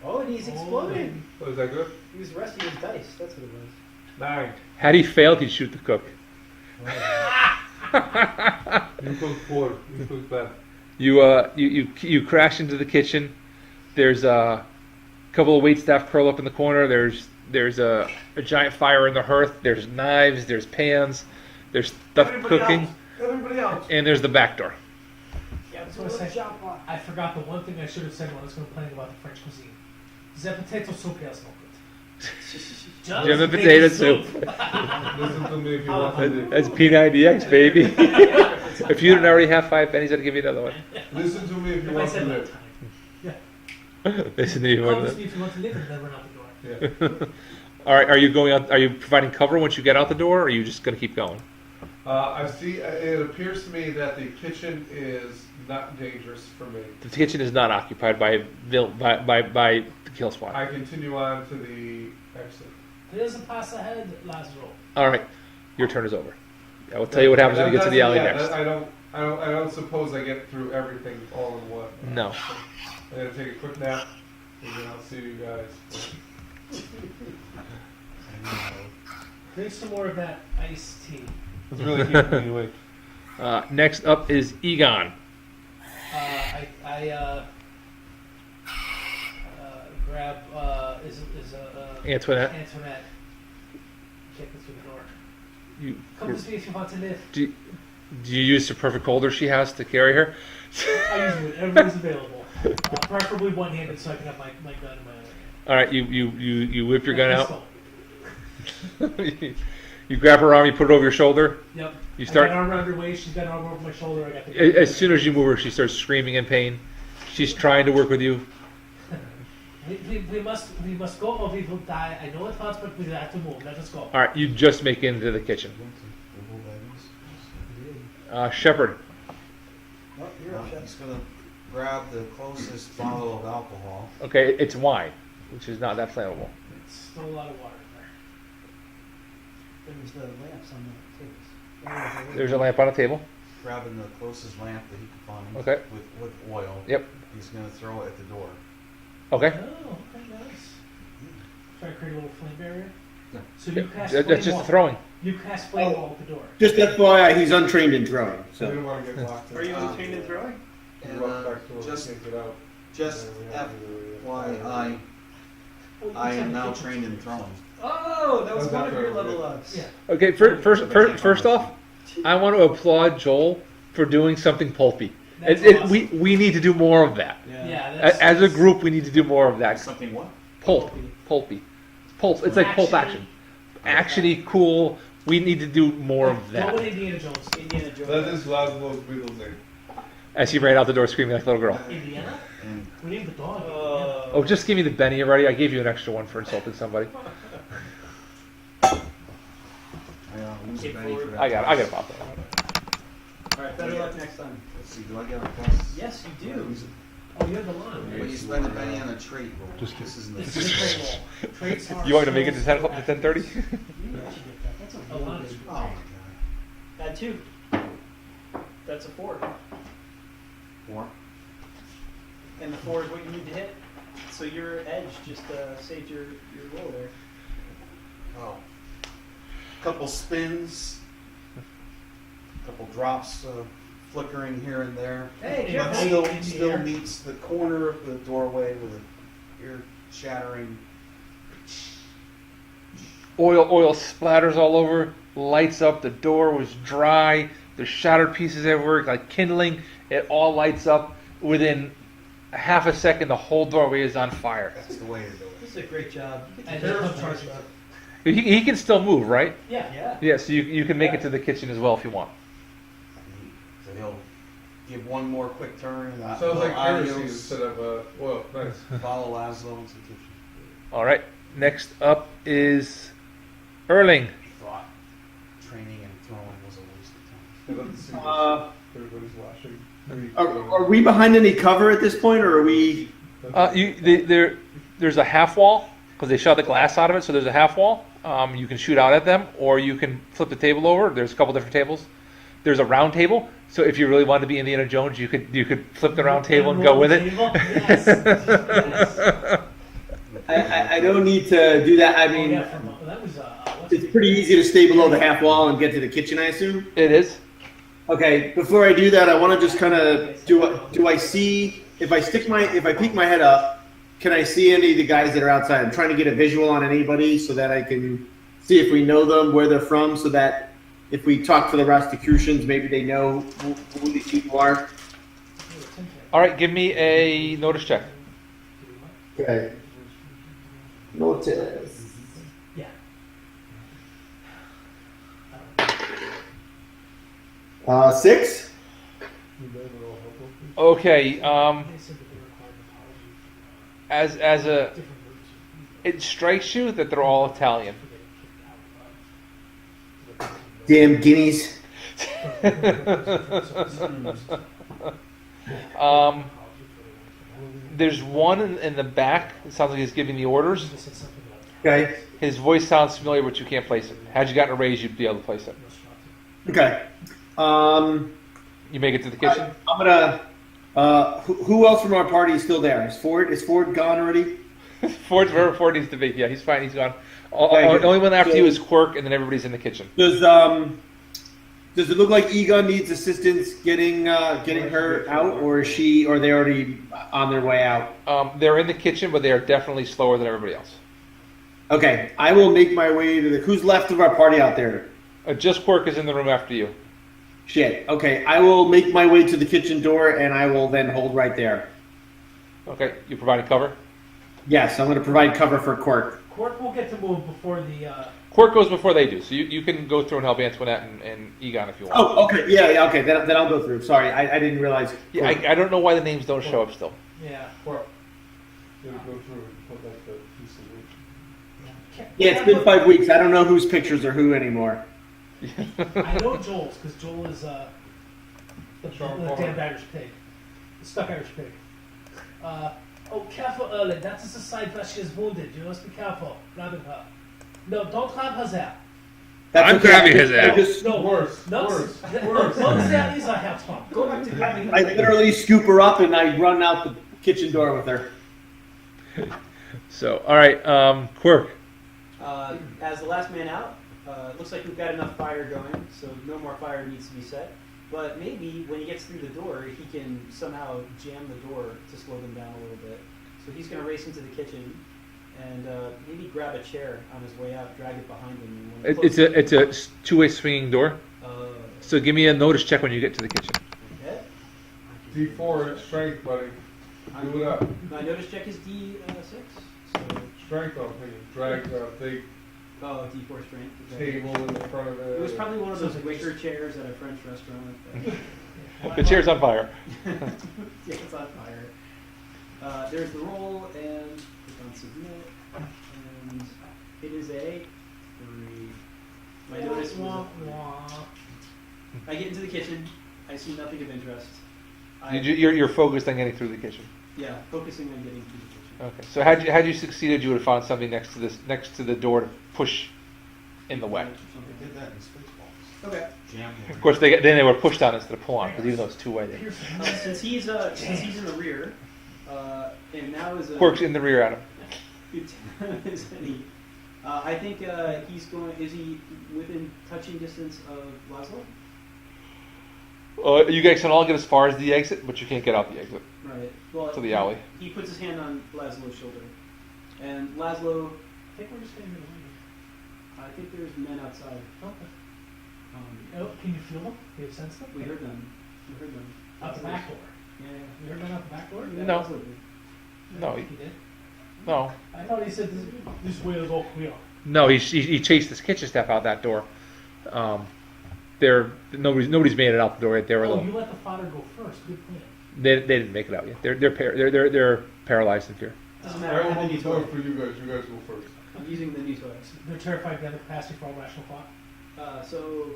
S3: Oh, and he's exploding.
S4: Oh, is that good?
S3: He was resting his dice. That's what it was.
S4: 9.
S1: Had he failed, he'd shoot the cook.
S4: You cook 4. You cook bad.
S1: You crash into the kitchen. There's a couple of waitstaff curl up in the corner. There's a giant fire in the hearth. There's knives. There's pans. There's stuff
S4: Everybody
S1: cooking,
S4: else. Everybody else.
S1: and there's the back door.
S3: Yeah,
S2: That's what I said. I forgot the one thing I should have said when I was complaining about the French cuisine. The potato soup here is no good. Just
S1: Jam and potato soup.
S4: Listen to me if you want to live.
S1: That's P90X, baby. If you didn't already have 5 pennies, I'd give you another one.
S4: Listen to me if you
S2: If I
S4: want to
S2: said that
S4: live.
S2: time.
S1: Listen to you.
S2: Call me if you want to live and then run out the door.
S4: Yeah.
S1: All right, are you going out? Are you providing cover once you get out the door, or are you just going to keep going?
S4: I see. It appears to me that the kitchen is not dangerous for me.
S1: The kitchen is not occupied by the kill squad.
S4: I continue on to the exit.
S2: Here's a pass ahead, Lazaro.
S1: All right, your turn is over. I will tell you what happens when you get to the alley
S4: Yeah,
S1: next.
S4: I don't suppose I get through everything all in one.
S1: No.
S4: I'm gonna take a quick nap, and then I'll see you guys.
S2: Drink some more of that iced tea.
S4: It's really keeping me awake.
S1: Next up is Egon.
S2: I grab
S1: Antoinette.
S2: Antoinette. Kick her through the door.
S1: You,
S2: Come with me if you want to live.
S1: do you use the perfect holder she has to carry her?
S2: I use it. Everybody's available. Preferably one-handed, so I can have my gun in my other hand.
S1: All right, you whip your gun out.
S2: Pistol.
S1: You grab her arm, you put it over your shoulder.
S2: Yep.
S1: You
S2: I got
S1: start
S2: an arm around her waist. She's got an arm over my shoulder. I got the.
S1: as soon as you move her, she starts screaming in pain. She's trying to work with you.
S2: We must go or we will die. I know it hurts, but we have to move. Let us go.
S1: All right, you just make it into the kitchen. Shepard.
S6: He's gonna grab the closest bottle of alcohol.
S1: Okay, it's wine, which is not that flammable.
S2: It's still a lot of water in there.
S3: There's the lamps on the tables.
S1: There's a lamp on the table.
S6: Grabbing the closest lamp that he can find.
S1: Okay.
S6: With oil.
S1: Yep.
S6: He's gonna throw it at the door.
S1: Okay.
S2: Oh, okay, nice. Try to create a little flame barrier.
S6: Yeah.
S2: So you cast
S1: That's
S2: flame
S1: just
S2: wall.
S1: a throwing.
S2: You cast flame wall at the door.
S5: Just FYI, he's untrained in throwing.
S4: So we
S5: So
S4: don't want to get locked in.
S3: Are you untrained in throwing?
S4: We
S6: And
S4: walk back to it,
S6: just
S4: can't get out.
S6: just
S4: And we have to do it.
S6: FYI, I am now trained in throwing.
S3: Oh, that was
S4: That's
S3: one of
S4: not
S3: your
S4: very
S3: level
S4: good.
S3: ups.
S2: Yeah.
S1: Okay, first off, I want to applaud Joel for doing something pulpy.
S2: That's awesome.
S1: We need to do more of that.
S2: Yeah. That's,
S1: As a group, we need to do more of that.
S6: Something what?
S1: Pulpy. Pulp. It's like pulp action. Actiony, cool. We need to do more of
S2: Go
S1: that.
S2: with Indiana Jones.
S3: Indiana Jones.
S4: That is Laszlo's middle name.
S1: As he ran out the door screaming like a little girl.
S2: Indiana?
S6: And
S2: We named the dog.
S1: Oh, just give me the Benny already. I gave you an extra one for insulting somebody.
S6: who's
S3: Get
S6: ready
S3: forward.
S6: for that?
S1: I got to pop that.
S3: All right, better luck next time.
S6: Let's see, do I get a plus?
S3: Yes, you do.
S2: Oh, you have the line.
S6: When you spend a penny on a trait roll,
S1: Just
S6: this isn't
S2: It's
S6: the
S2: the trait roll. Traits are
S1: You want me to make it to 10
S2: skills,
S1: to 10:30?
S2: You should get that. That's a line.
S6: Oh my god.
S3: Add 2. That's a 4.
S6: 4.
S3: And the 4 is what you need to hit. So your edge just saved your roll there.
S6: Oh. Couple spins. Couple drops flickering here and there.
S2: Hey,
S6: But
S2: Jeff,
S6: still,
S2: in the
S6: still
S2: air.
S6: meets the corner of the doorway with an ear-shattering.
S1: Oil splatters all over. Lights up. The door was dry. There's shattered pieces everywhere, like kindling. It all lights up. Within a half a second, the whole doorway is on fire.
S6: That's the way to do it.
S3: This is a great job.
S2: And he'll come charging up.
S1: He can still move, right?
S2: Yeah.
S1: Yeah, so you can make it to the kitchen as well if you want.
S6: So he'll give one more quick turn. And
S4: Sounds like heresy
S6: adios,
S4: instead of well, nice.
S6: follow Laszlo into the kitchen.
S1: All right. Next up is Erling.
S6: Thought training and throwing was a waste of time.
S4: I love to see this. Everybody's watching.
S5: are we behind any cover at this point, or are we?
S1: There's a half wall because they shot the glass out of it, so there's a half wall. You can shoot out at them, or you can flip the table over. There's a couple different tables. There's a round table, so if you really wanted to be Indiana Jones, you could flip the round table and go with it.
S2: Yes. Yes.
S5: I don't need to do that. I
S2: Oh,
S5: mean,
S2: yeah, that was what's
S5: it's pretty easy to stay below the half wall and get to the kitchen, I assume.
S1: It is.
S5: Okay, before I do that, I want to just kind of do I see if I peek my head up, can I see any of the guys that are outside? I'm trying to get a visual on anybody so that I can see if we know them, where they're from, so that if we talk to the Rosicrucians, maybe they know who these people are.
S1: All right, give me a notice check.
S5: Okay. Notice.
S2: Yeah.
S5: Six.
S1: Okay.
S2: They said that they required an apology
S1: As a,
S2: different groups.
S1: it strikes you that they're all Italian.
S5: Damn guineas.
S1: There's one in the back. It sounds like he's giving the orders.
S5: Okay.
S1: His voice sounds familiar, but you can't place it. Had you gotten a raise, you'd be able to place it.
S5: Okay.
S1: You make it to the kitchen.
S5: I'm gonna. Who else from our party is still there? Is Ford gone already?
S1: Ford needs to be. Yeah, he's fine. He's gone.
S5: Okay,
S1: The only one after
S5: so-
S1: you is Quirk, and then everybody's in the kitchen.
S5: Does it look like Egon needs assistance getting her out, or are they already on their way out?
S1: They're in the kitchen, but they are definitely slower than everybody else.
S5: Okay, I will make my way to the. Who's left of our party out there?
S1: Just Quirk is in the room after you.
S5: Shit. Okay, I will make my way to the kitchen door, and I will then hold right there.
S1: Okay, you providing cover?
S5: Yes, I'm going to provide cover for Quirk.
S2: Court will get to move before
S1: Quirk goes before they do, so you can go through and help Antoinette and Egon if you want.
S5: Oh, okay. Yeah. Okay. Then I'll go through. Sorry, I didn't realize.
S1: Yeah, I don't know why the names don't show up still.
S2: Yeah.
S4: Or you go through and put like the piece of wood.
S5: Yeah, it's been 5 weeks. I don't know whose pictures are who anymore.
S2: I know Joel's, because Joel is the damned Irish pig. The stuck Irish pig. Oh, careful, Erlen. That is the side where she is wounded. You must be careful. Grabbing her. No, don't grab her there.
S5: That's
S1: I'm grabbing his ass.
S5: Just,
S2: No,
S4: Worse.
S2: no,
S4: Worse.
S2: worse. No, there is a health one.
S3: Go back to grabbing.
S5: I literally scoop her up and I run out the kitchen door with her.
S1: So, all right, Quirk.
S3: As the last man out, it looks like we've got enough fire going, so no more fire needs to be set. But maybe when he gets through the door, he can somehow jam the door to slow them down a little bit. So he's going to race into the kitchen and maybe grab a chair on his way out, drag it behind him. And when
S1: It's a two-way swinging door.
S3: uh,
S1: So give me a notice check when you get to the kitchen.
S3: okay.
S4: D4 strength, buddy. Do it up.
S3: My notice check is D6. So,
S4: Strength on me. Drag a big
S3: oh, D4 strength. Okay.
S4: table in front of it.
S3: It was probably one of those wicker chairs at a French restaurant.
S1: The chair's on fire.
S3: Yeah, it's on fire. There's the roll and click on submit, and it is a 3. My notice was I get into the kitchen. I see nothing of interest.
S1: You're focused on getting through the kitchen.
S3: Yeah, focusing on getting through the kitchen.
S1: Okay. So had you succeeded, you would have found something next to the door to push in the way.
S6: They did that in Spaceballs.
S3: Okay.
S6: Jam
S1: Of course, then they were pushed on instead of pull on, because even though it's two-way.
S3: Since he's in the rear, and now is a
S1: Quirk's in the rear, Adam.
S3: is any, I think he's going. Is he within touching distance of Laszlo?
S1: You guys can all get as far as the exit, but you can't get out the exit
S3: Right. Well,
S1: to the alley.
S3: He puts his hand on Laszlo's shoulder, and Laszlo.
S2: I think we're just getting rid of
S3: I think there's men outside.
S2: Okay. Oh, can you feel them? Do you have sense them?
S3: We heard them. We heard them.
S2: Out the back door.
S3: Yeah.
S2: You heard them out the back door?
S3: Yeah,
S1: No.
S3: Laszlo did.
S1: No,
S2: He did.
S1: no,
S2: I thought he said this way is all clear.
S1: no. He chased his kitchen staff out that door. Nobody's made it out the door yet. They were
S2: Oh,
S1: alone.
S2: you let the father go first. Good plan.
S1: They didn't make it out yet. They're paralyzed in fear.
S3: Doesn't
S4: I
S3: matter. I
S4: will
S3: have the
S4: hold the
S3: new
S4: door
S3: toy.
S4: for you guys. You guys go first.
S3: I'm using the new toys.
S2: They're terrified beyond the capacity for all rational thought.
S3: So,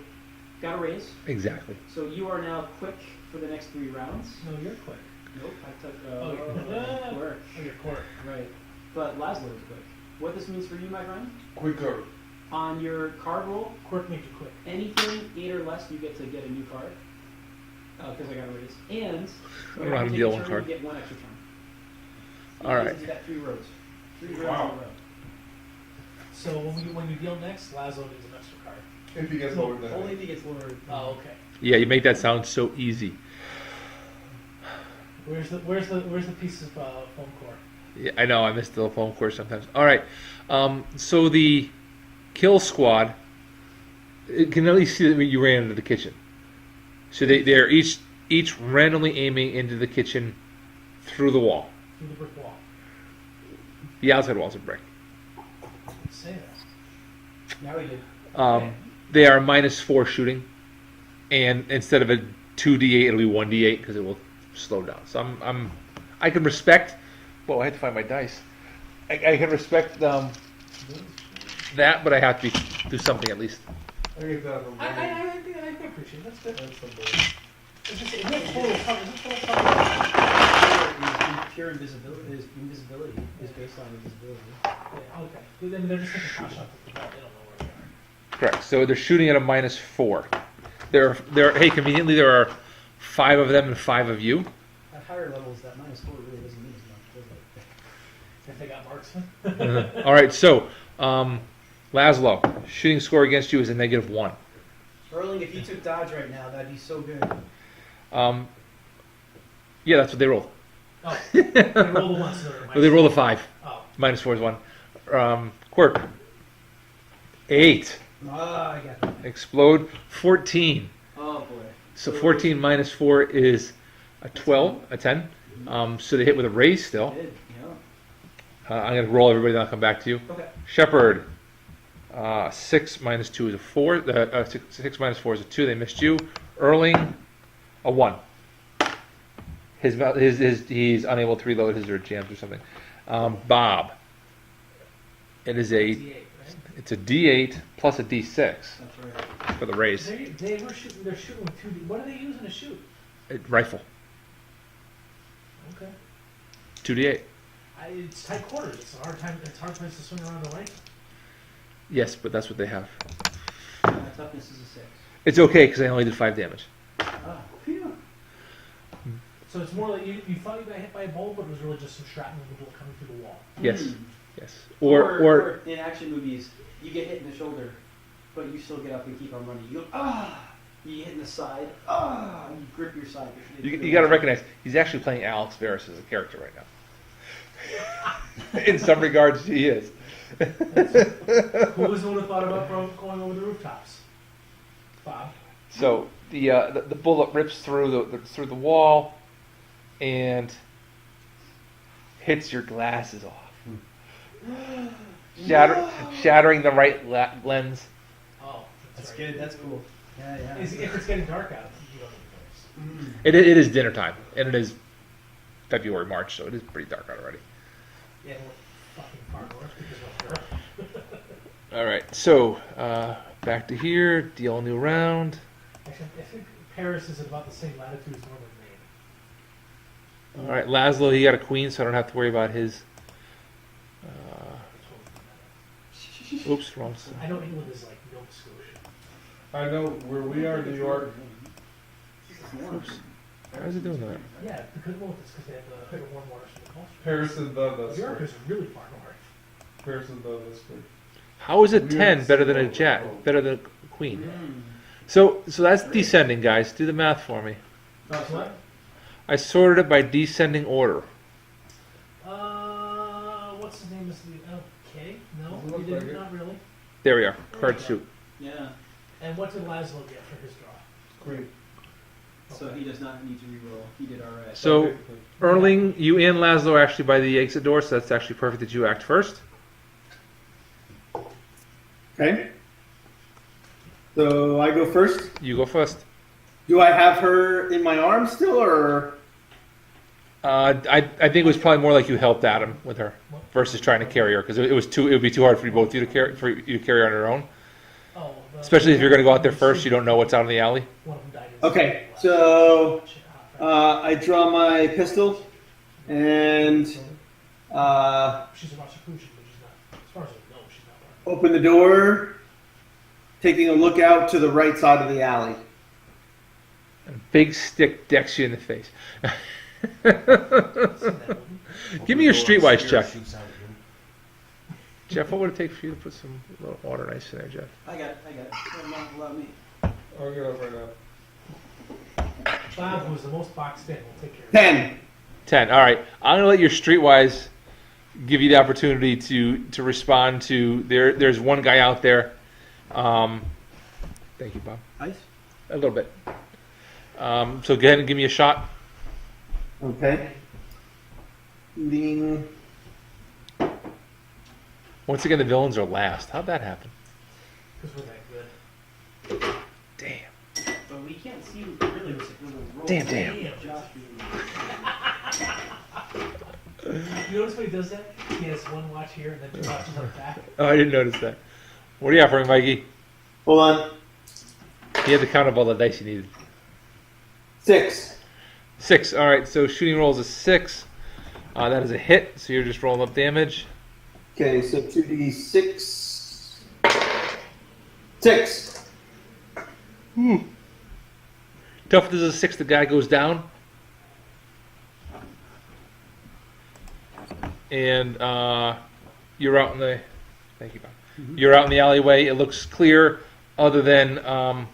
S3: got a raise.
S1: Exactly.
S3: So you are now quick for the next 3 rounds.
S2: No, you're quick.
S3: Nope, I took
S2: Oh,
S3: work.
S2: Oh, you're quick.
S3: Right. But Laszlo is quick. What this means for you, my friend?
S4: Quicker.
S3: On your card roll,
S2: Quick makes you quick.
S3: anything 8 or less, you get to get a new card. Because I got a raise. And
S1: I don't know how to
S3: take
S1: deal
S3: a
S1: one
S3: turn,
S1: card.
S3: You get 1 extra turn. So
S1: All
S3: you get
S1: right.
S3: to do that 3 rows. 3 rows
S4: Wow.
S3: in a row.
S2: So when you deal next, Laszlo needs an extra card.
S4: If he gets
S3: No,
S4: lower than
S3: only
S4: that.
S3: if he gets lowered.
S2: Oh, okay.
S1: Yeah, you make that sound so easy.
S2: Where's the piece of foam core?
S1: Yeah, I know. I miss the phone course sometimes. All right. So the kill squad it can at least see that you ran into the kitchen. So they're each randomly aiming into the kitchen through the wall.
S2: Through the brick wall.
S1: The outside wall's a brick.
S2: Say that.
S3: Now we did.
S1: They are -4 shooting, and instead of a 2d8, it'll be 1d8 because it will slow down. So I can respect. Well, I had to find my dice. I can respect that, but I have to do something at least.
S4: I get that from
S2: I think I appreciate it. That's good.
S4: That's some bullshit.
S2: It's just, is it total cover? Is it total cover?
S3: Pure invisibility. His invisibility is based on invisibility.
S2: Yeah, okay. Then they're just taking pot shots at the ball. They don't know where they are.
S1: Correct. So they're shooting at a -4. Hey, conveniently there are 5 of them and 5 of you.
S3: At higher levels, that -4 really doesn't mean as much, does it?
S2: If they got marksman.
S1: All right. So Laszlo, shooting score against you is a -1.
S3: Erling, if you took dodge right now, that'd be so good.
S1: Yeah, that's what they rolled.
S2: Oh, they rolled a 1, so they're
S1: They rolled a 5.
S2: Oh,
S1: -4 is 1. Quirk. 8.
S3: I got that.
S1: Explode. 14.
S3: Oh boy.
S1: So 14 -4 is a 12, a 10. So they hit with a raise still.
S3: Did, yeah.
S1: I'm going to roll everybody, then I'll come back to you.
S3: Okay.
S1: Shepherd. 6 minus 2 is a 4. 6 minus 4 is a 2. They missed you. Erling, a 1. He's unable to reload his or jams or something. Bob, it is a
S2: D8, right?
S1: it's a D8 plus a D6
S3: That's right.
S1: for the raise.
S2: They were shooting. They're shooting with 2D. What are they using to shoot?
S1: Rifle,
S2: Okay.
S1: 2D8.
S2: It's tight quarters. It's a hard time. It's a hard place to swing around the rifle.
S1: Yes, but that's what they have.
S3: Toughness is a 6.
S1: It's okay because I only did 5 damage.
S3: Ah, phew.
S2: So it's more like you thought you got hit by a bullet, but it was really just some shrapnel in the bullet coming through the wall.
S1: Yes,
S3: Hmm.
S1: yes.
S3: Or in action movies, you get hit in the shoulder, but you still get up and keep on running. You go, ah! You get hit in the side, ah! You grip your side.
S1: You got to recognize he's actually playing Alex Veris as a character right now. In some regards, he is.
S2: Who was the one who thought about going over the rooftops? Bob.
S1: So the bullet rips through the wall and hits your glasses off, shattering the right lens.
S2: Oh,
S3: That's
S2: right.
S3: good. That's cool. Yeah, yeah.
S2: If it's getting dark out, you don't need to notice.
S1: It is dinner time, and it is February, March, so it is pretty dark out already.
S2: Yeah, we're fucking far north because of her.
S1: All right, so back to here. Deal a new round.
S2: Actually, I think Paris is at about the same latitude as Northern Maine.
S1: All right, Laszlo, he got a queen, so I don't have to worry about his. Oops, wrong.
S2: I know England is like Nova Scotia.
S4: I know where we are in New York.
S1: Oops. How is it doing that?
S2: Yeah, because they have the warm waters from the Gulf.
S4: Paris and Douglas.
S2: Europe is really far north.
S4: Paris and Douglas.
S1: How is a
S4: We're
S1: 10 better than a
S4: in
S1: jack?
S4: Singapore.
S1: Better than a queen? So that's descending, guys. Do the math for me.
S2: That's what?
S1: I sorted it by descending order.
S2: What's his name? Is the okay? No,
S4: Doesn't
S2: you
S4: look
S2: didn't.
S4: like it.
S2: Not really.
S1: There we are. Card suit.
S3: Yeah.
S2: And what did Laszlo get for his draw?
S4: Queen.
S3: So he does not need to reroll. He did alright.
S1: So, Erling, you and Laszlo are actually by the exit door, so that's actually perfect that you act first.
S5: Okay. So I go first.
S1: You go first.
S5: Do I have her in my arms still, or?
S1: I think it was probably more like you helped Adam with her versus trying to carry her because it would be too hard for you both to carry her on your own.
S2: Oh,
S1: Especially if you're going to go out there first, you don't know what's out in the alley.
S2: One of them died in
S5: Okay, so I draw my pistol and
S2: she's a Rosicrucian, but she's not. As far as I know, she's not.
S5: open the door, taking a look out to the right side of the alley.
S1: A big stick decks you in the face. Give me your streetwise check. Jeff, what would it take for you to put some little water ice in there, Jeff?
S3: I got it. Allow me.
S4: I'll get up right now.
S2: Bob, who's the most boxed in, will take care of it.
S5: 10.
S1: 10. All right. I'm going to let your streetwise give you the opportunity to respond to. There's one guy out there. Thank you, Bob.
S5: Ice?
S1: A little bit. So go ahead and give me a shot.
S5: Okay. Shooting.
S1: Once again, the villains are last. How'd that happen?
S2: Because we're that good.
S1: Damn.
S3: But we can't see really with the roll.
S1: Damn.
S3: Josh,
S2: You notice when he does that? He has one watch here and then two watches on the back.
S1: Oh, I didn't notice that. What do you have for me, Mikey?
S5: Hold on.
S1: He had to count up all the dice he needed.
S5: 6.
S1: 6. All right. So shooting rolls a 6. That is a hit. So you're just rolling up damage.
S5: Okay, so 2d6. 6.
S1: Tough as a 6, the guy goes down. And you're out in the. Thank you, Bob. You're out in the alleyway. It looks clear, other than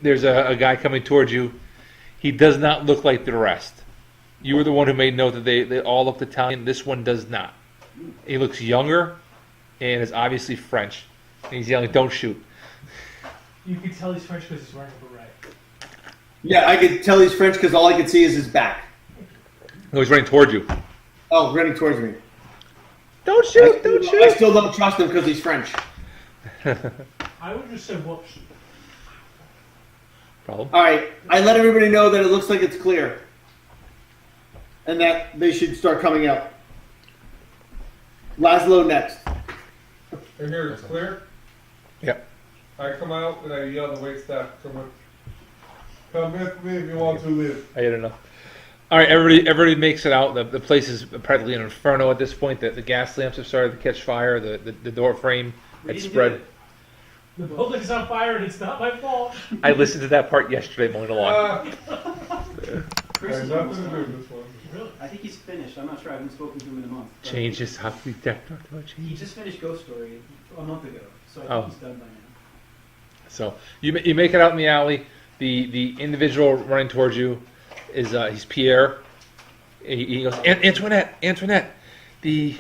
S1: there's a guy coming towards you. He does not look like the rest. You were the one who made note that they all looked Italian. This one does not. He looks younger and is obviously French. And he's yelling, "Don't shoot!"
S2: You can tell he's French because he's wearing a beret.
S5: Yeah, I could tell he's French because all I could see is his back.
S1: No, he's running towards you.
S5: Oh, running towards me.
S1: Don't shoot! Don't
S5: I
S1: shoot!
S5: still don't trust him because he's French.
S2: I would just say whoops.
S1: Problem.
S5: All right, I let everybody know that it looks like it's clear, and that they should start coming out. Laszlo next.
S4: And here it's clear.
S1: Yep.
S4: I come out and I yell the waitstaff, come with me if you want to live.
S1: I don't know. All right, everybody makes it out. The place is practically an inferno at this point. The gas lamps have started to catch fire. The door frame
S3: We
S1: had
S3: didn't do
S1: spread.
S3: it.
S2: The building's on fire and it's not my fault.
S1: I listened to that part yesterday mowing the lawn.
S3: Chris
S4: Has
S3: is
S4: nothing
S3: almost
S4: to do
S3: done.
S4: with this one.
S2: Really?
S3: I think he's finished. I'm not sure. I haven't spoken to him in a month. but
S1: Changes. How we talked about
S3: He
S1: changes.
S3: just finished Ghost Story a month ago, so I think
S1: Oh.
S3: he's done by now.
S1: So you make it out in the alley. The individual running towards you is he's Pierre. He goes, Antoinette, the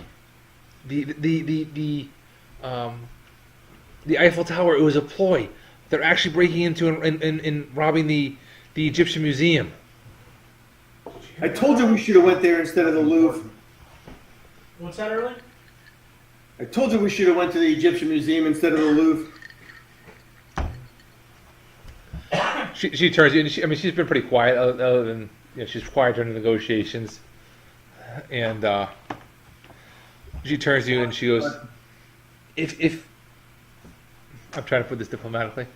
S1: Eiffel Tower. It was a ploy. They're actually breaking into and robbing the Egyptian Museum.
S5: I told you we should have went there instead of the Louvre.
S2: What's that, Erling?
S5: I told you we should have went to the Egyptian Museum instead of the Louvre.
S1: She turns you, and she's been pretty quiet, other than she's quiet during the negotiations, and she turns to you and she goes, "If I'm trying to put this diplomatically,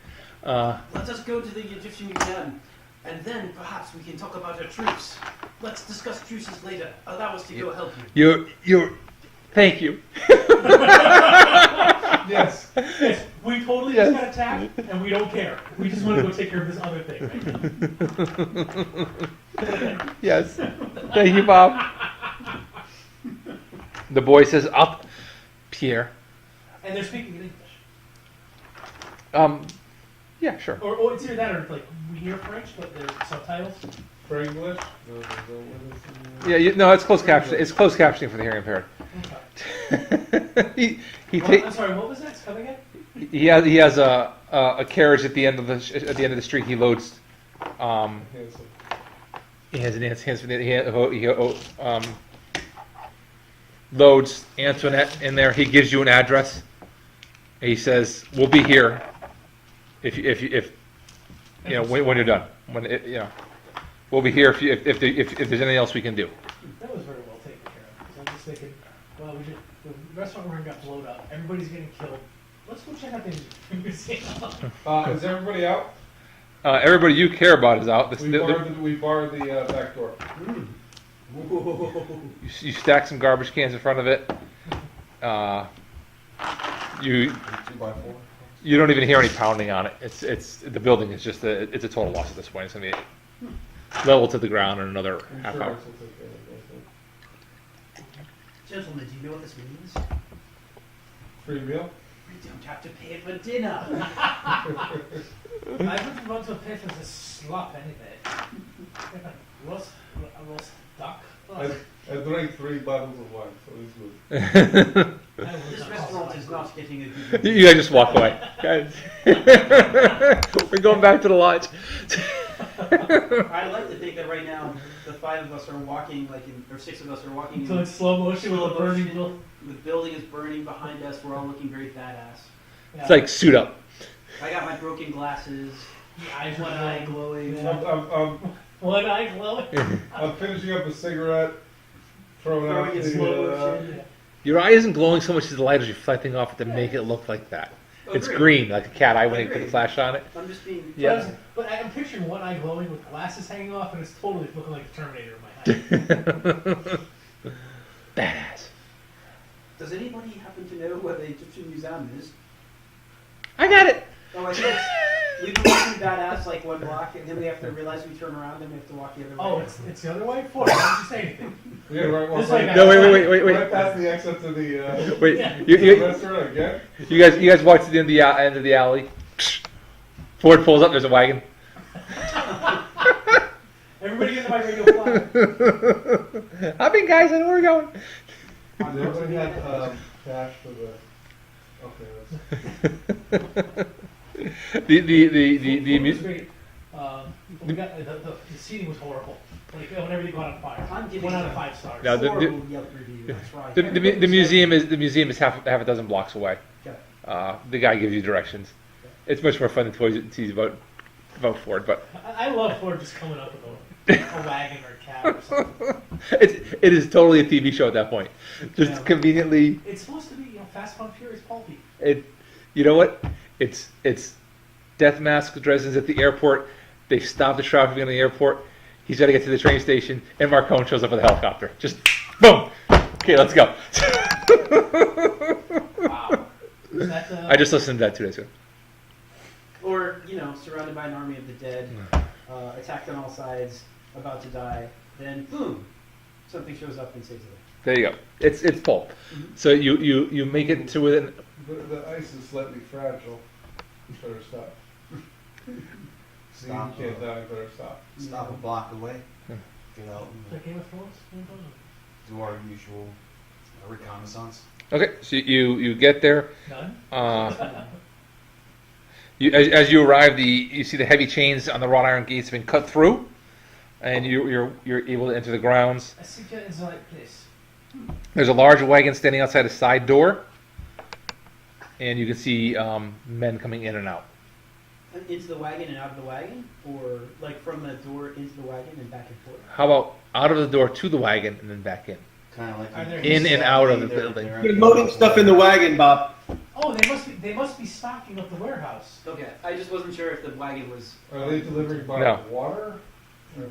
S3: Let us go to the Egyptian Museum, and then perhaps we can talk about a truce. Let's discuss truces later. Allow us to go help you.
S1: you're thank you."
S4: Yes.
S2: Yes, we totally
S1: Yes.
S2: just got attacked and we don't care. We just want to go take care of this other thing right now.
S1: Yes, thank you, Bob. The boy says, "Up, Pierre."
S2: And they're speaking in English.
S1: Yeah, sure.
S2: Or it's either that or like we hear French, but there's subtitles.
S4: For English? No,
S1: Yeah, no, it's closed captioning. It's closed captioning for the hearing impaired.
S2: Okay. I'm sorry, what was that? Come again?
S1: He has a carriage at the end of the street. He loads. He has an hands. Loads Antoinette in there. He gives you an address. And he says, "We'll be here if when you're done. We'll be here if there's anything else we can do."
S2: That was very well taken care of. 'Cause I'm just thinking, well, the restaurant we're in got blown up. Everybody's getting killed. Let's go check out the museum.
S4: Is everybody out?
S1: Everybody you care about is out.
S4: We barred the back door.
S1: You stack some garbage cans in front of it. You
S6: 2x4.
S1: You don't even hear any pounding on it. It's the building is just it's a total loss at this point. It's gonna be level to the ground in another half hour.
S3: Gentlemen, do you know what this means?
S4: Free meal?
S3: We don't have to pay for dinner.
S2: I wouldn't want to pay for this slop anyway. roast duck.
S4: I drank 3 bottles of wine, so it's good.
S3: This restaurant is not getting a good
S1: You guys just walk away. Guys. We're going back to the lodge.
S3: I like to think that right now the 5 of us are walking, or 6 of us are walking
S2: So it's slow motion with a burning building.
S3: The building is burning behind us. We're all looking very badass.
S1: It's like suit up.
S3: I got my broken glasses.
S2: Eyes
S3: One eye glowing.
S2: One eye glowing.
S4: I'm finishing up a cigarette, throwing out
S3: Throwing in
S4: the,
S3: slow motion.
S1: Your eye isn't glowing so much as the light is reflecting off it to make it look like that. It's
S3: Agreed.
S1: green, like a cat eye when you put
S3: Agreed.
S1: the flash on it.
S3: I'm just being.
S1: Yeah.
S2: But I'm picturing one eye glowing with glasses hanging off, and it's totally looking like the Terminator in my head.
S1: Badass.
S3: Does anybody happen to know where the Egyptian Museum is?
S1: I got it.
S3: Oh, I think we've been walking badass like 1 block, and then we have to realize we turn around and we have to walk the other way.
S2: Oh, it's the other way? Why didn't you say anything?
S4: Yeah, right.
S2: This way,
S1: No, wait.
S4: Right past the exit to the
S1: Wait,
S2: Yeah.
S4: restaurant again.
S1: you guys walk to the end of the alley. Ford pulls up. There's a wagon.
S2: Everybody get to my radio fly.
S1: Hop in, guys. I know where we're going.
S4: Does everybody have cash for the? Okay.
S1: The
S2: Food was great. We got the seating was horrible. Like whenever you go on fire.
S3: I'm giving
S2: 1 out of
S3: it
S2: 5 stars.
S1: No,
S3: Horrible Yelp review. That's right.
S1: the museum is half a dozen blocks away.
S3: Okay.
S1: The guy gives you directions. It's much more fun than toys and tease about Ford, but
S2: I love Ford just coming up with a wagon or a cab or something.
S1: it is totally a TV show at that point. Just
S2: Yeah.
S1: conveniently,
S2: It's supposed to be, Fast, Fun, Furious, pulpy.
S1: you know what? It's Death Mask Dresden's at the airport. They stop the traffic in the airport. He's got to get to the train station, and Marcone shows up with a helicopter. Just boom. Okay, let's go.
S2: Wow. Is that
S1: I just listened to that 2 days ago.
S3: Or, surrounded by an army of the dead, attacked on all sides, about to die, then boom, something shows up and saves it.
S1: There you go. It's pulp. So you make it to within.
S4: The ice is slightly fragile. You better stop. See, you
S6: Stop.
S4: can't die, you better stop.
S6: Stop a block away. Get out
S2: Is that Game of Thrones?
S6: and do our usual reconnaissance.
S1: Okay, so you get there.
S2: None?
S1: As you arrive, you see the heavy chains on the wrought iron gates have been cut through, and you're able to enter the grounds.
S2: I see you in the right place.
S1: There's a large wagon standing outside a side door, and you can see men coming in and out.
S3: Into the wagon and out of the wagon? Or, like, from the door into the wagon and back and forth?
S1: How about out of the door to the wagon and then back in?
S6: Kind of like
S2: Are there
S1: In and out of the
S6: They're-
S1: building.
S6: they're-
S5: You're loading stuff in the wagon, Bob.
S2: Oh, they must be stocking up the warehouse.
S3: Okay, I just wasn't sure if the wagon was...
S4: Are they delivering by
S1: No.
S4: water? Are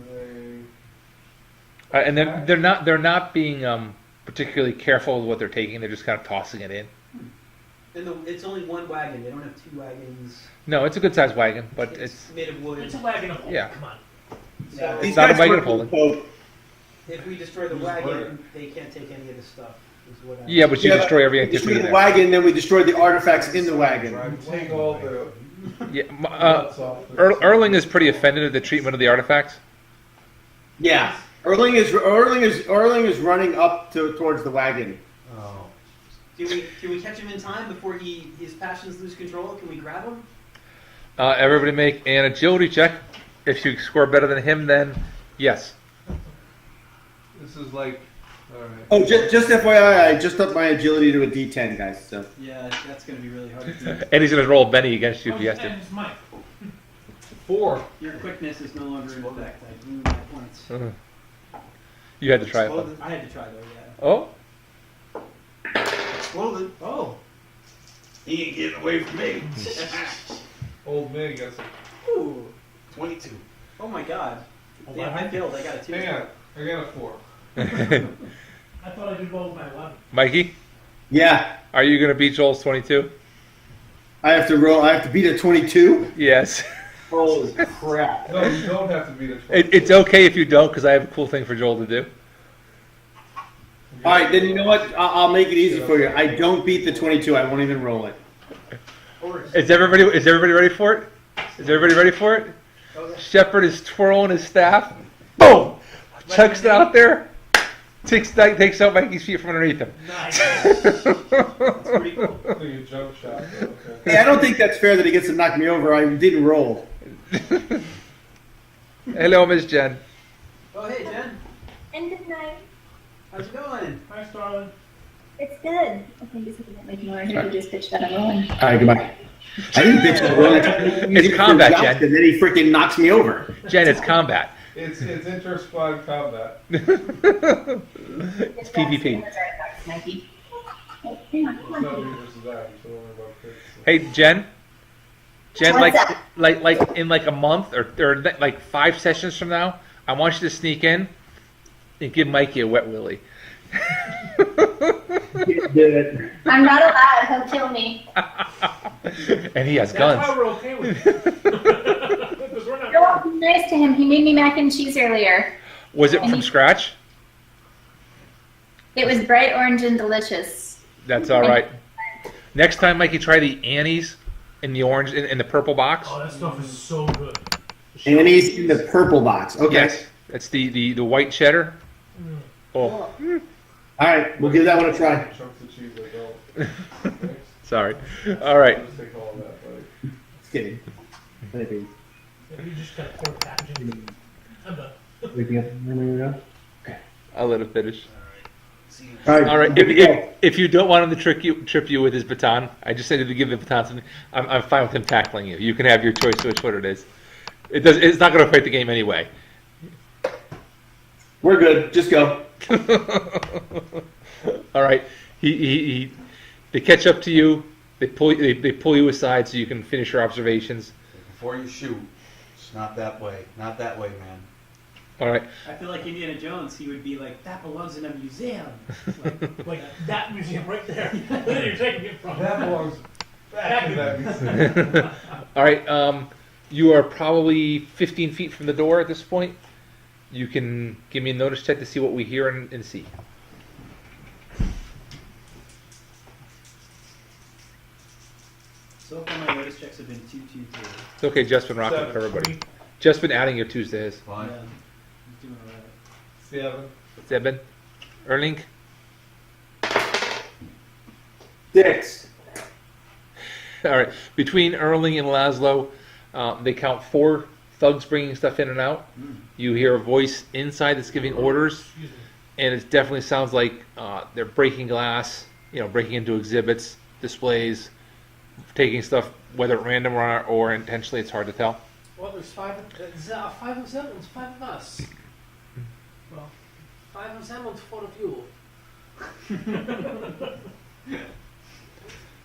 S4: they?
S1: And they're not being particularly careful with what they're taking. They're just kind of tossing it in.
S3: And it's only one wagon, they don't have two wagons.
S1: No, it's a good sized wagon, but it's
S3: made of wood.
S2: It's a wagon of holding,
S1: Yeah.
S2: come on.
S3: So
S1: It's not a wagon of holding.
S3: if we destroy the wagon, they can't take any of the stuff. Is what I
S1: Yeah, but you
S5: Yeah,
S1: destroy every
S5: We destroyed
S1: activity
S5: the
S1: there.
S5: wagon, then we destroyed the artifacts in the wagon.
S4: We take all the
S1: Yeah,
S4: nuts off the-
S1: Erling is pretty offended at the treatment of the artifacts.
S5: Yeah, Erling is running up towards the wagon.
S6: Oh.
S3: Can we catch him in time before his passions lose control? Can we grab him?
S1: Everybody make an agility check. If you score better than him, then yes.
S4: This is like, alright.
S5: Oh, just FYI, I just upped my agility to a D10, guys. So
S3: Yeah, that's going to be really hard to do.
S1: And he's going to roll Benny against you if he has to.
S2: And it's Mike.
S4: 4.
S3: Your quickness is no longer in effect. I blew my points.
S1: You had to try it.
S6: Exploded.
S3: I had to try though, yeah.
S1: Oh,
S6: Exploded.
S3: Oh!
S6: He ain't getting away from me.
S4: Old man gets it.
S3: Ooh!
S6: 22.
S3: Oh my god. Damn, I
S2: 11?
S3: failed. I got a 2.
S4: Hang on, I got a 4.
S2: I thought I did well with my 11.
S1: Mikey,
S5: yeah,
S1: are you going to beat Joel's 22?
S5: I have to roll. I have to beat a 22.
S1: Yes.
S5: Holy crap!
S4: No, you don't have to beat a 12.
S1: It's okay if you don't, because I have a cool thing for Joel to do.
S5: All right, then you know what? I'll make it easy for you. I don't beat the 22. I won't even roll it.
S1: Is everybody ready for it? Is everybody ready for it?
S3: Okay.
S1: Shepard is twirling his staff. Boom! Chucks it out there. Takes out Mikey's feet from underneath him.
S2: Nice.
S3: That's pretty cool.
S4: I think a jump shot, but okay.
S5: Hey, I don't think that's fair that he gets to knock me over. I didn't roll.
S1: Hello, Miss Jen.
S3: Oh, hey, Jen.
S7: And good night.
S3: How's it going?
S2: Nice, darling.
S7: It's good. I think it's looking at making noise. You just pitched that I'm rolling.
S5: All right, goodbye. I didn't bitch that rolling.
S1: It's combat, Jen.
S5: And then he freaking knocks me over.
S1: Jen, it's combat.
S4: It's inter-squad combat.
S1: It's PvP.
S7: Mikey.
S4: It's not me versus that. You don't worry about kids.
S1: Hey, Jen. Jen,
S7: What's
S1: like in like a month or like 5 sessions from now, I want you to sneak in and give Mikey a wet willy.
S7: I'm not allowed. He'll kill me.
S1: And he has
S2: That's
S1: guns.
S2: why we're okay with it. Because we're not.
S7: Don't be nice to him. He made me mac and cheese earlier.
S1: Was it from scratch?
S7: It was bright orange and delicious.
S1: That's all right. Next time, Mikey, try the Annie's in the orange in the purple box.
S2: Oh, that stuff is so good.
S5: And he's in the purple box. Okay.
S1: Yes, it's the white cheddar. Oh,
S5: All right, we'll give that one a try.
S4: Chunks of cheese I don't. Okay?
S1: sorry. All right.
S4: I'll just take all of that, buddy.
S5: Just kidding. Anything.
S2: You just gotta pour packaging. I'm done.
S5: Waking up.
S1: I'll let it finish.
S5: All right.
S1: All right.
S5: Good to go.
S1: If you don't want him to trip you with his baton, I just said to give the baton something. I'm fine with him tackling you. You can have your choice of which one it is. It's not going to affect the game anyway.
S5: We're good. Just go.
S1: All right. They catch up to you. They pull you aside so you can finish your observations.
S6: Before you shoot, it's not that way. Not that way, man.
S1: All right.
S3: I feel like Indiana Jones, he would be like, that belongs in a museum.
S2: Like that museum right there. Where you're taking it from.
S4: That belongs back in that museum.
S1: All right. You are probably 15 feet from the door at this point. You can give me a notice check to see what we hear and see.
S3: So far my notice checks have been 2, 2, 3.
S1: It's okay. Just been rocking for everybody. Just been adding your Tuesdays.
S6: Fine.
S3: Yeah, I'm doing alright.
S4: 7.
S1: Zebin, Erling.
S5: 6.
S1: All right. Between Erling and Laszlo, they count 4 thugs bringing stuff in and out. You hear a voice inside that's giving orders, and it definitely sounds like they're breaking glass, breaking into exhibits, displays, taking stuff, whether at random or intentionally. It's hard to tell.
S2: Well, there's 5 of them. There's 5 of us. Well, 5 of them and 4 of you.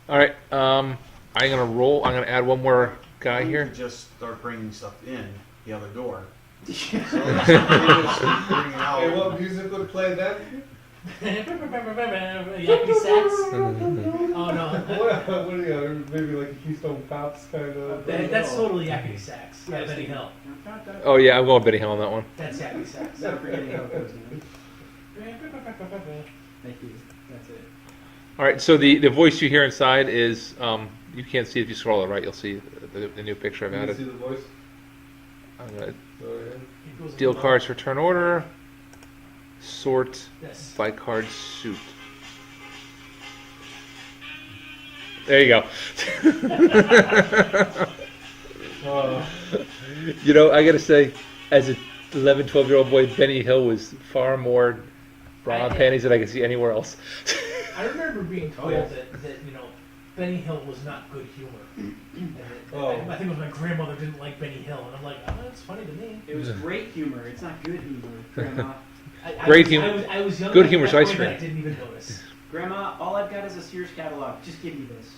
S1: All right. I'm gonna roll. I'm gonna add one more guy
S6: You
S1: here.
S6: could just start bringing stuff in the other door. So just bring it out.
S4: Hey, what music would play then?
S2: Yankee sax. Oh no,
S4: What are you, maybe like a Keystone Cops kind of?
S2: that's totally Yakety sax. Yeah, Benny Hill.
S1: Oh yeah, I'm going Benny Hill on that one.
S2: That's Yakety sax.
S3: Never forgetting how it goes, Thank you. That's it.
S1: All right. So the voice you hear inside is you can't see if you scroll it right. You'll see the new picture I've
S4: Can you
S1: added.
S4: see the voice?
S1: I'm gonna
S4: Oh, yeah.
S1: deal cards for turn order. Sort
S2: Yes.
S1: by card suit. There you go. I gotta say, as a 11, 12-year-old boy, Benny Hill was far more bra and panties than I could see anywhere else.
S2: I remember being told
S6: yeah.
S2: that Benny Hill was not good humor. And
S4: Oh.
S2: I think it was my grandmother didn't like Benny Hill, and I'm like, oh, that's funny to me.
S3: It was great humor. It's not good humor, Grandma.
S2: Great humor. I was young.
S1: Good
S2: at
S1: humor's
S2: that
S1: ice
S2: point,
S1: cream.
S2: I didn't even notice.
S3: Grandma, all I've got is a Sears catalog. Just give me this.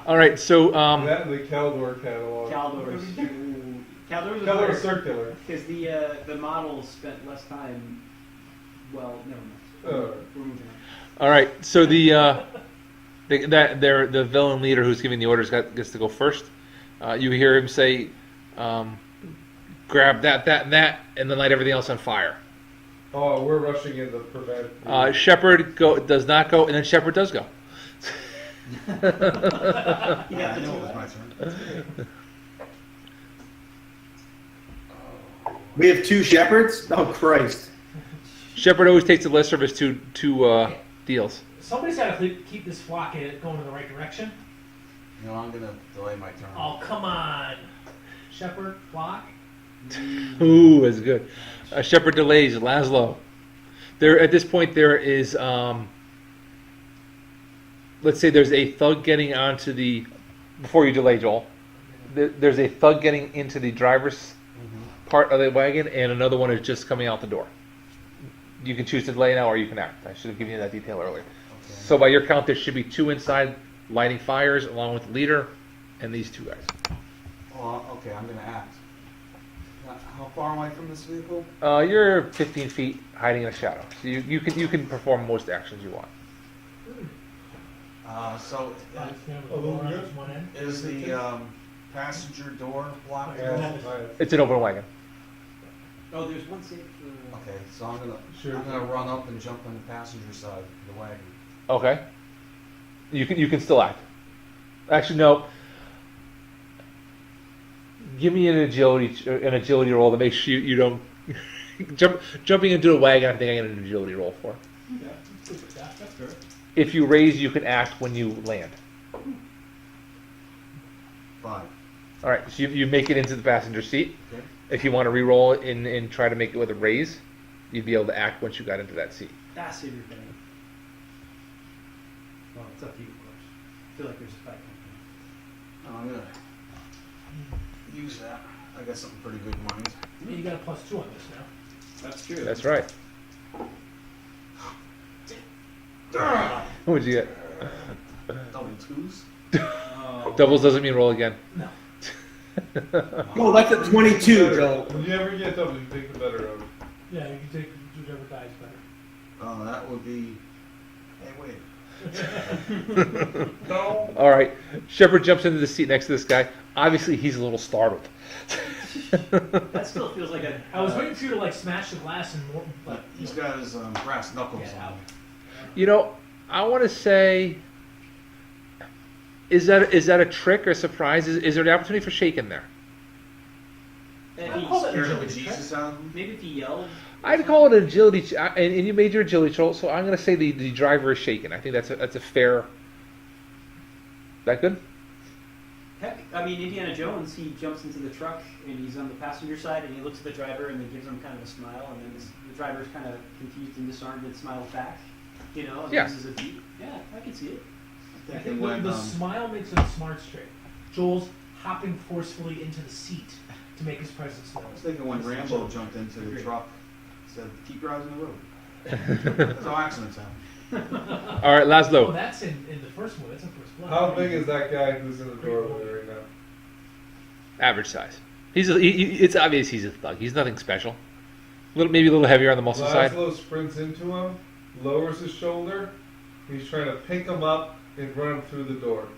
S1: All right, so
S4: That and the Caldor catalog.
S3: Caldors. Ooh. Caldors was
S4: Caldor
S3: better
S4: circular.
S3: because the model spent less time. Well, never mind. We're moving on.
S1: all right, so the villain leader who's giving the orders gets to go first. You hear him say, "Grab that, and that, and then light everything else on fire."
S4: Oh, we're rushing in to prevent.
S1: Shepard does not go, and then Shepard does go.
S6: Yeah, I know it was my turn.
S5: We have 2 shepherds? Oh, Christ.
S1: Shepard always takes the lesser of his two deals.
S2: Somebody's got to keep this flock going in the right direction.
S6: I'm gonna delay my turn.
S2: Oh, come on. Shepherd, flock.
S1: Ooh, that's good. Shepard delays Laszlo. At this point, there is, let's say there's a thug getting onto the, before you delay, Joel, there's a thug getting into the driver's part of the wagon, and another one is just coming out the door. You can choose to delay now, or you can act. I should have given you that detail earlier.
S6: Okay.
S1: So by your count, there should be 2 inside lighting fires, along with the leader and these 2 guys.
S6: Well, okay, I'm gonna act. Now, how far am I from this vehicle?
S1: You're 15 feet hiding in a shadow, so you can perform most actions you want.
S6: So is the passenger door blocked?
S4: Yeah,
S1: It's an open wagon.
S3: Oh, there's one safe for.
S6: Okay, so I'm gonna run up and jump on the passenger side of the wagon.
S1: Okay. You can still act. Actually, no. Give me an agility roll to make sure you don't jumping into a wagon. I think I get an agility roll for.
S3: Yeah, that's fair.
S1: If you raise, you can act when you land.
S6: 5.
S1: All right, so you make it into the passenger seat.
S6: Okay.
S1: If you want to re-roll and try to make it with a raise, you'd be able to act once you got into that seat.
S3: That's everything. Well, it's up to you, of course. I feel like there's a fight coming.
S6: I'm gonna use that. I got something pretty good in mind.
S2: You got a +2 on this now.
S3: That's true.
S1: That's right. What'd you get?
S6: Double twos.
S1: Doubles doesn't mean roll again.
S2: No.
S5: Oh, that's a 22, Joel.
S4: When you ever get double, you take the better of it.
S2: Yeah, you can take whichever dies better.
S6: Oh, that would be. Hey, wait.
S4: No.
S1: All right. Shepard jumps into the seat next to this guy. Obviously, he's a little startled.
S3: That still feels like a.
S2: I was waiting for you to like smash the glass and more, like
S6: He's got his brass knuckles
S2: Get
S6: on.
S2: out.
S1: You know, I want to say, is that a trick or a surprise? Is there an opportunity for shaking there?
S3: And
S2: I'll
S3: he
S2: call it
S3: scared
S6: Scared
S3: him.
S6: the Jesus out of him.
S3: Maybe if he yelled.
S1: I'd call it an agility, and you made your agility roll, so I'm going to say the driver is shaken. I think that's a fair. That good?
S3: Heck, I mean, Indiana Jones, he jumps into the truck and he's on the passenger side and he looks at the driver and then gives him kind of a smile and then the driver's kind of confused and disarmed and smiles back, you know, and
S1: Yeah.
S3: uses a beat. Yeah, I can see it.
S2: I think
S6: Thinking
S2: when
S6: when,
S2: the smile makes it a smart trick. Joel's hopping forcefully into the seat to make his presence known.
S6: I was thinking when
S2: That's
S6: Rambo
S2: Joel.
S6: jumped into the
S3: Agreed.
S6: truck, said, "Keep your eyes on the road." There's no accidents happen.
S1: All right,
S2: Oh,
S1: Laszlo.
S2: that's in the first one. That's in First Blood.
S4: How big is that guy who's in the doorway right now?
S1: Average size. It's obvious he's a thug. He's nothing special. Maybe a little heavier on the muscle side.
S4: Laszlo sprints into him, lowers his shoulder. He's trying to pick him up and run him through the door.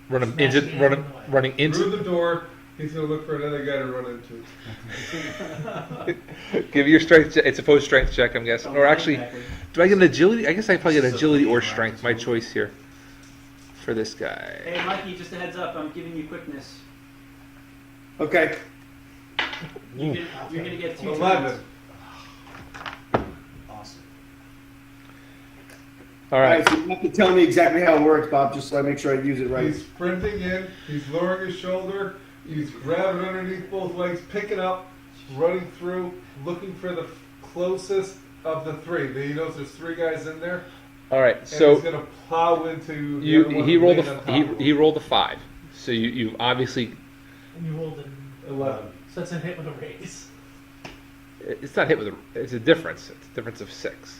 S1: Running
S4: Through
S1: into.
S4: the door, he's going to look for another guy to run into.
S1: Give me your strength. It's a post strength check, I'm guessing. Or actually, do I get an agility? I guess I probably get agility or strength. My choice here for this guy.
S3: Hey, Mikey, just a heads up, I'm giving you quickness.
S5: Okay.
S3: You're gonna get 2
S4: 11.
S3: turns.
S6: Awesome.
S1: All
S5: All
S1: right.
S5: right, so you have to tell me exactly how it works, Bob, just so I make sure I use it right.
S4: He's sprinting in, he's lowering his shoulder, he's grabbing underneath both legs, picking up, running through, looking for the closest of the three. He knows there's 3 guys in there,
S1: All right.
S4: and
S1: So
S4: he's going to plow into the other one
S1: he rolled
S4: laying on top of him.
S1: he rolled a 5. So you obviously
S2: And you rolled an
S4: 11.
S2: So that's a hit with a raise.
S1: it's not hit with it's a difference. It's a difference of 6.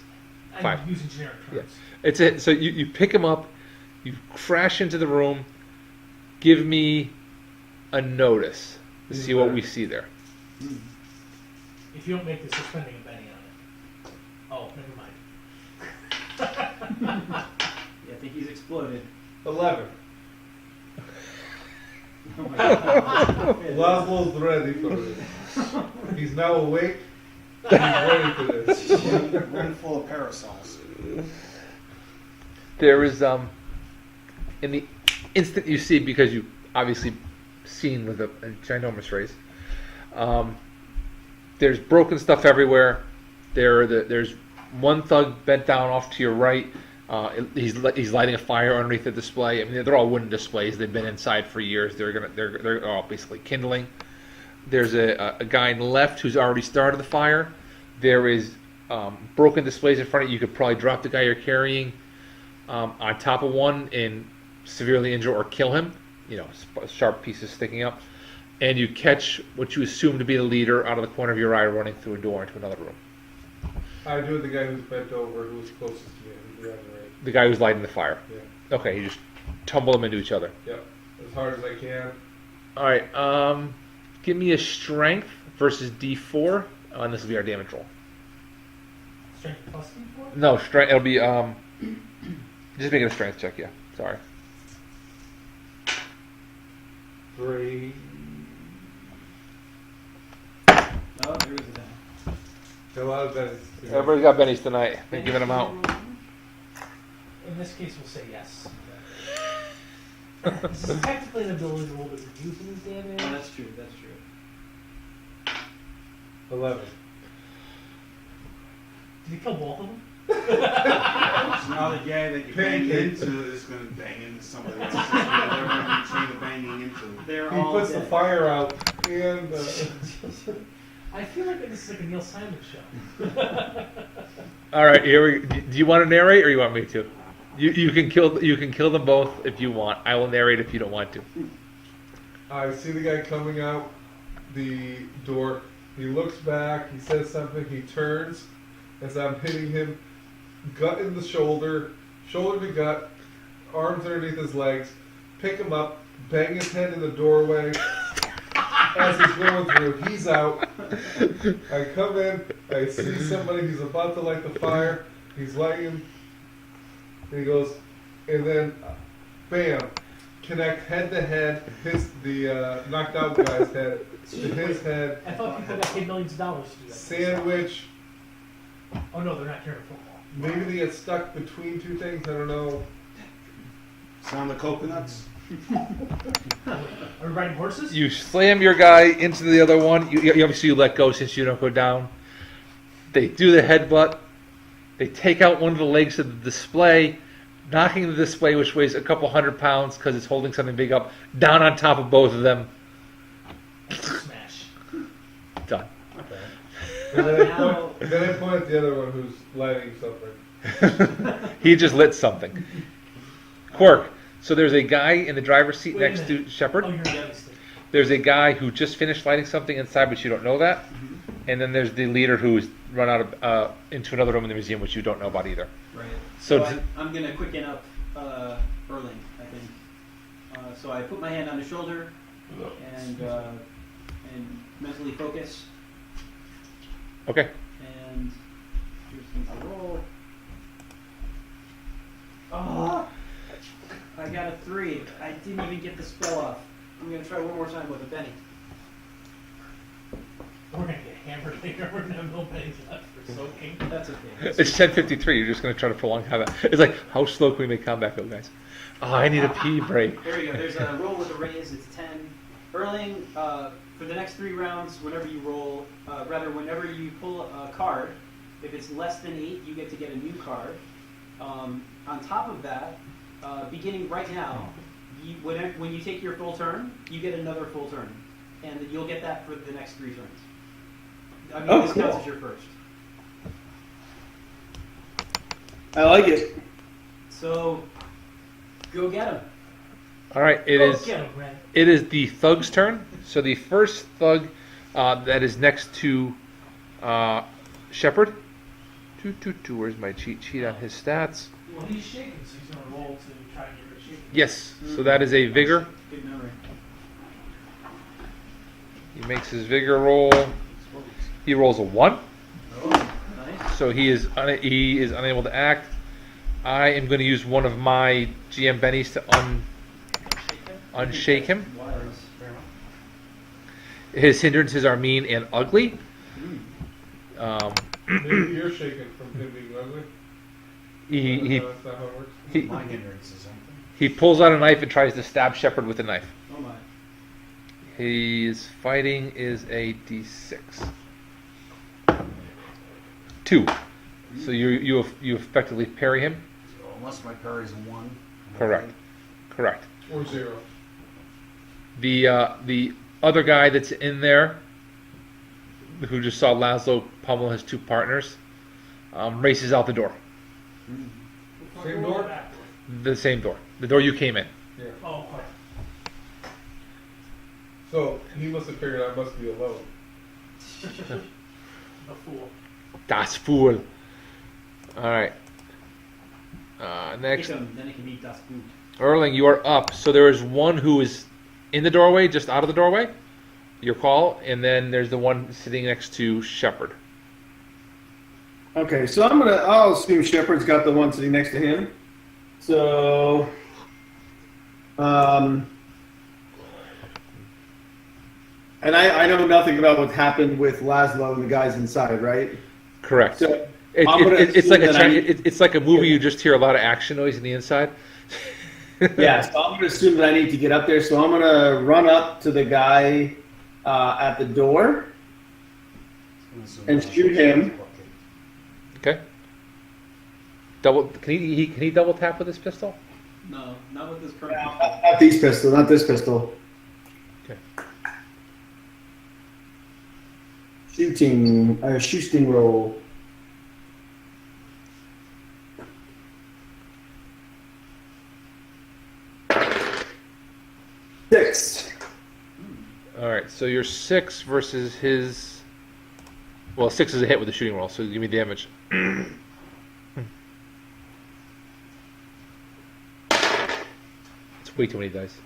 S2: I'm
S1: 5.
S2: using generic terms.
S1: So you pick him up, you crash into the room. Give me a notice to see what we see there.
S2: If you don't make this, you're spending a penny on it. Oh, never mind.
S3: Yeah, I think he's exploded.
S4: 11.
S3: Oh my God.
S4: Laszlo's ready for this. He's now awake. He's ready for this.
S6: Room full of parasols.
S1: There is in the instant you see, because you obviously seen with a ginormous race, there's broken stuff everywhere. There's one thug bent down off to your right. He's lighting a fire underneath the display. I mean, they're all wooden displays. They've been inside for years. They're all basically kindling. There's a guy on the left who's already started the fire. There is broken displays in front of you. You could probably drop the guy you're carrying on top of one and severely injure or kill him. You know, sharp pieces sticking up. And you catch what you assume to be the leader out of the corner of your eye running through a door into another room.
S4: I do the guy who's bent over, who's closest to me. He's on the right.
S1: The guy who's lighting the fire.
S4: Yeah.
S1: Okay, you just tumble them into each other.
S4: Yep. As hard as I can.
S1: All right. Give me a strength versus D4, and this will be our damage roll.
S2: Strength plus D4?
S1: No, strength. It'll be just make it a strength check. Yeah. Sorry.
S4: 3.
S3: Oh, there was a down.
S4: A lot of that.
S1: Everybody's got bennies tonight. Been giving them out.
S2: In this case, we'll say yes. This is technically an ability roll that reduces his damage.
S3: Oh, that's true, that's true.
S4: 11.
S2: Did he kill both of them?
S6: So now the guy that you bang
S4: Pancakes.
S6: into is going to bang into somebody else. That's what they're going to be trained to banging into.
S3: They're
S4: He
S3: all
S4: puts the
S3: dead.
S4: fire out and
S2: I feel like this is like a Neil Simon show.
S1: All right, here we. Do you want to narrate, or you want me to? You can kill them both if you want. I will narrate if you don't want to.
S4: I see the guy coming out the door. He looks back. He says something. He turns as I'm hitting him, gut in the shoulder to gut, arms underneath his legs. Pick him up, bang his head in the doorway. As he's going through, he's out. I come in. I see somebody. He's about to light the fire. He's lighting him. And he goes, and then, bam, connect head to head, the knocked out guy's head to his head.
S2: I thought people got paid millions of dollars to do that.
S4: Sandwich.
S2: Oh no, they're not here for football.
S4: Maybe they get stuck between two things. I don't know.
S6: Sound of coconuts?
S2: Are we riding horses?
S1: You slam your guy into the other one. You obviously let go since you don't go down. They do the headbutt. They take out one of the legs of the display, knocking the display, which weighs a couple 100 pounds because it's holding something big up, down on top of both of them.
S2: Smash.
S1: Done.
S4: And then I point at the other one who's lighting something.
S1: He just lit something. Quirk. So there's a guy in the driver's seat
S2: Wait a
S1: next to
S2: minute.
S1: Shepard.
S2: Oh, you're devastated.
S1: There's a guy who just finished lighting something inside, but you don't know that. And then there's the leader who's run out of into another room in the museum, which you don't know about either.
S3: Right.
S1: So
S3: I'm gonna quicken up Erling, I think. So I put my hand on his shoulder and mentally focus.
S1: Okay.
S3: And here's my roll. Oh, I got a 3. I didn't even get the spell off. I'm gonna try one more time with a Benny.
S2: We're gonna get hammered later. We're gonna have no pennies left for soaking.
S3: That's okay.
S1: It's 10:53. You're just going to try to prolong combat. It's like, how slow can we make combat go, guys? Oh, I need a pee break.
S3: There we go. There's a roll with a raise. It's 10. Erling, for the next 3 rounds, whenever you roll, whenever you pull a card, if it's less than 8, you get to get a new card. On top of that, beginning right now, when you take your full turn, you get another full turn, and you'll get that for the next 3 turns. I mean, this counts as your first.
S5: I like it.
S3: So, go get him.
S1: All right,
S2: Get him, Ren.
S1: it is the thug's turn. So the first thug that is next to Shepard. Where's my cheat sheet on his stats?
S2: Well, he's shaking, so he's gonna roll to try and get rid of shaking.
S1: Yes, so that is a vigor.
S3: Good memory.
S1: He makes his vigor roll. He rolls a 1.
S3: Oh, nice.
S1: So he is unable to act. I am going to use one of my GM bennies to unshake him. His hindrances are mean and ugly.
S4: Maybe you're shaking from him being ugly. That's not how it works.
S6: My hindrances,
S1: He pulls out a knife and tries to stab Shepard with the knife.
S3: Oh my.
S1: His fighting is a D6. 2. So you effectively parry him.
S6: So unless my parry is a 1.
S1: Correct.
S4: Or 0.
S1: The other guy that's in there, who just saw Laszlo pummel his 2 partners, races out the door.
S4: Same door?
S1: The same door. The door you came in.
S4: Yeah.
S2: Oh, okay.
S4: So he must have figured I must be alone.
S2: A fool.
S1: Das Fool. Alright. Next.
S3: Kick him, then it can be Das Boot.
S1: Erling, you are up. So there is one who is in the doorway, just out of the doorway. Your call. And then there's the one sitting next to Shepard.
S5: Okay, so I'll assume Shepard's got the one sitting next to him. So, and I know nothing about what happened with Laszlo and the guys inside, right?
S1: Correct.
S5: So
S1: It's like a movie. You just hear a lot of action noise in the inside.
S5: Yeah, so I'm going to assume that I need to get up there. So I'm going to run up to the guy at the door and shoot him.
S1: Okay. Double. Can he double tap with his pistol?
S3: No, not with this current.
S5: Not these pistols, not this pistol.
S1: Okay.
S5: shooting roll. Six.
S1: All right, so you're 6 versus his. Well, 6 is a hit with the shooting roll, so give me damage. It's way too many dice.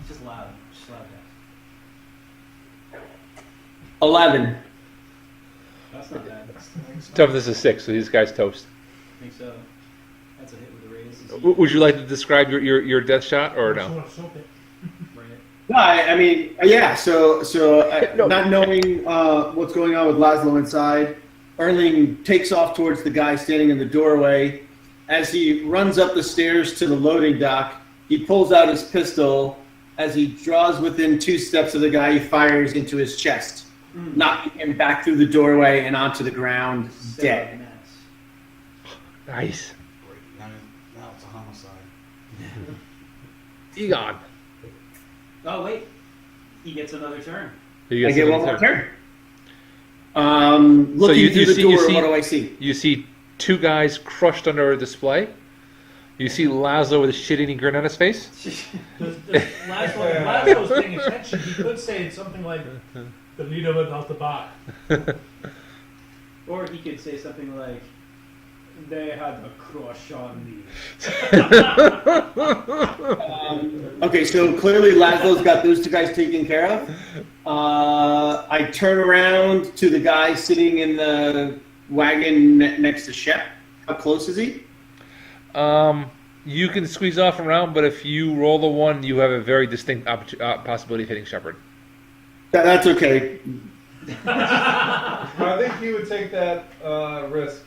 S3: Just loud guys.
S5: 11.
S3: That's not bad.
S1: Toughness is 6, so this guy's toast.
S3: I think so. That's a hit with a raise.
S1: Would you like to describe your death shot or no?
S3: Right.
S5: No, I mean, yeah. So not knowing what's going on with Laszlo inside, Erling takes off towards the guy standing in the doorway. As he runs up the stairs to the loading dock, he pulls out his pistol. As he draws within 2 steps of the guy, he fires into his chest, knocking him back through the doorway and onto the ground, dead.
S1: Nice.
S6: Great. Now it's a homicide.
S1: Egon.
S3: Oh wait, he gets another turn.
S1: You
S5: I
S1: guys
S5: get
S1: see
S5: one
S1: what
S5: more
S1: he
S5: turn.
S1: So
S5: Looking
S1: you
S5: through the
S1: see-
S5: door,
S1: you see-
S5: what do I see?
S1: You see 2 guys crushed under a display. You see Laszlo with a shit-eating grin on his face.
S2: Laszlo's paying attention. He could say something like, "The leader without the bar."
S3: Or he could say something like, "They had a crush on me."
S5: Okay, so clearly Laszlo's got those 2 guys taken care of. I turn around to the guy sitting in the wagon next to Shep. How close is he?
S1: You can squeeze off around, but if you roll a 1, you have a very distinct possibility of hitting Shepard.
S5: That's okay.
S4: I think he would take that risk.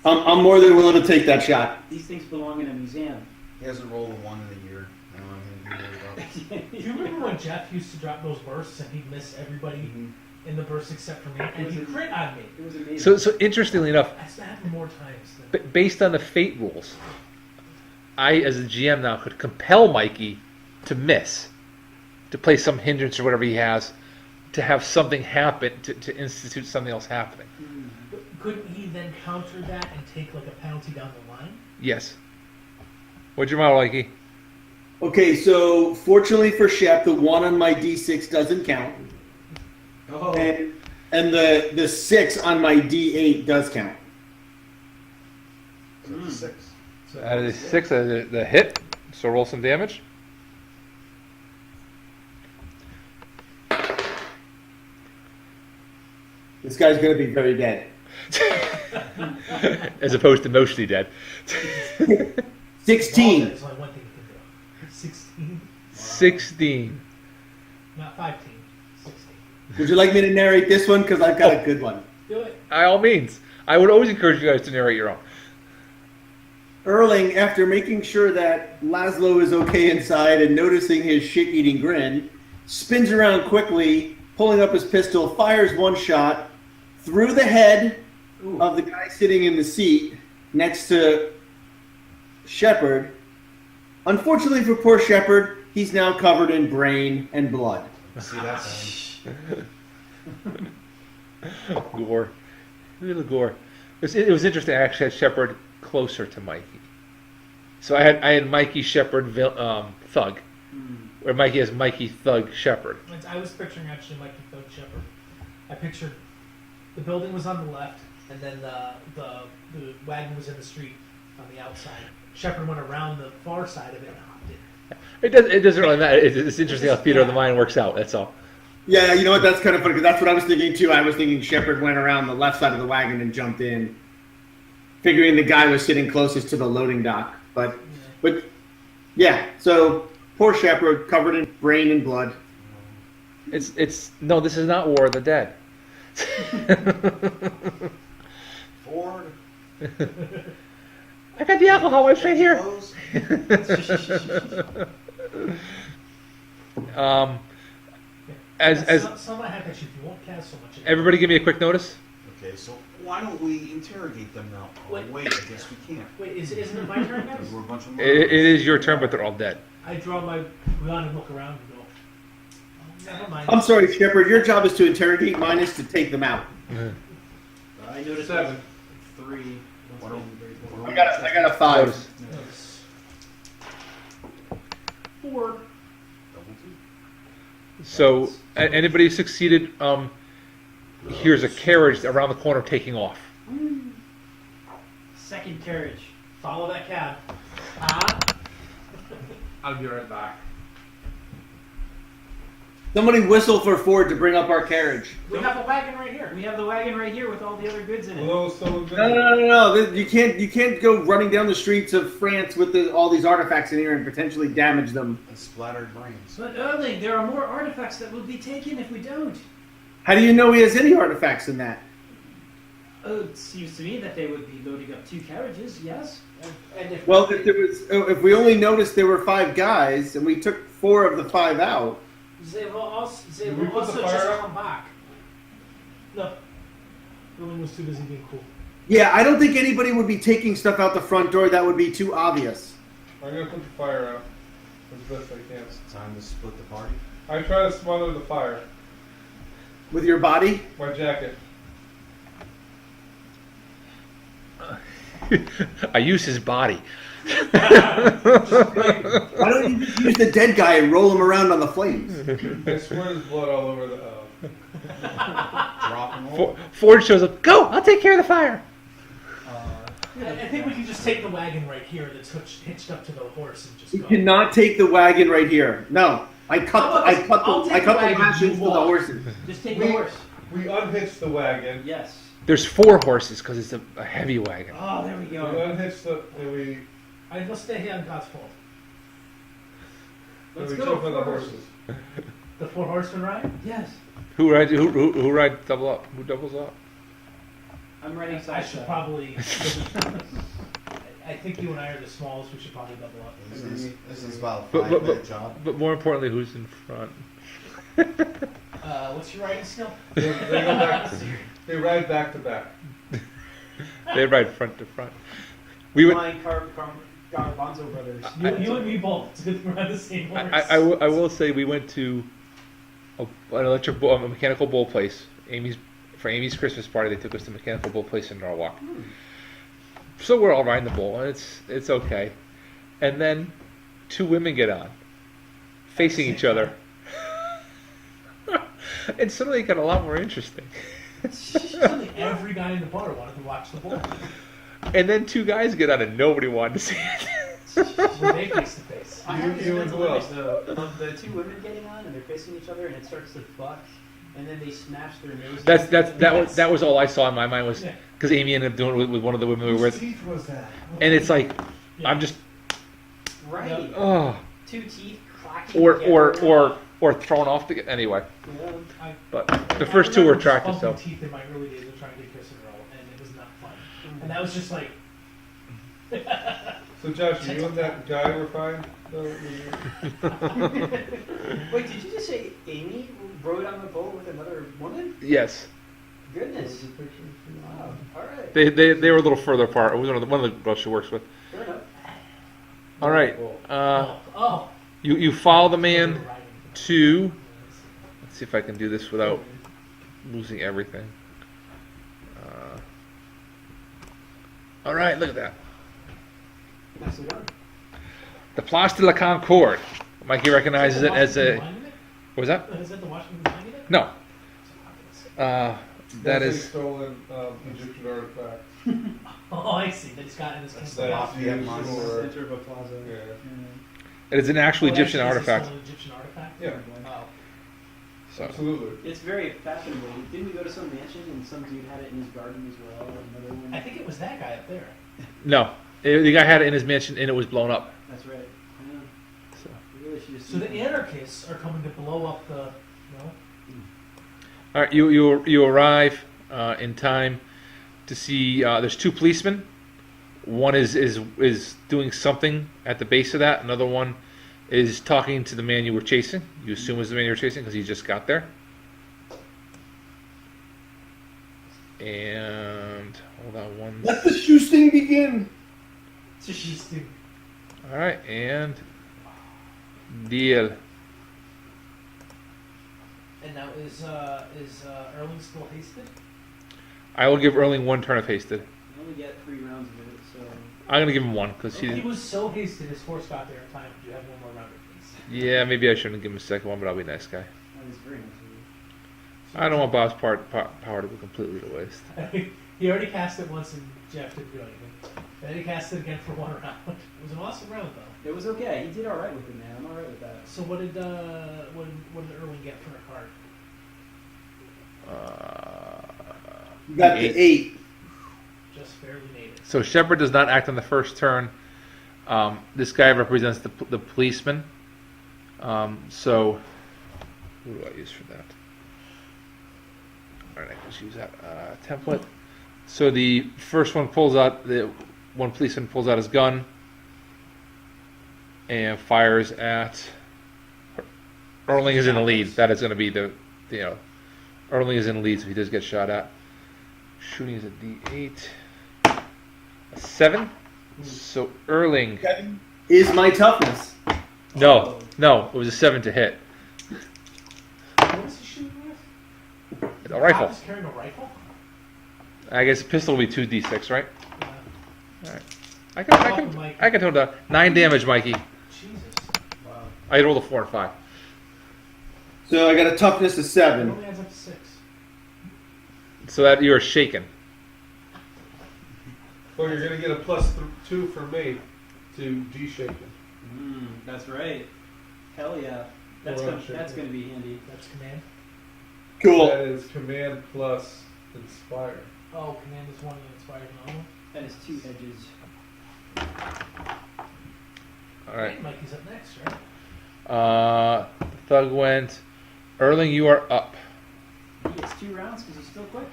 S5: I'm more than willing to take that shot.
S3: These things belong in a museum.
S6: He hasn't rolled a 1 in a year. I don't know anything to do about it.
S2: Do you remember when Jeff used to drop those bursts and he'd miss everybody in the burst except for me, and he crit on me?
S3: It was amazing.
S1: So interestingly enough,
S2: That's happened more times than.
S1: based on the fate rules, I, as a GM now, could compel Mikey to miss, to play some hindrance or whatever he has, to have something happen, to institute something else happening.
S2: But couldn't he then counter that and take like a penalty down the line?
S1: Yes. What'd your model, Mikey?
S5: Okay, so fortunately for Shep, the 1 on my D6 doesn't count.
S3: Oh.
S5: And the 6 on my D8 does count.
S6: So it's a 6.
S1: Out of the 6, the hit. So roll some damage.
S5: This guy's going to be very dead.
S1: As opposed to mostly dead.
S5: 16.
S2: There's only one thing you can do. 16,
S1: 16.
S2: not 15. 16.
S5: Would you like me to narrate this one? Because I've got a good one.
S2: Do it.
S1: By all means. I would always encourage you guys to narrate your own.
S5: Erling, after making sure that Laszlo is okay inside and noticing his shit-eating grin, spins around quickly, pulling up his pistol, fires 1 shot through the head of the guy sitting in the seat next to Shepard. Unfortunately for poor Shepard, he's now covered in brain and blood.
S6: See, that's
S1: Gore. Little gore. It was interesting. I actually had Shepard closer to Mikey. So I had Mikey Shepard Thug, where Mikey has Mikey Thug Shepard.
S2: I was picturing actually Mikey Thug Shepard. I pictured the building was on the left, and then the wagon was in the street on the outside. Shepard went around the far side of it and hopped in.
S1: It doesn't really matter. It's interesting how theater of the mind works out. That's all.
S5: Yeah, you know what? That's kind of funny because that's what I was thinking too. I was thinking Shepard went around the left side of the wagon and jumped in, figuring the guy was sitting closest to the loading dock. But yeah. So poor Shepard, covered in brain and blood.
S1: It's no. This is not War of the Dead.
S6: Ford.
S10: I got the alcohol wipes right here.
S6: Close.
S2: Some I have that you won't cast so much.
S1: Everybody, give me a quick notice.
S6: Okay, so why don't we interrogate them now? Oh, wait, I guess we can't.
S2: Wait, isn't it my turn next?
S6: Because we're a bunch of
S1: It is your turn, but they're all dead.
S2: I draw my gun and look around and go, oh Never mind.
S5: I'm sorry, Shepard. Your job is to interrogate. Mine is to take them out.
S3: I noticed
S4: 7.
S3: 3.
S6: What are-
S5: I got a 5.
S1: Notice.
S3: 4.
S6: Double 2.
S1: So, anybody who succeeded, here's a carriage around the corner taking off.
S3: Second carriage.
S2: Follow that cab.
S1: I'll be right back.
S5: Somebody whistle for Ford to bring up our carriage.
S2: We have a wagon right here.
S3: We have the wagon right here with all the other goods in it.
S4: Hello, still
S5: No. You can't go running down the streets of France with all these artifacts in here and potentially damage them.
S6: And splattered brains.
S3: But Erling, there are more artifacts that will be taken if we don't.
S5: How do you know he has any artifacts in that?
S3: Oh, it seems to me that they would be loading up 2 carriages, yes?
S2: And if
S5: Well, if we only noticed there were 5 guys and we took 4 of the 5 out.
S2: they will also,
S4: Did we put the fire
S2: just
S4: out?
S2: come back. No. Roman was too busy being cool.
S5: Yeah, I don't think anybody would be taking stuff out the front door. That would be too obvious.
S4: I'm gonna put the fire out as best I can.
S6: It's time to split the party.
S4: I try to smother the fire.
S5: With your body?
S4: My jacket.
S1: I use his body.
S5: Why don't you just use the dead guy and roll him around on the flames?
S4: I swear there's blood all over the.
S6: Drop and roll.
S1: Ford shows up. Go! I'll take care of the fire.
S2: I think we can just take the wagon right here that's hitched up to the horse and just
S5: You
S2: go.
S5: cannot take the wagon right here. No, I cut
S2: I'll
S5: the
S2: take the wagon,
S5: lashes
S2: you
S5: to the
S2: walk.
S5: horses.
S3: Just take the horse.
S4: We unhitched the wagon.
S3: Yes.
S1: There's 4 horses because it's a heavy wagon.
S3: Oh, there we
S4: We
S3: go.
S4: unhitched the. And we
S2: Let's stay here on God's fault.
S3: Let's
S4: we
S3: go
S4: jump on the
S3: first.
S4: horses.
S2: The 4 horsemen ride?
S3: Yes.
S1: Who rides double up? Who doubles up?
S3: I'm riding
S2: I
S3: side
S2: should
S3: side.
S2: probably. I think you and I are the smallest. We should probably double up.
S6: This is about a
S1: But-
S6: 5-minute job.
S1: But more importantly, who's in front?
S2: What's your riding skill?
S4: They go back. They ride back to back.
S1: They ride front to front. We would.
S3: Mine, Garbanzo Brothers.
S2: You and me both. It's good we're on the same horse.
S1: I will say we went to a mechanical bull place. For Amy's Christmas party, they took us to mechanical bull place in Norwalk. So we're all riding the bull, and it's okay. And then 2 women get on, facing each other, and suddenly it got a lot more interesting.
S2: Suddenly every guy in the bar wanted to watch the bull.
S1: And then 2 guys get on, and nobody wanted to see it.
S2: Were they face to face?
S3: I have this
S4: You and
S3: mental
S4: who
S3: image
S4: else?
S3: though of the 2 women getting on and they're facing each other and it starts to buck and then they smash their noses.
S1: That was all I saw in my mind was
S2: Yeah.
S1: because Amy ended up doing it with one of the women we were
S4: Whose
S1: with,
S4: teeth was that?
S1: and it's like
S2: Yeah.
S1: I'm just
S3: Right.
S1: oh,
S3: 2 teeth clacking
S1: or thrown off the anyway.
S3: Yeah.
S1: But the first 2 were
S2: I remember
S1: attractive,
S2: just bumping
S1: so.
S2: teeth in my early days of trying to kiss a girl, and it was not fun. And that was just like.
S4: So Josh, you and that guy were fine.
S3: Wait, did you just say Amy rode on the bull with another woman?
S1: Yes,
S3: Goodness. Wow. Alright.
S1: they were a little further apart. It was one of the girls she works with.
S3: Fair enough.
S1: All right,
S2: Oh.
S1: you follow the man to. Let's see if I can do this without losing everything. All right, look at that.
S3: Nicely done.
S1: The Place de la Concorde. Mikey recognizes it as a. What was that?
S2: Is that the Washington Monument?
S1: No. That
S4: That's a
S1: is.
S4: stolen Egyptian artifact.
S2: Oh, I see. That he's got in his
S4: That's
S2: castle.
S4: used
S6: mine.
S4: for-
S3: Center of a plaza.
S4: Yeah.
S1: It is an actual
S2: Oh,
S1: Egyptian
S2: actually, it's a
S1: artifact.
S2: stolen Egyptian artifact?
S4: Yeah.
S2: Oh.
S1: So.
S4: Absolutely.
S3: It's very fashionable. Didn't we go to some mansion and some dude had it in his garden as well? Another one.
S2: I think it was that guy up there.
S1: No, the guy had it in his mansion and it was blown up.
S3: That's right. Yeah.
S1: So.
S3: We really should just
S2: So the anarchists are coming to blow up the. No?
S1: All right, you arrive in time to see. There's 2 policemen. One is doing something at the base of that. Another one is talking to the man you were chasing. You assume was the man you were chasing because he just got there. And hold on one.
S5: Let the shooting begin.
S2: Interesting.
S1: All right, and deal.
S2: And now is Erling still hasted?
S1: I will give Erling 1 turn of hasted.
S3: You only get 3 rounds of it, so.
S1: I'm gonna give him 1 because
S2: He
S1: he.
S2: was so hasted his horse got there in time. You have one more round of these.
S1: Yeah, maybe I shouldn't give him a second one, but I'll be a nice guy.
S3: That is very nice of you.
S1: I don't want Bob's power to go completely to waste.
S2: He already cast it once and Jeff didn't do anything. And then he cast it again for 1 round. It was an awesome round though.
S3: It was okay. He did all right with it, man. I'm all right with that.
S2: So what did Erwin get for a card?
S5: You got the 8.
S2: Just barely made it.
S1: So Shepard does not act on the first turn. This guy represents the policeman. So what do I use for that? All right, I just use that template. So the first one pulls out one policeman pulls out his gun and fires at. Erling is in the lead. That is going to be Erling is in the lead, so he does get shot at. Shooting is a D8. A 7. So Erling.
S5: 7 is my toughness.
S1: No, it was a 7 to hit.
S2: What was he shooting with?
S1: A rifle.
S2: He's carrying a rifle?
S1: I guess pistol will be 2d6, right?
S2: Yeah.
S1: All right. I can tone down 9 damage, Mikey.
S2: Jesus. Wow.
S1: I rolled a 4 and 5.
S5: So I got a toughness of
S2: It
S5: 7.
S2: only adds up to 6.
S1: So that you are shaken.
S4: Well, you're gonna get a +2 for me to de-shaken.
S3: That's right. Hell yeah. That's gonna be handy.
S2: That's command.
S5: Cool.
S4: That is command plus inspire.
S2: Oh, command is 1 and inspired normal.
S3: That is 2 edges.
S1: All right.
S2: Mikey's up next, right?
S1: The thug went. Erling, you are up.
S3: He gets 2 rounds because he's still quick.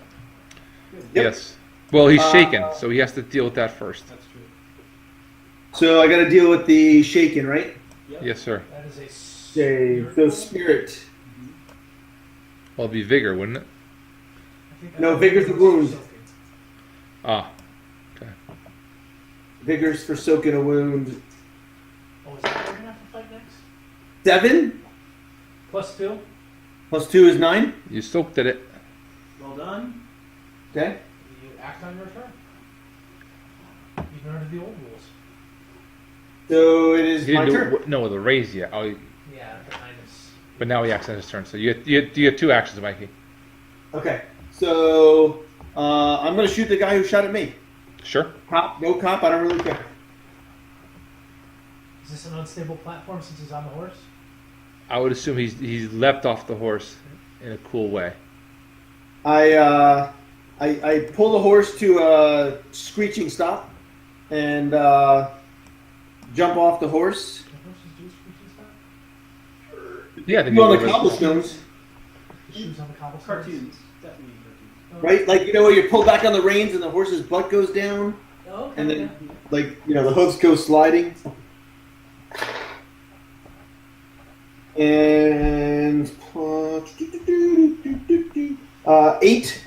S3: Good.
S5: Yep.
S1: Yes. Well, he's shaken, so he has to deal with that first.
S3: That's true.
S5: So I got to deal with the shaken, right?
S3: Yep.
S1: Yes, sir.
S2: That is a
S5: Okay. So spirit.
S1: Well, it'd be vigor, wouldn't it?
S2: I think
S5: No, vigor's the wound.
S1: Ah. Okay.
S5: Vigor's for soaking a wound.
S2: Oh, is that what we're gonna have to fight next?
S5: 7
S2: +2.
S5: plus 2 is 9.
S1: You still did it.
S3: Well done.
S5: Okay.
S2: You act on your turn. You've learned the old rules.
S5: So it is
S1: He
S5: my
S1: didn't
S5: turn.
S1: do the raise yet. Oh,
S2: Yeah, behind us.
S1: but now he acts on his turn. So you have 2 actions, Mikey.
S5: Okay. So I'm going to shoot the guy who shot at me.
S1: Sure.
S5: Cop, no cop, I don't really care.
S2: Is this an unstable platform since he's on the horse?
S1: I would assume he's leapt off the horse in a cool way.
S5: I pull the horse to a screeching stop and jump off the horse.
S2: The horses do screeching stuff?
S1: Yeah, I think
S5: Go on
S1: you
S5: the
S1: go over-
S5: cobblestones,
S2: The shoes on the cobblestones?
S3: Cartoons. Definitely cartoons.
S5: right? Like, you know, where you pull back on the reins and the horse's butt goes down,
S2: Oh, okay.
S5: and then, like, you know, the hooves go sliding. And 8.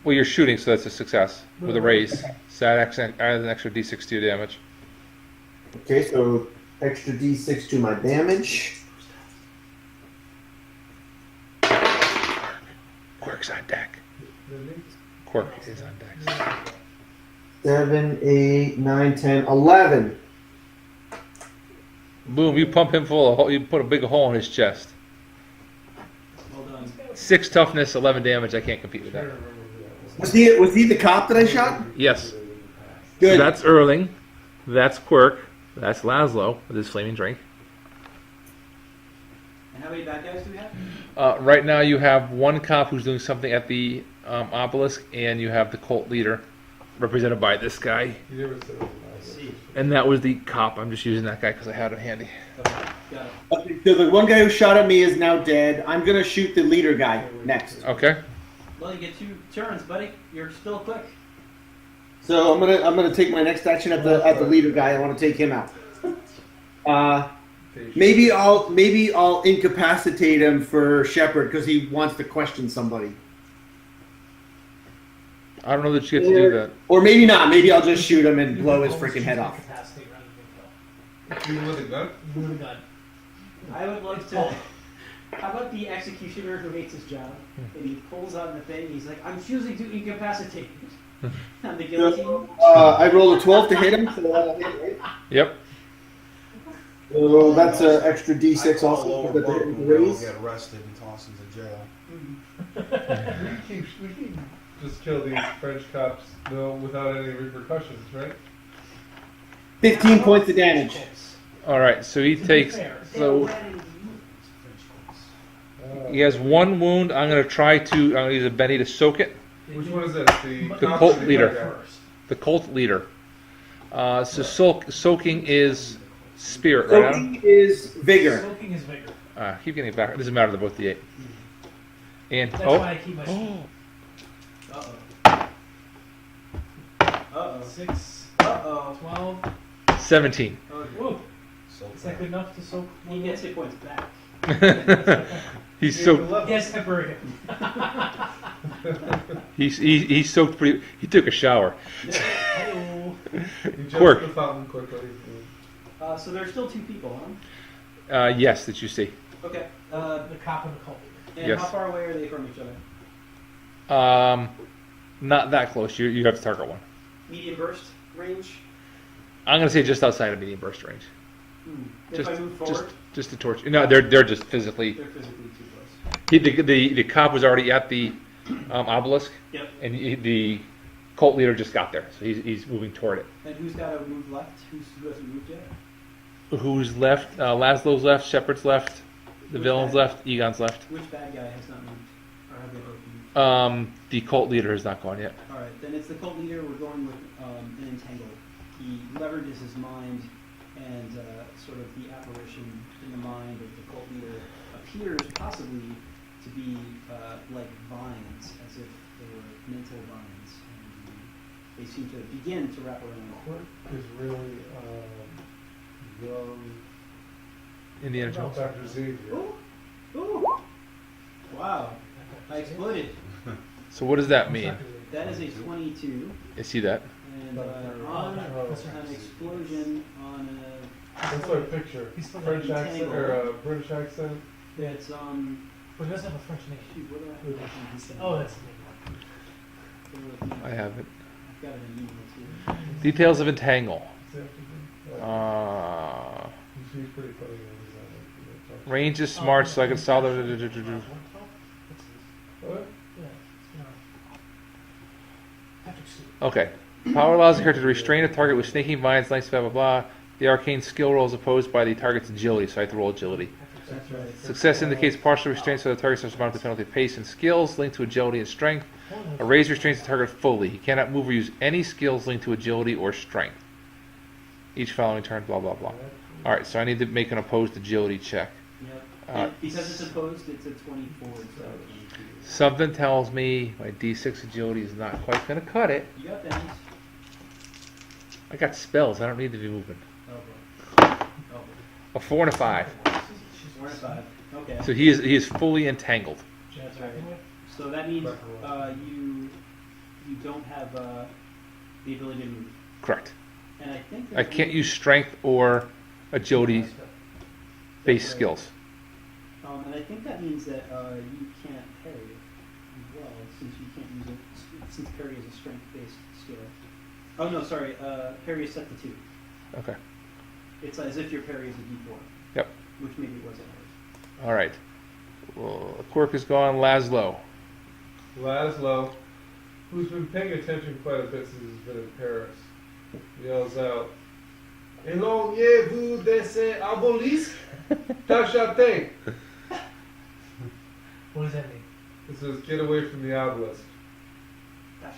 S1: Well, you're shooting, so that's a success with a raise. So that adds an extra d6 to your damage.
S5: Okay, so extra d6 to my damage.
S1: Quirk's on deck. Quirk is on deck.
S5: 7, 8, 9, 10, 11.
S1: Boom! You pump him full of. You put a big hole in his chest.
S3: Well done.
S1: 6 toughness, 11 damage. I can't compete with that.
S5: Was he the cop that I shot?
S1: Yes.
S5: Good.
S1: So that's Erling. That's Quirk. That's Laszlo with his flaming drink.
S3: And how many bad guys do we have?
S1: Right now, you have one cop who's doing something at the obelisk, and you have the cult leader, represented by this guy.
S4: You never said it.
S3: I see.
S1: And that was the cop. I'm just using that guy because I had him handy.
S3: Okay, got it.
S5: Okay, so the one guy who shot at me is now dead. I'm gonna shoot the leader guy next.
S1: Okay.
S3: Well, you get 2 turns, buddy. You're still quick.
S5: So I'm gonna take my next action at the leader guy. I want to take him out. Maybe I'll incapacitate him for Shepard because he wants to question somebody.
S1: I don't know that you get to do that.
S5: Or maybe not. Maybe I'll just shoot him and blow his freaking head off.
S2: Incapacitate rather than kill.
S4: You with a gun?
S2: You with a gun.
S3: I would like to. How about the executioner who hates his job and he pulls on the thing? He's like, "I'm choosing to incapacitate." On the guillotine.
S5: I rolled a 12 to hit him, so that'll hit, right?
S1: Yep.
S5: So that's an extra D6
S6: I call
S5: also.
S6: lower
S5: That the
S6: bunk
S5: hit
S6: when we all
S5: raise.
S6: get arrested and tossed into jail.
S4: We can just kill these French cops, without any repercussions, right?
S5: 15 points of damage.
S1: All right. So he takes. So he has one wound. I'm gonna try to. I'm gonna use a Benny to soak it.
S4: Which one is this?
S1: The
S4: cop
S1: cult
S4: or the
S1: leader.
S4: guy?
S1: The cult leader. So soaking is spirit, right? Adam?
S5: Soaking is vigor.
S2: Smoking is vigor.
S1: Keep getting it back. It doesn't matter. They're both the 8. And
S2: That's why I keep my
S3: Uh-oh.
S2: 6,
S3: Uh-oh.
S2: 12.
S1: 17.
S2: Woo.
S6: So
S2: Is that good enough to soak?
S3: He gets hit points back.
S1: He's
S4: Yeah,
S1: soaked.
S4: the level.
S2: Yes, temporary.
S1: He's soaked pretty. He took a shower.
S2: Hello.
S4: You jumped
S1: Quirk.
S4: the fountain quickly.
S3: So there's still 2 people, huh?
S1: Yes, that you see.
S3: Okay.
S2: The cop and the cult leader.
S3: And
S1: Yes.
S3: how far away are they from each other?
S1: Not that close. You have to target one.
S3: Medium burst range?
S1: I'm gonna say just outside of medium burst range.
S3: If I move forward,
S1: Just the torch. No, they're just physically.
S3: they're physically too close.
S1: The cop was already at the obelisk,
S3: Yep.
S1: and the cult leader just got there, so he's moving toward it.
S3: And who's got to move left? Who hasn't moved yet?
S1: Who's left? Laszlo's left. Shepard's left. The
S3: Which
S1: villain's
S3: bad-
S1: left. Egon's left.
S3: Which bad guy has not moved? Or have they both moved?
S1: The cult leader has not gone yet.
S3: Alright, then it's the cult leader. We're going with an entangle. He leverages his mind, and sort of the apparition in the mind of the cult leader appears possibly to be like vines, as if they were mental vines. And they seem to begin to wrap around.
S4: Quirk is really young.
S1: Indiana Jones.
S4: Dr. Xavier.
S3: Ooh! Wow. I exploded.
S1: So what does that mean?
S3: That is a 22.
S1: I see that.
S3: And on an explosion on a...
S4: That's our picture.
S2: He's still
S4: French
S3: got
S4: accent or British accent.
S3: It's
S2: But he doesn't have a French name.
S3: shoot, what do I have?
S2: Oh, that's the name.
S1: I have it.
S3: I've got it in email too.
S1: Details of entangle.
S4: He's pretty funny when he's on it.
S1: Range is smart, so I can solve the.
S4: What?
S1: Okay. Power allows the character to restrain a target with snaking vines, lengths, blah blah blah. The arcane skill roll is opposed by the target's agility, so I have to roll agility.
S3: That's right.
S1: Success indicates partial restraint, so the target starts to respond to the penalty of pace and skills linked to agility and strength. A raise restrains the target fully. He cannot move or use any skills linked to agility or strength. Each following turn, blah blah blah. All right, so I need to make an opposed agility check.
S3: Yep.
S1: Uh,
S3: And because it's opposed, it's a 24 instead of 22.
S1: Something tells me my D6 agility is not quite going to cut it.
S3: You got that?
S1: I got spells. I don't need to be moving.
S3: Oh boy. Oh
S1: A 4 and a 5.
S3: boy. 4 and 5. Okay.
S1: So he is fully entangled.
S3: That's right. So that means you don't have the ability to move.
S1: Correct.
S3: And I think
S1: I can't use strength or agility based skills.
S3: And I think that means that you can't parry as well, since you can't use it, since parry is a strength-based skill. Oh no, sorry, parry is set to 2.
S1: Okay.
S3: It's as if your parry is a D4.
S1: Yep.
S3: Which maybe it wasn't.
S1: All right. Well, Quirk is gone. Laszlo.
S4: Laszlo, who's been paying attention quite a bit since he's been in Paris, yells out, "Éloignez-vous de ces abolisques, tachatez."
S2: What does that mean?
S4: It says, "Get away from the obelisk,
S3: Gosh,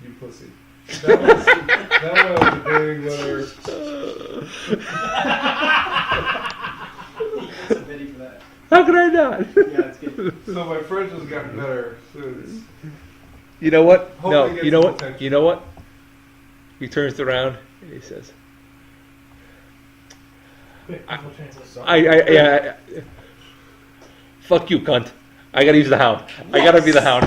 S4: you pussy." That one I was debating whether.
S3: That's a bidding for that.
S1: How could I not?
S3: Yeah, it's good.
S4: So my French has gotten better since.
S1: You know what?
S4: Hope
S1: No.
S4: they get
S1: You know
S4: some
S1: what?
S4: attention.
S1: You know what? He turns around and he says,
S2: Quick, Google Translate.
S1: "I fuck you, cunt. I gotta use the hound. I gotta be the hound."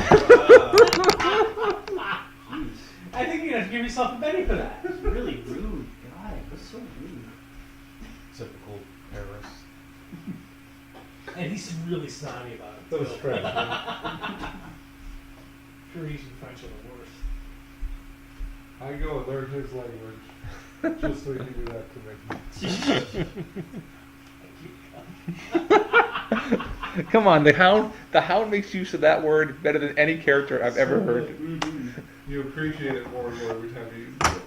S2: I think you're gonna have to give yourself a penny for that.
S3: It's really rude. God, it was so rude.
S6: Typical Paris.
S2: And he's really snotty about it.
S4: Those
S2: too.
S4: French.
S2: Pure Asian French are the worst.
S4: I go and learn his language just so he can do that to me.
S1: Come on, the hound makes use of that word better than any character I've ever heard.
S4: You appreciate it more and more every time you use it.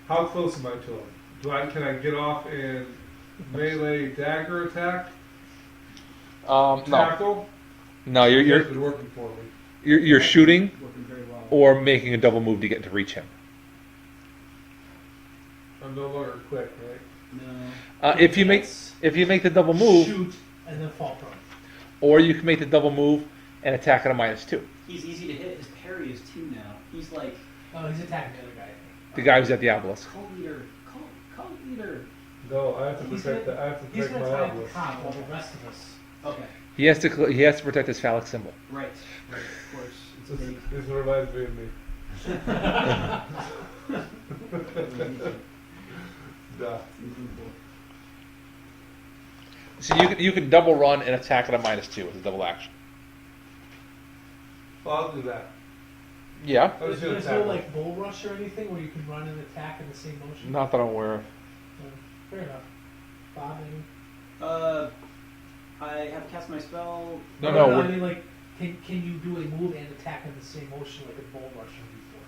S4: How close am I to him? Can I get off in melee dagger attack?
S1: No,
S4: Tackle?
S1: no,
S4: You've
S1: you're
S4: been working for me.
S1: you're shooting
S3: Working very well.
S1: or making a double move to get to reach him.
S4: I'm no longer quick, right?
S3: No.
S1: If you make the double move,
S2: Shoot and then fall prone.
S1: or you can make the double move and attack at a -2.
S3: He's easy to hit. His parry is 2 now. He's like
S2: Oh, he's attacking the other guy.
S1: The guy who's at the obelisk.
S3: cult leader. Cult leader.
S4: No, I have to
S2: He's
S4: protect
S2: gonna-
S4: that. I have to
S2: He's
S4: protect
S2: gonna
S4: my
S2: tie up the
S4: obelisk.
S2: cop while the rest of us.
S3: Okay.
S1: He has to protect his phallic symbol.
S3: Right. Right. Of course. It's
S4: This,
S3: big.
S4: this reminds me of me. Duh.
S1: So you can double run and attack at a -2 as a double action.
S4: Well, I'll do that.
S1: Yeah,
S4: I was gonna
S2: There's
S4: attack
S2: no
S4: him.
S2: like bull rush or anything where you can run and attack in the same motion.
S1: not that I'm aware of.
S2: Fair enough. Bob, any?
S3: I have cast my spell.
S1: No,
S2: I
S1: we're-
S2: mean, like, can you do a move and attack in the same motion like a bull rush would before?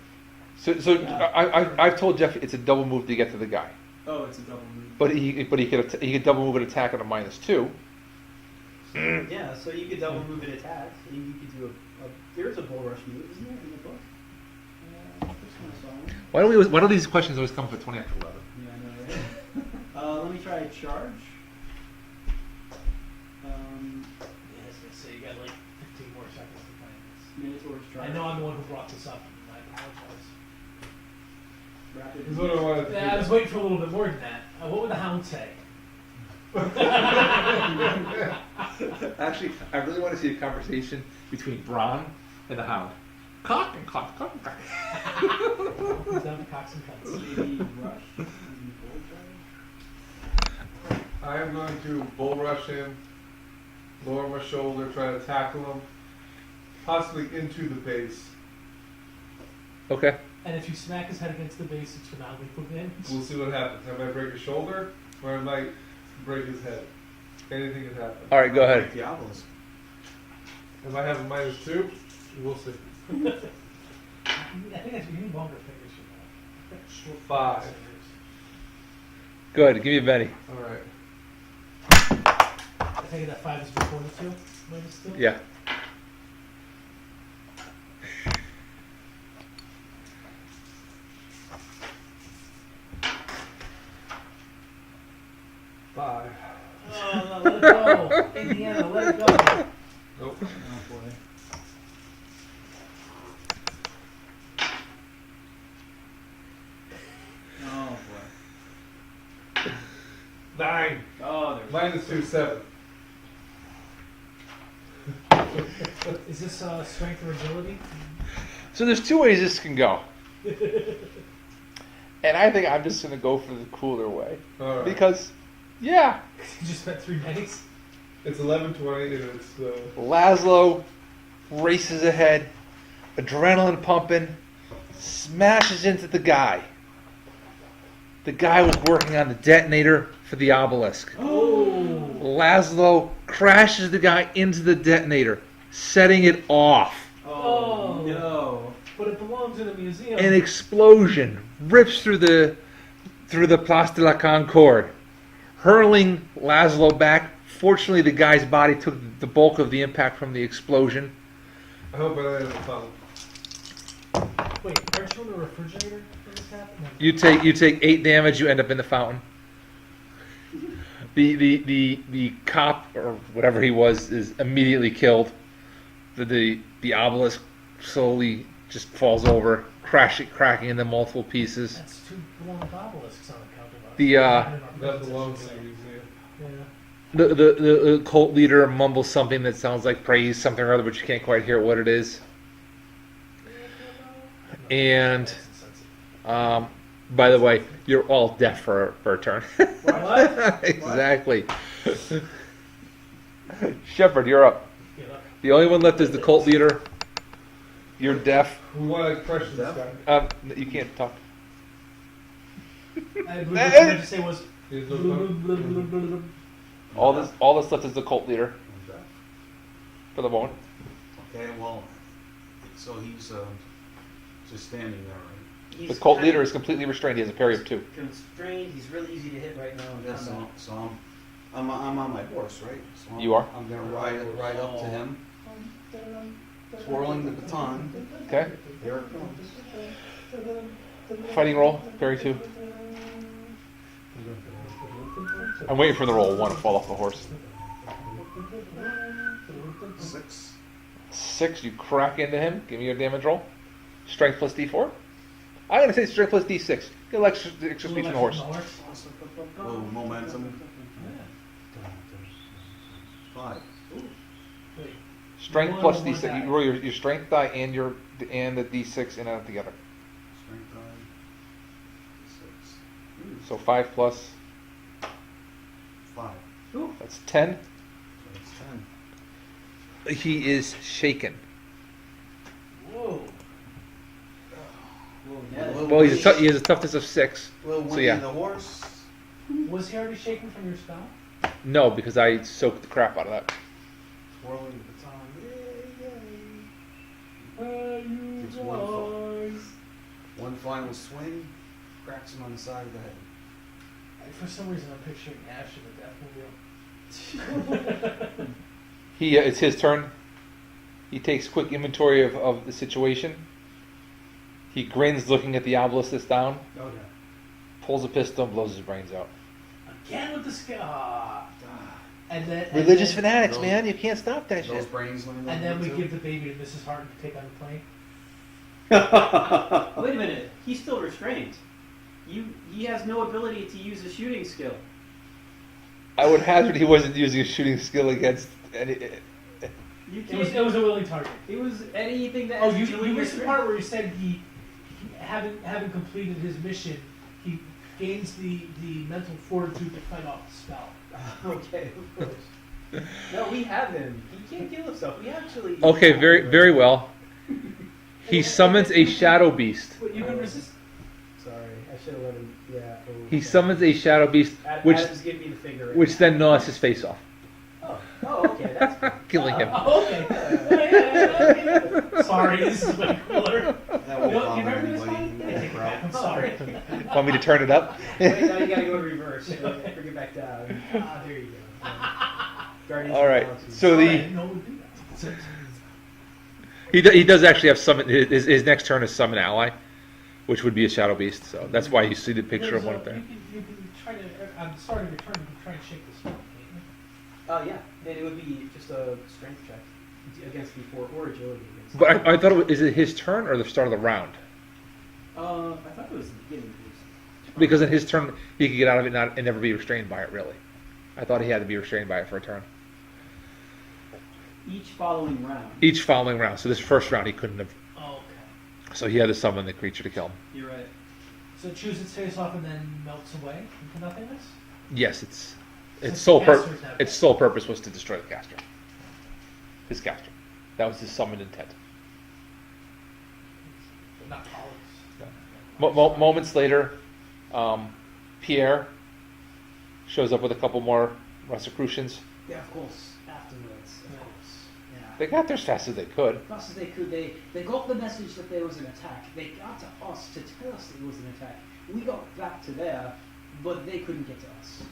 S1: So I've told Jeff it's a double move to get to the guy,
S3: Oh, it's a double move.
S1: but he could double move and attack at a -2.
S3: Yeah, so you could double move and attack. And you could do a there's a bull rush move, isn't there, in the book? Yeah, I just saw one.
S1: Why do these questions always come up at 20 after 11?
S3: Yeah, I know, right? Let me try a charge.
S2: Yeah, I was gonna say you got like 15 more seconds to play this.
S3: Minotaur's charge.
S2: I know I'm the one who brought this up. And I apologize.
S3: Rapid.
S4: This is what I wanted to
S2: Yeah, I
S4: do.
S2: was waiting for a little bit more than that. What would the hound say?
S1: Actually, I really want to see a conversation between Bron and the Hound. Cock and cock, cock and cock.
S2: He's down to cocks and cunts.
S3: Maybe rush. Maybe bull charge.
S4: I am going to bull rush him, lower my shoulder, try to tackle him, possibly into the base.
S1: Okay.
S2: And if you smack his head against the base, it's for non-lethal damage.
S4: We'll see what happens. I might break his shoulder, or I might break his head. Anything can happen.
S1: All right, go ahead.
S6: The obelisk.
S4: If I have a -2, we'll see.
S2: I think that's you need longer fingers for that. Short
S4: 5.
S2: fingers.
S1: Good. Give me a Benny.
S4: All right.
S2: I think that 5 is before the 2. Minus 2.
S1: Yeah.
S4: Five.
S2: Oh, no, let it go. Indiana, let it go.
S4: Nope.
S3: Oh boy. Oh boy.
S4: 9.
S3: Oh, there's
S4: -2, 7.
S2: Is this strength or agility?
S1: So there's two ways this can go. And I think I'm just going to go for the cooler way.
S4: All right.
S1: Because, yeah,
S2: You just spent 3 pennies.
S4: It's 11:20, and it's
S1: Laszlo races ahead, adrenaline pumping, smashes into the guy. The guy was working on the detonator for the obelisk.
S2: Oh.
S1: Laszlo crashes the guy into the detonator, setting it off.
S2: Oh.
S3: no.
S2: But it belongs in a museum.
S1: An explosion rips through the Place de la Concorde, hurling Laszlo back. Fortunately, the guy's body took the bulk of the impact from the explosion.
S4: I hope I land in the fountain.
S2: Wait, aren't you in the refrigerator when this happened? No.
S1: You take 8 damage. You end up in the fountain. The cop or whatever he was is immediately killed. The obelisk slowly just falls over, cracking into multiple pieces.
S2: That's 2 long obelisks on account of us.
S4: That belongs in the museum.
S2: Yeah.
S1: The cult leader mumbles something that sounds like praise, something or other, but you can't quite hear what it is. And by the way, you're all deaf for a turn.
S2: What?
S1: Exactly. Shepard, you're up.
S2: Get up.
S1: The only one left is the cult leader. You're deaf.
S4: We want to question this guy.
S1: You can't talk.
S2: I believe what I meant to say was.
S4: He's no-
S1: All that's left is the cult leader for the moment.
S6: Okay, well, so he's just standing there, right?
S1: The cult leader is completely restrained. He has a parry of 2.
S3: Constrained. He's really easy to hit right now. In
S6: Yeah,
S3: combat.
S6: so I'm on my horse, right? So
S1: You are?
S6: I'm gonna ride up to him, twirling the baton.
S1: Okay.
S6: Here it comes.
S1: Fighting roll, parry 2. I'm waiting for the roll 1 to fall off the horse.
S6: 6.
S1: 6, you crack into him. Give me your damage roll. Strength plus D4. I'm gonna say strength plus D6. Get extra speed from the horse.
S6: Little momentum. 5.
S1: Strength
S2: One
S1: plus
S2: on one
S1: D6.
S2: die.
S1: You roll your strength die and the D6 in and out together.
S6: Strength die. 6.
S1: So 5 plus.
S6: 5.
S1: That's 10.
S6: So it's 10.
S1: He is shaken.
S2: Whoa.
S1: Well, he has a toughness of 6.
S6: Well,
S1: So
S6: when
S1: yeah.
S6: the horse.
S2: Was he already shaken from your spell?
S1: No, because I soaked the crap out of that.
S6: Twirling the baton.
S2: Where you
S6: It's one final swing, cracks him on the side of the head.
S2: For some reason, I'm picturing Ash in the Deathmobile.
S1: It's his turn. He takes quick inventory of the situation. He grins, looking at the obelisk that's down.
S3: Oh yeah.
S1: Pulls a pistol and blows his brains out.
S2: Again with the skill. And then
S1: Religious
S2: and
S1: fanatics,
S6: Those-
S1: man. You can't stop that
S6: Those
S1: shit.
S6: brains land
S2: then, and then
S6: on
S2: we
S6: me,
S2: give
S6: too.
S2: the baby to Mrs. Harton to take on the plane.
S3: Wait a minute. He's still restrained. He has no ability to use a shooting skill.
S1: I would hazard he wasn't using a shooting skill against any.
S3: You
S2: It was,
S3: can't.
S2: it was a willing target.
S3: It was anything that.
S2: Oh,
S3: has
S2: you
S3: agility
S2: missed the
S3: restraint.
S2: part where he said he having completed his mission, he gains the mental fortitude to fight off the spell.
S3: Okay, of course. No, we have him. He can't kill himself. We actually.
S1: Okay, very well. He summons a shadow beast.
S2: But you can resist.
S3: Sorry, I should have let him. Yeah.
S1: He summons a shadow beast, which
S3: Adam's giving me the finger.
S1: then gnaws his face off,
S3: Oh, okay. That's fine.
S1: killing him.
S2: Oh, okay. Yeah. Sorry, this is way cooler.
S6: That won't
S2: You
S6: bother
S2: remember this
S6: anybody
S2: one?
S6: in
S2: I
S6: the
S2: take it
S6: crowd.
S2: back. I'm sorry.
S1: Want me to turn it up?
S3: Wait, now you gotta go in reverse. Bring it back down. Ah, there you go. Guardians
S1: All
S3: of the
S1: right.
S3: Galaxy.
S1: So
S2: I
S1: the
S2: didn't know we'd do that.
S1: he does actually have summon. His next turn is summon ally, which would be a shadow beast. So that's why you see the picture of one up there.
S2: You can try to. I'm sorry to return. You can try and shake the spell.
S3: Oh yeah, then it would be just a strength check against D4 or agility against.
S1: But I thought is it his turn or the start of the round?
S3: I thought it was the beginning.
S1: Because in his turn he could get out of it and never be restrained by it. Really, I thought he had to be restrained by it for a turn.
S3: Each following round.
S1: Each following round. So this first round he couldn't have.
S2: Oh, okay.
S1: So he had to summon the creature to kill him.
S3: You're right.
S2: So it chews its face off and then melts away into nothingness?
S1: Yes, its
S2: So
S1: sole
S2: the
S1: purpose.
S2: caster's not
S1: Its
S2: dead.
S1: sole purpose was to destroy the caster. His caster. That was his summoned intent.
S2: Not Pollux.
S1: Moments later, Pierre shows up with a couple more Rosicrucians.
S3: Yeah, of course. Afterwards, of course. Yeah.
S1: They got there as fast as they could.
S3: As fast as they could, they got the message that there was an attack. They got to us to tell us there was an attack. We got back to there, but they couldn't get to us.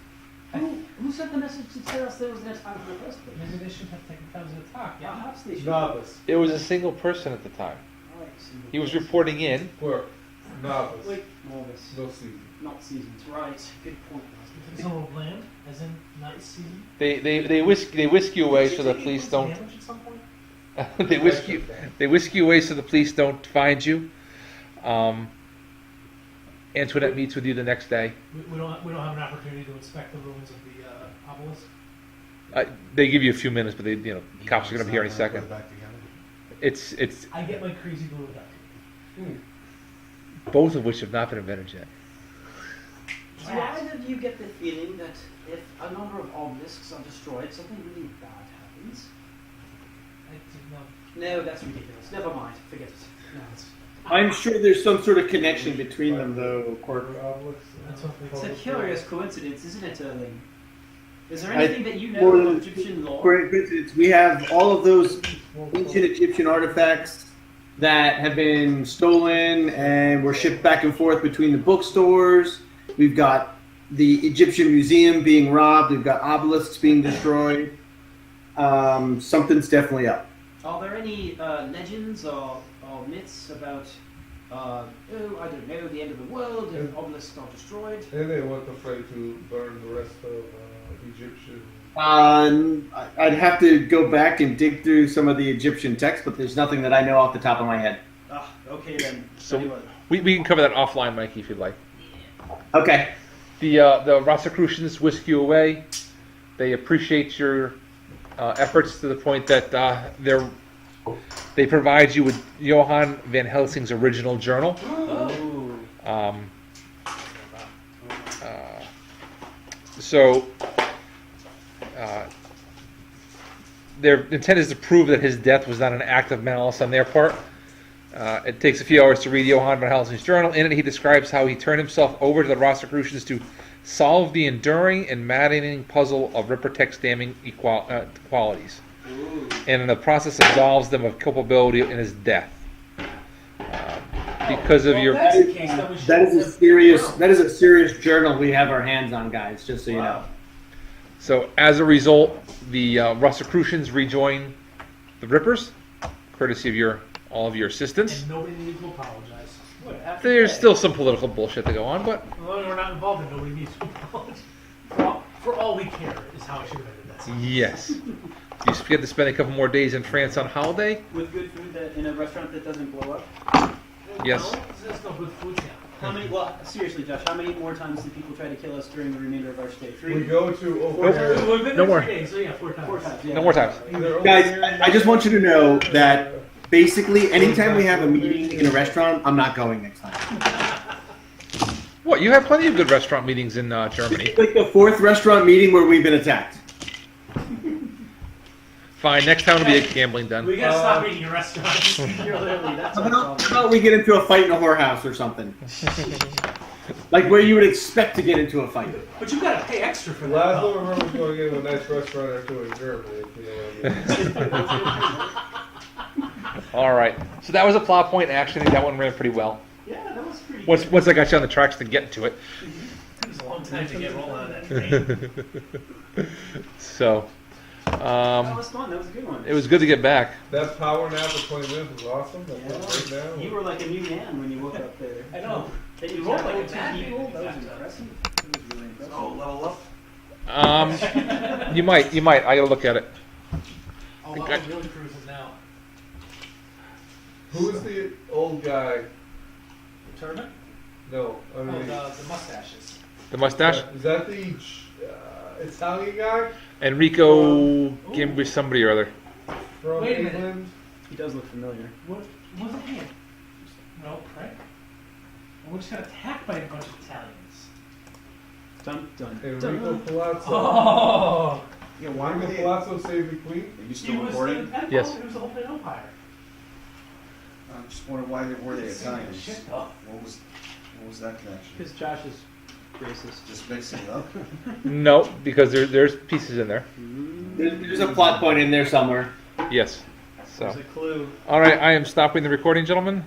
S3: Who sent the message to tell us there was an attack in the first place?
S2: Maybe they should have taken that as an attack. Yeah.
S3: Perhaps they should.
S4: Novice.
S1: It was a single person at the time.
S3: Alright, single
S1: He was
S3: person.
S1: reporting in.
S4: Work. Novice.
S3: Wait, novice.
S4: No season.
S3: Not seasoned. Right. Good point.
S2: Is it all bland? As in not seasoned?
S1: They whisk you away so the
S2: Did you
S1: police
S2: take
S1: don't.
S2: damage at some point?
S1: They whisk you away so the police don't find you. Antoinette meets with you the next day.
S2: We don't have an opportunity to inspect the ruins of the obelisk.
S1: They give you a few minutes, but cops are going to be here any
S6: Put
S1: second.
S6: it back together.
S1: It's
S2: I get my crazy glue duct.
S1: both of which have not been invented yet.
S3: Do either of you get the feeling that if a number of obelisks are destroyed, something really bad happens?
S2: I did not.
S3: No, that's ridiculous. Never mind. Forget it. No, it's,
S5: I'm sure there's some sort of connection between them, though, Cork.
S3: it's a curious coincidence, isn't it, Erling? Is there
S5: I-
S3: anything that you know
S5: more
S3: of
S5: than-
S3: Egyptian law?
S5: For instance, we have all of those ancient Egyptian artifacts that have been stolen and were shipped back and forth between the bookstores. We've got the Egyptian museum being robbed. We've got obelisks being destroyed. Something's definitely up.
S3: Are there any legends or myths about, I don't know, the end of the world if obelisks are destroyed?
S4: And they weren't afraid to burn the rest of Egyptian.
S5: I'd have to go back and dig through some of the Egyptian texts, but there's nothing that I know off the top of my head.
S3: Ah, okay then.
S1: So-
S3: Tell you what.
S1: We can cover that offline, Mikey, if you'd like.
S5: Okay.
S1: The Rosicrucians whisk you away. They appreciate your efforts to the point that they provide you with Johann Van Helsing's original journal.
S3: Oh.
S1: So their intent is to prove that his death was not an act of malice on their part. It takes a few hours to read Johann Van Helsing's journal. In it, he describes how he turned himself over to the Rosicrucians to solve the enduring and maddening puzzle of Rippertek's damning qualities, and in the process absolves them of culpability in his death. Because of your
S2: That's the case. Then we should
S5: That is a serious journal we have our hands on, guys. Just so you know.
S1: So as a result, the Rosicrucians rejoin the Rippers, courtesy of all of your assistance.
S2: And nobody needs to apologize. What, after
S1: There's
S2: that?
S1: still some political bullshit to go on, but
S2: Well, we're not involved in nobody needs to apologize. For all we care is how it should have ended. That's
S1: yes. You get to spend a couple more days in France on holiday.
S3: With good food in a restaurant that doesn't blow up?
S1: Yes.
S2: No, there's no good food now.
S3: How many, well, seriously, Josh, how many more times did people try to kill us during the remainder of our stay?
S4: We
S3: 3?
S4: go to over
S2: We've
S4: here.
S2: been
S1: No
S2: there
S1: more.
S2: 3 days, so yeah, 4 times.
S3: 4 times, yeah.
S1: No more times.
S4: They're over
S5: Guys,
S4: here.
S5: I just want you to know that basically anytime we have a meeting in a restaurant, I'm not going next time.
S1: What? You have plenty of good restaurant meetings in Germany.
S5: Like the 4th restaurant meeting where we've been attacked.
S1: Fine. Next time will be a gambling den.
S2: We gotta stop eating in restaurants.
S3: Literally, that's
S5: How
S3: our
S5: about,
S3: problem.
S5: how about we get into a fight in a whorehouse or something? Like where you would expect to get into a fight.
S2: But you gotta pay extra for that.
S4: Laszlo
S2: though.
S4: remembers going into a nice restaurant or two in Germany. If you know what I mean.
S1: All right. So that was a plot point. Actually, that one ran pretty well.
S3: Yeah, that was pretty
S1: Once I got you on the tracks to get to it.
S2: It was a long time to get rolled out of that train.
S1: So.
S3: That was fun. That was a good one.
S1: It was good to get back.
S4: That power nap of 20 minutes was awesome. That's what right now.
S3: You were like a new man when you woke up there.
S2: I know.
S3: Then you
S2: You rolled
S3: rolled
S2: like
S3: like
S2: a
S3: 2
S2: bad
S3: people.
S2: man.
S3: That was impressive. That was really impressive.
S6: Oh, level up.
S1: You might. I gotta look at it.
S2: Oh, wow, we're really cruising now.
S4: Who's the old guy?
S2: The tournament?
S4: No, I
S2: Oh,
S4: mean,
S2: the mustaches.
S1: The mustache.
S4: is that the Italian guy
S1: Enrico Gimbush somebody or other.
S4: from
S2: Wait a minute.
S4: England?
S3: He does look familiar.
S2: What was it him? No, right? And we just got attacked by a bunch of Italians.
S3: Dun dun
S4: Enrico
S3: dun.
S4: Palazzo.
S2: Oh!
S6: Yeah, why were
S4: Enrico
S6: they?
S4: Palazzo saved the queen.
S6: Are you
S2: He
S6: still
S2: was
S6: recording?
S2: the
S1: Yes.
S2: He was the Holy Empire.
S6: I'm just wondering why were they Italians?
S2: Shit, though.
S6: What was that connection?
S3: Because Josh is racist.
S6: Just mixing it up.
S1: No, because there's pieces in there.
S5: There's a plot point in there somewhere.
S1: Yes. So.
S3: There's a clue.
S1: All right. I am stopping the recording, gentlemen.